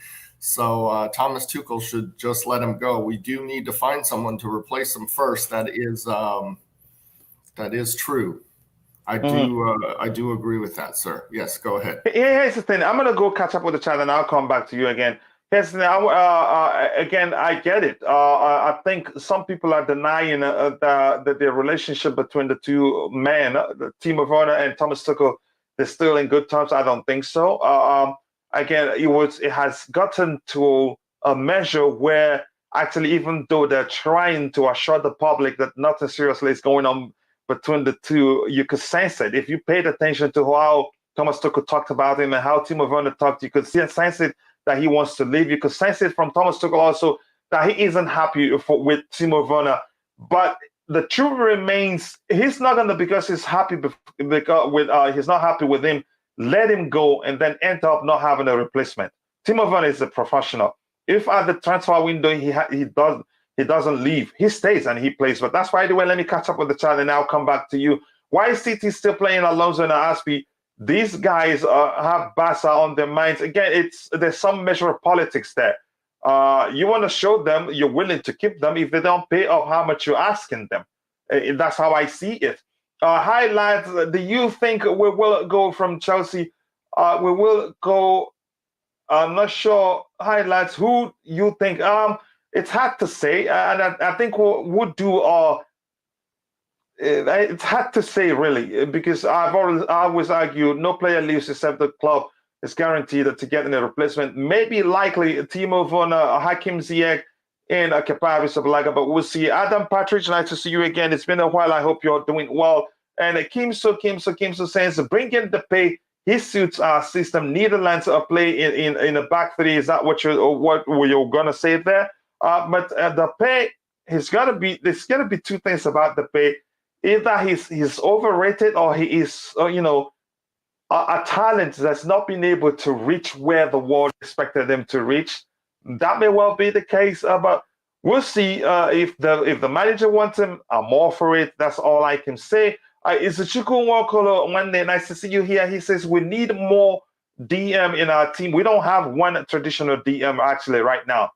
[SPEAKER 4] So Thomas Tuchel should just let him go. We do need to find someone to replace him first. That is true. I do agree with that, sir. Yes, go ahead.
[SPEAKER 1] Here's the thing. I'm gonna go catch up with the chat, and I'll come back to you again. Here's the thing. Again, I get it. I think some people are denying the relationship between the two men, Timo Werner and Thomas Tuchel. They're still in good terms. I don't think so. Again, it has gotten to a measure where actually, even though they're trying to assure the public that nothing seriously is going on between the two, you could sense it. If you paid attention to how Thomas Tuchel talked about him and how Timo Werner talked, you could sense it that he wants to leave. You could sense it from Thomas Tuchel also that he isn't happy with Timo Werner. But the truth remains, he's not going to, because he's happy he's not happy with him, let him go and then end up not having a replacement. Timo Werner is a professional. If at the transfer window he doesn't leave, he stays and he plays. But that's why, anyway, let me catch up with the chat and I'll come back to you. Why is City still playing Alonso and Aspi? These guys have Barca on their minds. Again, there's some measure of politics there. You want to show them you're willing to keep them if they don't pay off how much you're asking them. That's how I see it. Hi, lads. Do you think we will go from Chelsea? We will go. I'm not sure. Hi, lads. Who you think? It's hard to say, and I think we'll do. It's hard to say, really, because I always argue no player leaves except the club is guaranteed to get in a replacement. Maybe likely Timo Werner, Hakim Ziyech, and Kepa Arrizabalaga, but we'll see. Adam Partridge, nice to see you again. It's been a while. I hope you're doing well. And Kimso says, bring in the pay. He suits our system. Netherlands play in a back three. Is that what you're gonna say there? But the pay, there's gonna be two things about the pay. Either he's overrated or he is, a talent that's not been able to reach where the world expected them to reach. That may well be the case, but we'll see. If the manager wants him, I'm all for it. That's all I can say. Is Chukwu Nwokolo one day? Nice to see you here. He says we need more DM in our team. We don't have one traditional DM actually right now,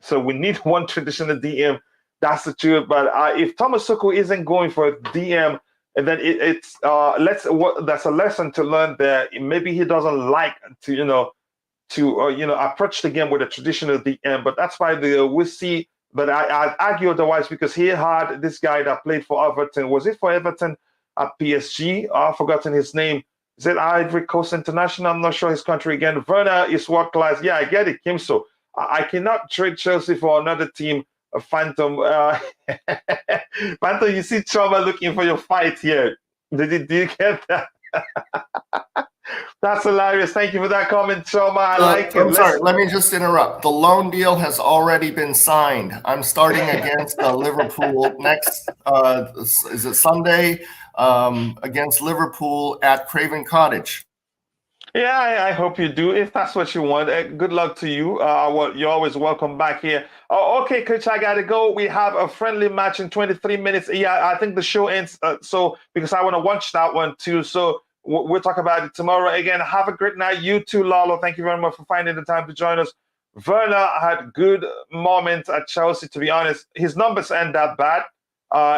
[SPEAKER 1] so we need one traditional DM. That's the truth. But if Thomas Tuchel isn't going for a DM, and then that's a lesson to learn there. Maybe he doesn't like to approach the game with a traditional DM. But that's why we'll see. But I argue otherwise, because he had this guy that played for Everton. Was it for Everton at PSG? I've forgotten his name. Is it Ivory Coast International? I'm not sure his country again. Werner is world class. Yeah, I get it, Kim. So I cannot trade Chelsea for another team. A Phantom. Phantom, you see Choma looking for your fight here. Did you get that? That's hilarious. Thank you for that comment, Choma. I like it.
[SPEAKER 4] I'm sorry. Let me just interrupt. The loan deal has already been signed. I'm starting against Liverpool next. Is it Sunday? Against Liverpool at Craven Cottage.
[SPEAKER 1] Yeah, I hope you do. If that's what you want, good luck to you. You're always welcome back here. Oh, okay, Coach, I got to go. We have a friendly match in 23 minutes. Yeah, I think the show ends. Because I want to watch that one too. So we'll talk about it tomorrow. Again, have a great night. You too, Lalo. Thank you very much for finding the time to join us. Werner had good moments at Chelsea, to be honest. His numbers aren't that bad.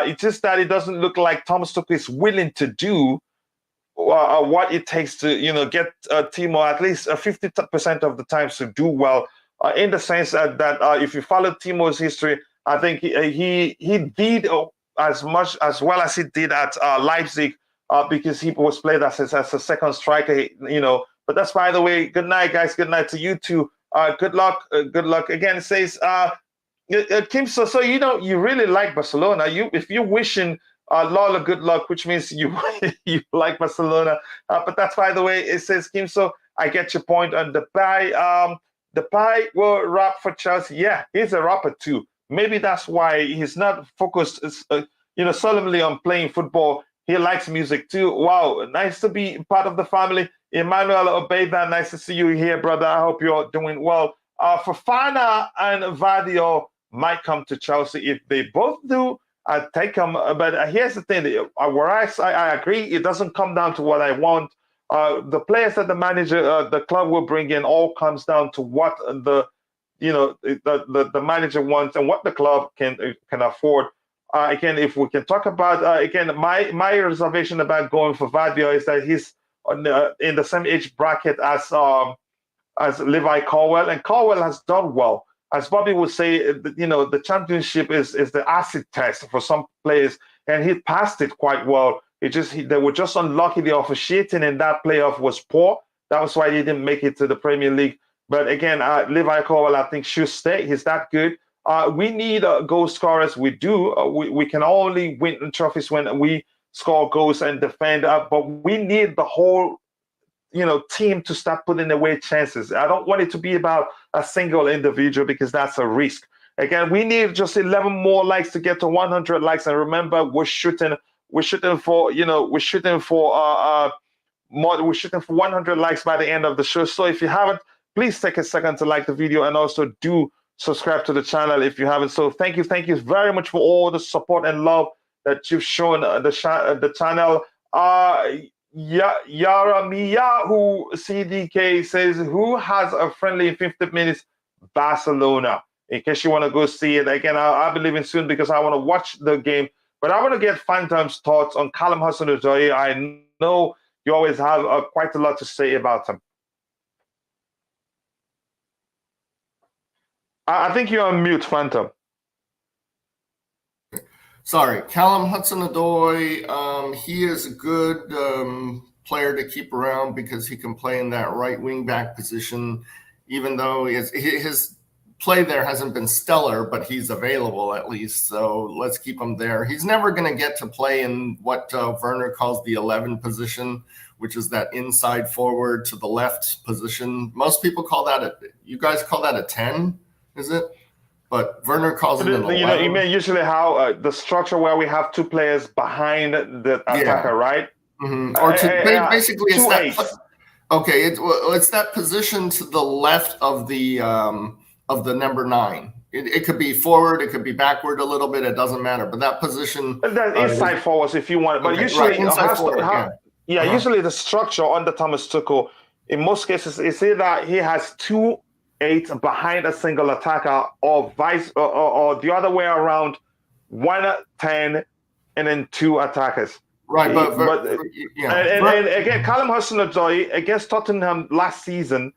[SPEAKER 1] It's just that it doesn't look like Thomas Tuchel is willing to do what it takes to get Timo at least 50% of the times to do well, in the sense that if you follow Timo's history, I think he did as well as he did at Leipzig, because he was played as a second striker, but that's, by the way. Good night, guys. Good night to you too. Good luck again. It says Kim, so you really like Barcelona. If you're wishing Lola good luck, which means you like Barcelona. But that's, by the way, it says Kim. So I get your point on the pie. The pie will rap for Chelsea. Yeah, he's a rapper too. Maybe that's why he's not focused, solely on playing football. He likes music too. Wow, nice to be part of the family. Emmanuel Obeyda, nice to see you here, brother. I hope you're doing well. Fofana and Vadio might come to Chelsea. If they both do, I'd take them. But here's the thing. Whereas I agree, it doesn't come down to what I want. The players that the manager, the club will bring in, all comes down to what the manager wants and what the club can afford. Again, if we can talk about again, my reservation about going for Vadio is that he's in the same age bracket as Levi Colwell, and Colwell has done well. As Bobby would say, the championship is the acid test for some players, and he passed it quite well. They were just unlucky. The officiating in that playoff was poor. That was why he didn't make it to the Premier League. But again, Levi Colwell, I think, should stay. He's that good. We need goal scorers. We do. We can only win trophies when we score goals and defend. But we need the whole team to start putting away chances. I don't want it to be about a single individual because that's a risk. Again, we need just 11 more likes to get to 100 likes. And remember, we're shooting for 100 likes by the end of the show. So if you haven't, please take a second to like the video, and also do subscribe to the channel if you haven't. So thank you very much for all the support and love that you've shown the channel. Yaramiyahu CDK says, who has a friendly in 50 minutes? Barcelona. In case you want to go see it. Again, I'll be leaving soon because I want to watch the game. But I want to get Phantom's thoughts on Callum Hudson-Odoi. I know you always have quite a lot to say about him. I think you're on mute, Phantom.
[SPEAKER 4] Sorry, Callum Hudson-Odoi, he is a good player to keep around because he can play in that right wing back position, even though his play there hasn't been stellar, but he's available at least. So let's keep him there. He's never going to get to play in what Werner calls the 11 position, which is that inside forward to the left position. Most people call that you guys call that a 10, is it? But Werner calls it an 11.
[SPEAKER 1] You mean usually how the structure where we have two players behind the attacker, right?
[SPEAKER 4] Mm-hmm. Or basically it's that. Okay, it's that position to the left of the number 9. It could be forward, it could be backward a little bit. It doesn't matter. But that position,
[SPEAKER 1] inside forwards, if you want. But usually, usually the structure under Thomas Tuchel, in most cases, is either he has 2 8 behind a single attacker, or or the other way around, 1 10 and then 2 attackers.
[SPEAKER 4] Right,
[SPEAKER 1] and again, Callum Hudson-Odoi against Tottenham last season,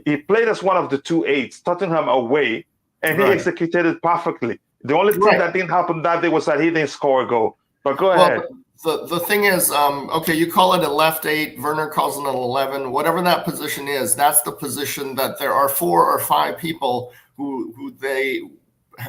[SPEAKER 1] he played as one of the 2 8s, Tottenham away, and he executed it perfectly. The only thing that didn't happen that day was that he didn't score a goal. But go ahead.
[SPEAKER 4] The thing is, okay, you call it a left 8, Werner calls it an 11, whatever that position is, that's the position that there are 4 or 5 people who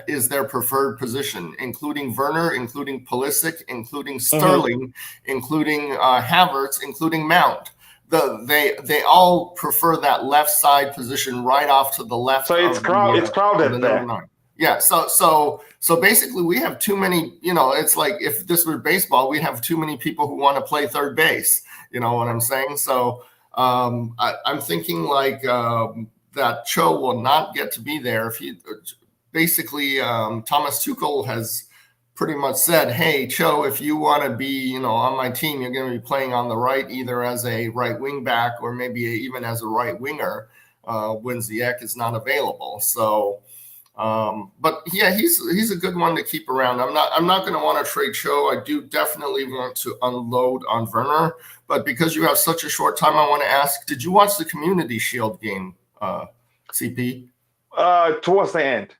[SPEAKER 4] is their preferred position, including Werner, including Pulisic, including Sterling, including Havertz, including Mount. They all prefer that left side position right off to the left.
[SPEAKER 1] So it's crowded there.
[SPEAKER 4] 9. Yeah, so basically we have too many, it's like if this were baseball, we'd have too many people who want to play third base. You know what I'm saying? So I'm thinking like that CHO will not get to be there. If he basically Thomas Tuchel has pretty much said, hey, CHO, if you want to be, on my team, you're going to be playing on the right, either as a right wing back or maybe even as a right winger when Ziyech is not available. So but yeah, he's a good one to keep around. I'm not going to want to trade CHO. I do definitely want to unload on Werner, but because you have such a short time, I want to ask, did you watch the Community Shield game, CP?
[SPEAKER 1] Towards the end.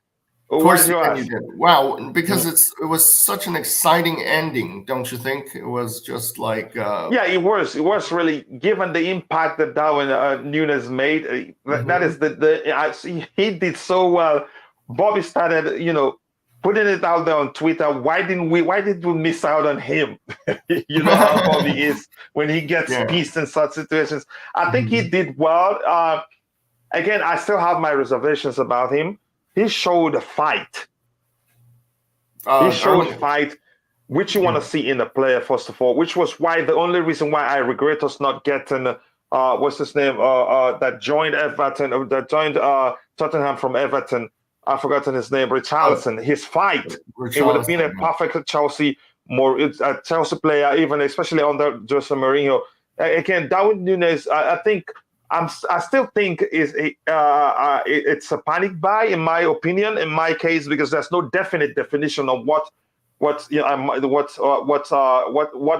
[SPEAKER 4] Towards the end you did. Wow, because it was such an exciting ending, don't you think? It was just like yeah,
[SPEAKER 1] it was really, given the impact that Darwin Nunes made. That is he did so well. Bobby started, putting it out there on Twitter. Why did we miss out on him? You know how Bobby is when he gets pissed in such situations. I think he did well. Again, I still have my reservations about him. He showed a fight. Fight, which you want to see in a player, first of all, which was the only reason why I regret us not getting what's his name that joined Everton, that joined Tottenham from Everton. I've forgotten his name, Richarlison. His fight, it would have been a perfect Chelsea player, even especially under Jose Mourinho. Again, Darwin Nunes, I still think it's a panic buy, in my opinion, in my case, because there's no definite definition of what what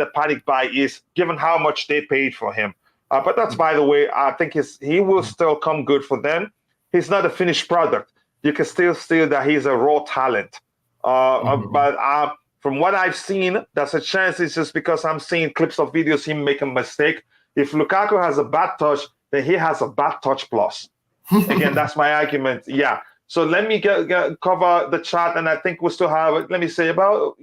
[SPEAKER 1] a panic buy is, given how much they paid for him. But that's, by the way, I think he will still come good for them. He's not a finished product. You can still see that he's a raw talent. But from what I've seen, there's a chance it's just because I'm seeing clips of videos him make a mistake. If Lukaku has a bad touch, then he has a bad touch plus. Again, that's my argument. Yeah. So let me cover the chat, and I think we still have, let me say, about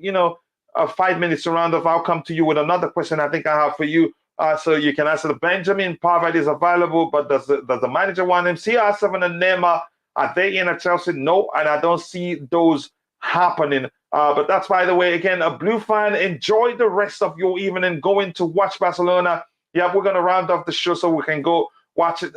[SPEAKER 1] 5 minutes to round off. I'll come to you with another question I think I have for you, so you can answer. The Benjamin Pavard is available, but does the manager want him? CR7 and Neymar, are they in at Chelsea? No, and I don't see those happening. But that's, by the way, again, a Blue fan. Enjoy the rest of your evening going to watch Barcelona. Yeah, we're going to round off the show so we can go watch it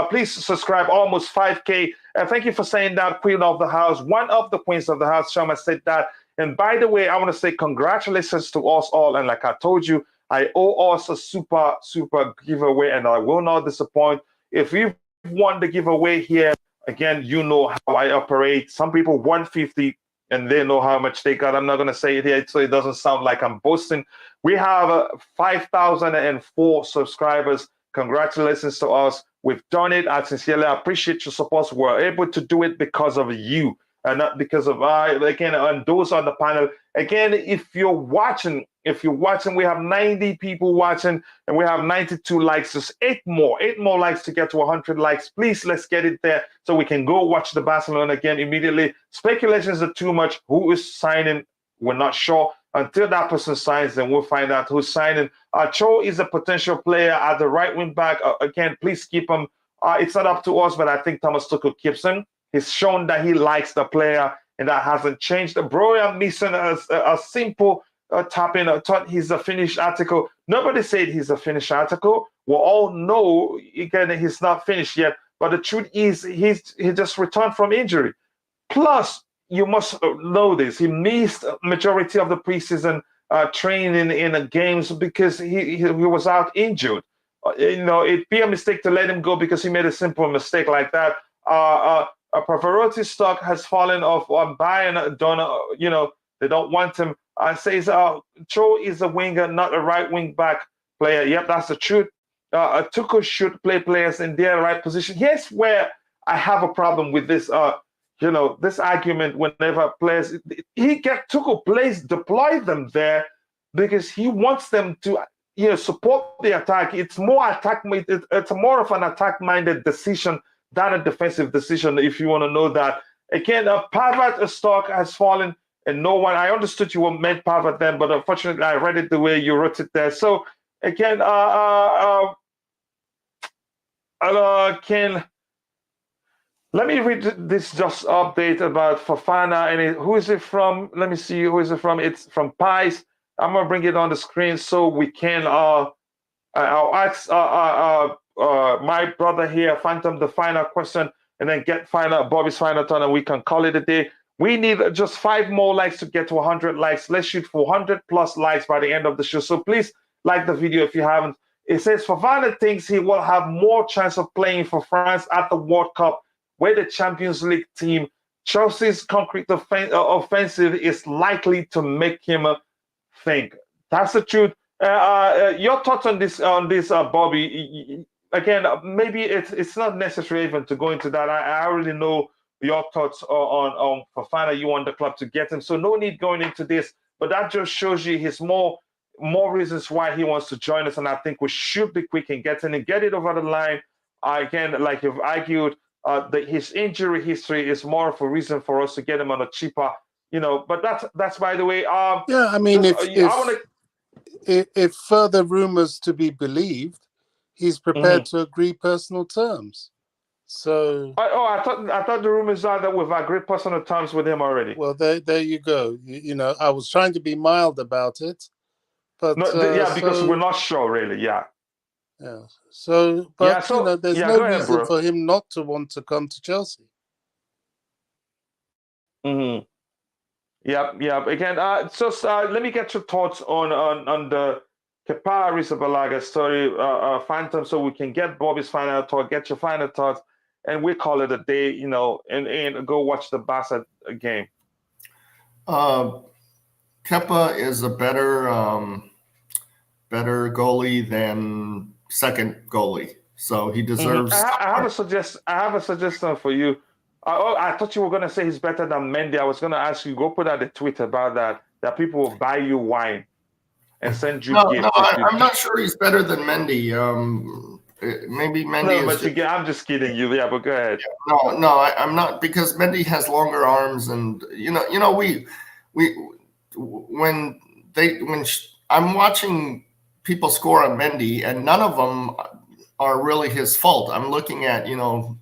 [SPEAKER 1] please subscribe. Almost 5K. Thank you for saying that, Queen of the House. One of the Queens of the House, Shama, said that. And by the way, I want to say congratulations to us all. And like I told you, I owe us a super, super giveaway, and I will not disappoint. If you've won the giveaway here, again, you know how I operate. Some people 150 and they know how much they got. I'm not going to say it here so it doesn't sound like I'm boasting. We have 5,004 subscribers. Congratulations to us. We've done it. I sincerely appreciate your support. We're able to do it because of you and not because of again, and those on the panel. Again, if you're watching, we have 90 people watching and we have 92 likes. Just 8 more likes to get to 100 likes. Please, let's get it there so we can go watch the Barcelona game immediately. Speculations are too much. Who is signing? We're not sure. Until that person signs, then we'll find out who's signing. CHO is a potential player at the right wing back. Again, please keep him. It's not up to us, but I think Thomas Tuchel keeps him. He's shown that he likes the player, and that hasn't changed. Broya missing a simple tapping. I thought he's a finished article. Nobody said he's a finished article. We all know, again, he's not finished yet. But the truth is, he just returned from injury. Plus, you must know this. He missed a majority of the preseason training in the games because he was out injured. It'd be a mistake to let him go because he made a simple mistake like that. Pavarotti's stock has fallen off. Bayern don't, they don't want him. Says CHO is a winger, not a right wing back player. Yep, that's the truth. Tuchel should play players in their right position. Here's where I have a problem with this. This argument whenever players, Tuchel plays, deploy them there because he wants them to, support the attack. It's more it's more of an attack-minded decision than a defensive decision, if you want to know that. Again, Pavard stock has fallen, and no one, I understood you meant Pavard then, but unfortunately I read it the way you wrote it there. So again, let me read this just update about Fofana. And who is it from? Let me see. Who is it from? It's from Pies. I'm going to bring it on the screen so we can I'll ask my brother here, Phantom, the final question, and then get Bobby's final turn, and we can call it a day. We need just 5 more likes to get to 100 likes. Let's shoot for 100 plus likes by the end of the show. So please like the video if you haven't. It says Fofana thinks he will have more chance of playing for France at the World Cup, where the Champions League team, Chelsea's concrete offensive is likely to make him think. That's the truth. Your thoughts on this, Bobby? Again, maybe it's not necessary even to go into that. I already know your thoughts on Fofana. You want the club to get him, so no need going into this. But that just shows you his more reasons why he wants to join us, and I think we should be quick in getting and get it over the line. Again, like you've argued, his injury history is more of a reason for us to get him on a cheaper, But that's by the way.
[SPEAKER 3] Yeah, I mean, if further rumors to be believed, he's prepared to agree personal terms. So.
[SPEAKER 1] I thought the rumors are that we've agreed personal terms with him already.
[SPEAKER 3] Well, there you go. I was trying to be mild about it, but
[SPEAKER 1] because we're not sure really. Yeah.
[SPEAKER 3] Yeah. So, but there's no reason for him not to want to come to Chelsea.
[SPEAKER 1] Mm-hmm. Yeah. Again, just let me get your thoughts on the Kepa Arrizabalaga story, Phantom, so we can get Bobby's final thought, get your final thoughts, and we call it a day, and go watch the Barca game.
[SPEAKER 4] Kepa is a better goalie than second goalie, so he deserves.
[SPEAKER 1] I have a suggestion for you. I thought you were gonna say he's better than Mendy. I was gonna ask you, go put out a tweet about that. That people will buy you wine and send you gifts.
[SPEAKER 4] I'm not sure he's better than Mendy. Maybe Mendy.
[SPEAKER 1] No, but I'm just kidding you. Yeah, but go ahead.
[SPEAKER 4] I'm not, because Mendy has longer arms, and when I'm watching people score on Mendy, and none of them are really his fault. I'm looking at,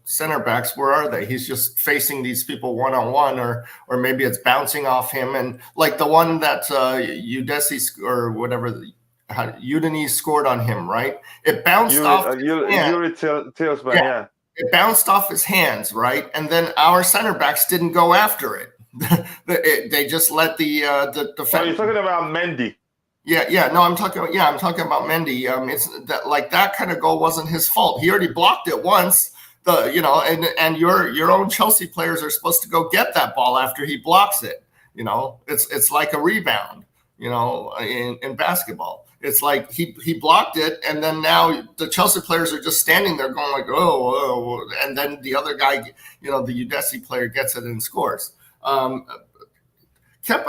[SPEAKER 4] center backs. Where are they? He's just facing these people one-on-one, or maybe it's bouncing off him. And like the one that Udesi or whatever, Udinese scored on him, right? It bounced off his hand.
[SPEAKER 1] Yeah.
[SPEAKER 4] It bounced off his hands, right? And then our center backs didn't go after it. They just let the defense.
[SPEAKER 1] Oh, you're talking about Mendy.
[SPEAKER 4] Yeah. No, I'm talking about Mendy. It's that kind of goal wasn't his fault. He already blocked it once. And your own Chelsea players are supposed to go get that ball after he blocks it. It's like a rebound. In basketball, it's like he blocked it, and then now the Chelsea players are just standing there going like, oh, and then the other guy, the Udesi player, gets it and scores. Kepa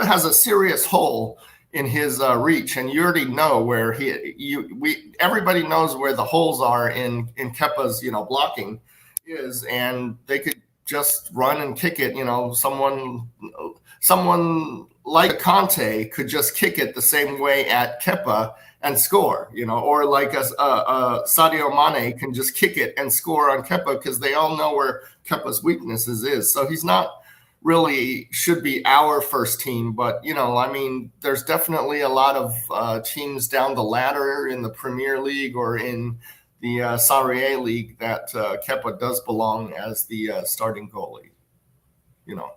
[SPEAKER 4] has a serious hole in his reach, and you already know where everybody knows where the holes are in Kepa's blocking is, and they could just run and kick it. Someone like Conte could just kick it the same way at Kepa and score, or like Sadio Mane can just kick it and score on Kepa, because they all know where Kepa's weaknesses is. So he's not really should be our first team, but there's definitely a lot of teams down the ladder in the Premier League or in the Serie A league that Kepa does belong as the starting goalie.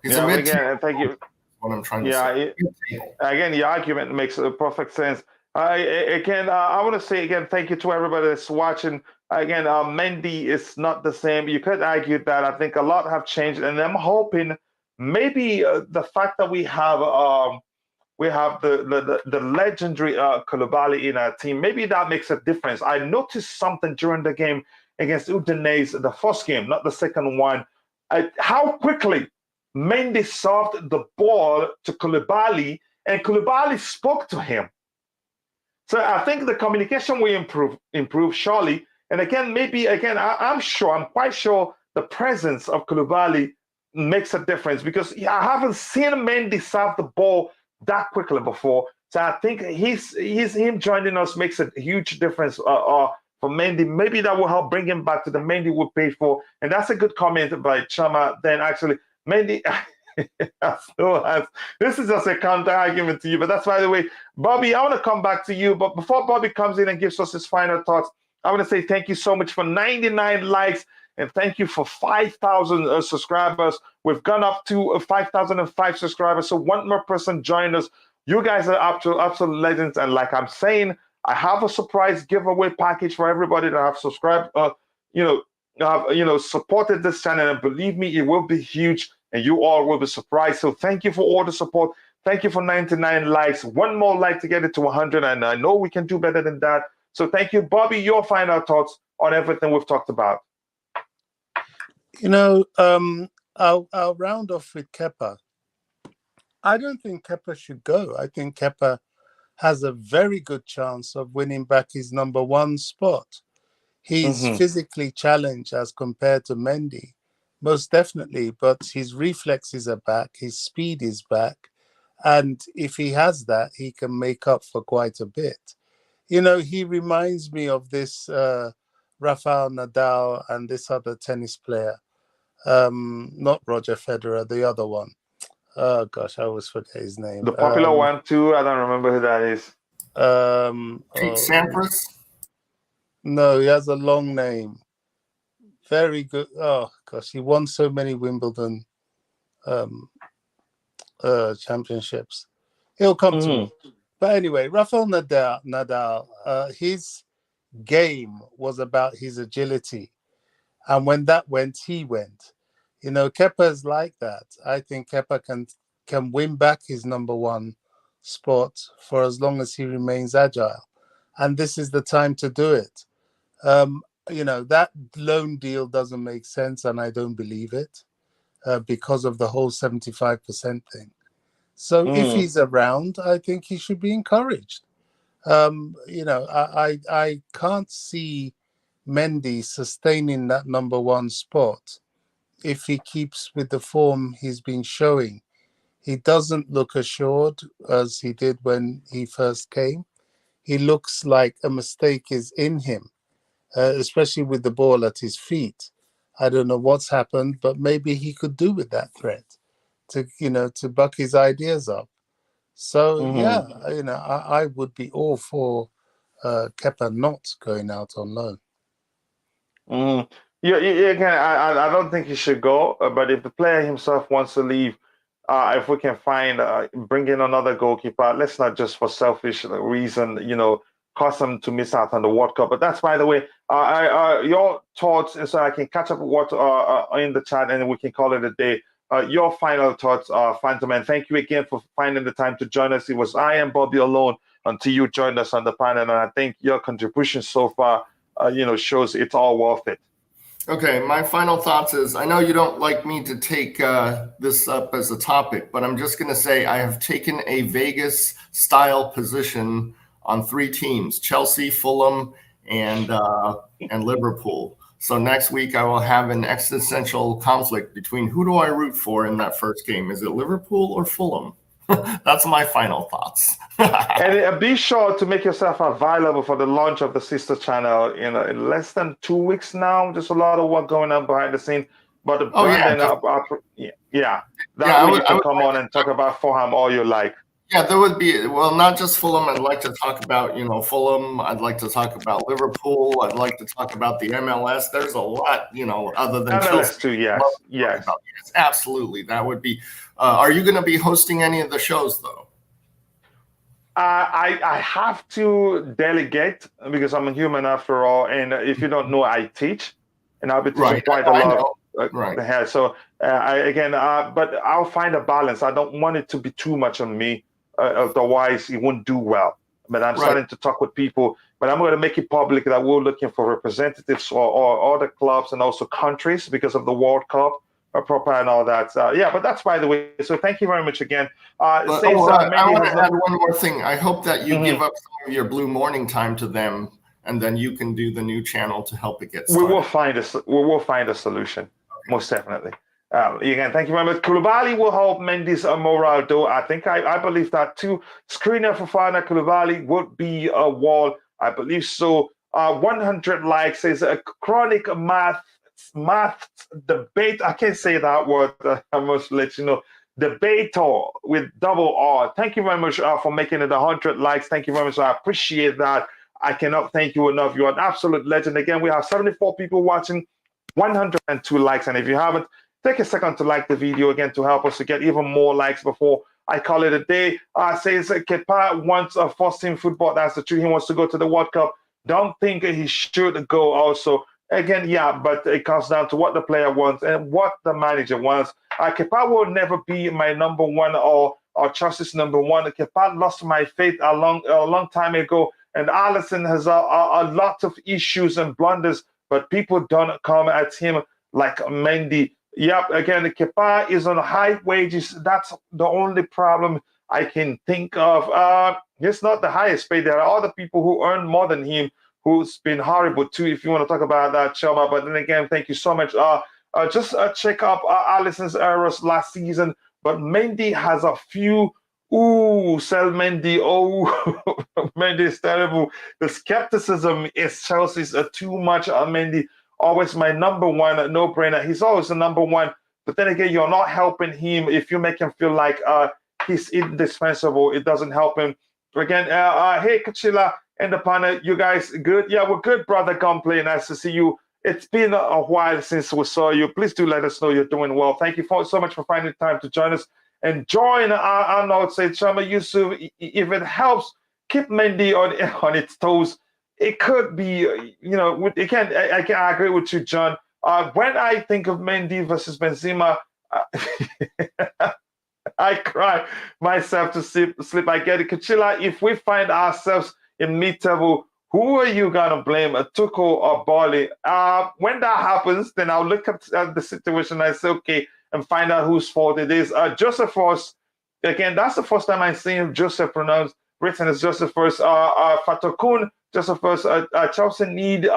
[SPEAKER 4] He's a mid.
[SPEAKER 1] Again, thank you.
[SPEAKER 4] What I'm trying to say.
[SPEAKER 1] Again, the argument makes perfect sense. I want to say again, thank you to everybody that's watching. Again, Mendy is not the same. You could argue that. I think a lot have changed, and I'm hoping maybe the fact that we have the legendary Koulibaly in our team, maybe that makes a difference. I noticed something during the game against Udinese, the first game, not the second one. How quickly Mendy served the ball to Koulibaly, and Koulibaly spoke to him. So I think the communication will improve surely. And again, I'm quite sure the presence of Koulibaly makes a difference, because I haven't seen Mendy serve the ball that quickly before. So I think him joining us makes a huge difference for Mendy. Maybe that will help bring him back to the Mendy we paid for. And that's a good comment by Chama. Then actually, Mendy, this is just a counter argument to you, but that's, by the way, Bobby, I want to come back to you. But before Bobby comes in and gives us his final thoughts, I want to say thank you so much for 99 likes, and thank you for 5,000 subscribers. We've gone up to 5,005 subscribers, so one more person join us. You guys are absolute legends, and like I'm saying, I have a surprise giveaway package for everybody that have subscribed, supported this channel, and believe me, it will be huge. And you all will be surprised. So thank you for all the support. Thank you for 99 likes. One more like to get it to 100. And I know we can do better than that. So thank you. Bobby, your final thoughts on everything we've talked about.
[SPEAKER 3] I'll round off with Kepa. I don't think Kepa should go. I think Kepa has a very good chance of winning back his number one spot. He's physically challenged as compared to Mendy. Most definitely, but his reflexes are back, his speed is back, and if he has that, he can make up for quite a bit. He reminds me of this Rafael Nadal and this other tennis player, not Roger Federer, the other one. Oh gosh, I always forget his name.
[SPEAKER 1] The popular one too, I don't remember who that is.
[SPEAKER 4] Pete Sampras?
[SPEAKER 3] No, he has a long name. Very good. Oh gosh, he won so many Wimbledon championships. He'll come to me. But anyway, Rafael Nadal, his game was about his agility, and when that went, he went. Kepa's like that. I think Kepa can win back his number one spot for as long as he remains agile. And this is the time to do it. That loan deal doesn't make sense, and I don't believe it because of the whole 75% thing. So if he's around, I think he should be encouraged. I can't see Mendy sustaining that number one spot if he keeps with the form he's been showing. He doesn't look assured as he did when he first came. He looks like a mistake is in him, especially with the ball at his feet. I don't know what's happened, but maybe he could do with that threat to buck his ideas up. So, I would be all for Kepa not going out on loan.
[SPEAKER 1] Again, I don't think he should go, but if the player himself wants to leave, if we can bring in another goalkeeper, let's not just for selfish reason, cause them to miss out on the World Cup. But that's, by the way, your thoughts, so I can catch up with what in the chat, and we can call it a day. Your final thoughts, Phantom, and thank you again for finding the time to join us. It was I and Bobby alone until you joined us on the panel, and I think your contribution so far, shows it's all worth it.
[SPEAKER 4] Okay, my final thoughts is, I know you don't like me to take this up as a topic, but I'm just going to say I have taken a Vegas-style position on 3 teams: Chelsea, Fulham, and Liverpool. So next week I will have an existential conflict between who do I root for in that first game? Is it Liverpool or Fulham? That's my final thoughts.
[SPEAKER 1] And be sure to make yourself available for the launch of the sister channel in less than 2 weeks now. There's a lot of work going on behind the scenes. But the you can come on and talk about Fulham all you like.
[SPEAKER 4] Yeah, there would be, not just Fulham. I'd like to talk about, Fulham. I'd like to talk about Liverpool. I'd like to talk about the MLS. There's a lot, other than
[SPEAKER 1] MLS
[SPEAKER 4] Chelsea.
[SPEAKER 1] too, yes.
[SPEAKER 4] Yes, absolutely. That would be. Are you going to be hosting any of the shows, though?
[SPEAKER 1] I have to delegate because I'm a human after all. And if you don't know, I teach. And I'll be teaching quite a lot.
[SPEAKER 4] Right.
[SPEAKER 1] So, but I'll find a balance. I don't want it to be too much on me. Otherwise, it won't do well. But I'm starting to talk with people. But I'm going to make it public that we're looking for representatives or other clubs and also countries because of the World Cup. Proper and all that. But that's by the way. So thank you very much again.
[SPEAKER 4] I want to add one more thing. I hope that you give up some of your Blue Morning time to them, and then you can do the new channel to help it get started.
[SPEAKER 1] We will find a solution, most definitely. Again, thank you very much. Koulibaly will help Mendy's morale, though. I believe that too. Skriniar, Fofana, Koulibaly would be a wall. I believe so. 100 likes is a chronic math debate. I can't say that word. I must let you know. Debater with double R. Thank you very much for making it 100 likes. Thank you very much. I appreciate that. I cannot thank you enough. You're an absolute legend. Again, we have 74 people watching, 102 likes. And if you haven't, take a second to like the video again to help us to get even more likes before I call it a day. Says Kepa wants a first team football. That's the truth. He wants to go to the World Cup. Don't think he should go also. Again, but it comes down to what the player wants and what the manager wants. Kepa will never be my number one or Chelsea's number one. Kepa lost my faith a long time ago, and Alisson has a lot of issues and blunders, but people don't come at him like Mendy. Again, Kepa is on high wages. That's the only problem I can think of. He's not the highest paid. There are other people who earn more than him, who's been horrible too, if you want to talk about that, Choma. But then again, thank you so much. Just check up Alisson's errors last season. But Mendy has a few. Sell Mendy. Mendy is terrible. The skepticism is Chelsea's too much on Mendy. Always my number one, no-brainer. He's always the number one. But then again, you're not helping him if you make him feel like he's indispensable. It doesn't help him. Again, hey, Kachila and the panel, you guys good? Yeah, we're good, brother. Complain. Nice to see you. It's been a while since we saw you. Please do let us know you're doing well. Thank you so much for finding time to join us. And join our notes, say, Chama Yusuf, if it helps, keep Mendy on its toes. It could be, again, I agree with you, John. When I think of Mendy versus Benzema, I cry myself to sleep. I get it. Kachila, if we find ourselves in mid-table, who are you going to blame, a Tuchel or Barley? When that happens, then I'll look at the situation and I say, okay, and find out whose fault it is. Joseph Ross, again, that's the first time I've seen Joseph pronounced, written as Joseph Ross. Fatakun, Joseph Ross, Chelsea need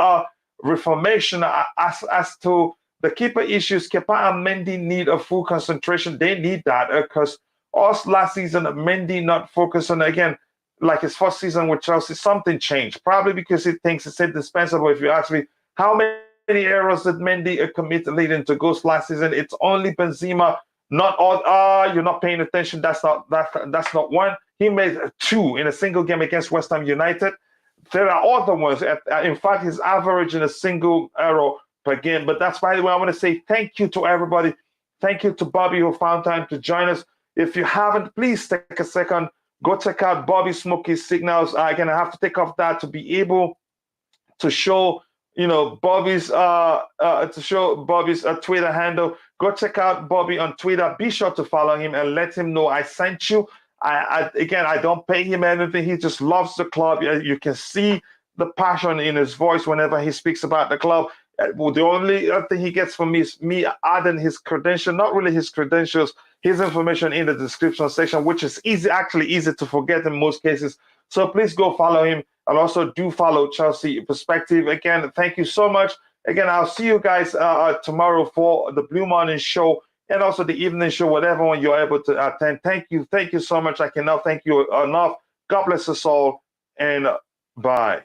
[SPEAKER 1] reformation as to the keeper issues. Kepa and Mendy need a full concentration. They need that because us last season, Mendy not focusing again, like his first season with Chelsea, something changed. Probably because he thinks it's indispensable. If you ask me, how many errors did Mendy commit leading to goals last season? It's only Benzema. Not all. You're not paying attention. That's not one. He made 2 in a single game against West Ham United. There are other ones. In fact, his average in a single error per game. But that's, by the way, I want to say thank you to everybody. Thank you to Bobby who found time to join us. If you haven't, please take a second. Go check out Bobby Smokey's Signals. Again, I have to take off that to be able to show, Bobby's Twitter handle. Go check out Bobby on Twitter. Be sure to follow him and let him know I sent you. I don't pay him anything. He just loves the club. You can see the passion in his voice whenever he speaks about the club. The only thing he gets from me is me adding his credentials, not really his credentials, his information in the description section, which is actually easy to forget in most cases. So please go follow him, and also do follow Chelsea Perspective. Again, thank you so much. Again, I'll see you guys tomorrow for the Blue Morning Show and also the evening show, whatever one you're able to attend. Thank you so much. I cannot thank you enough. God bless us all, and bye.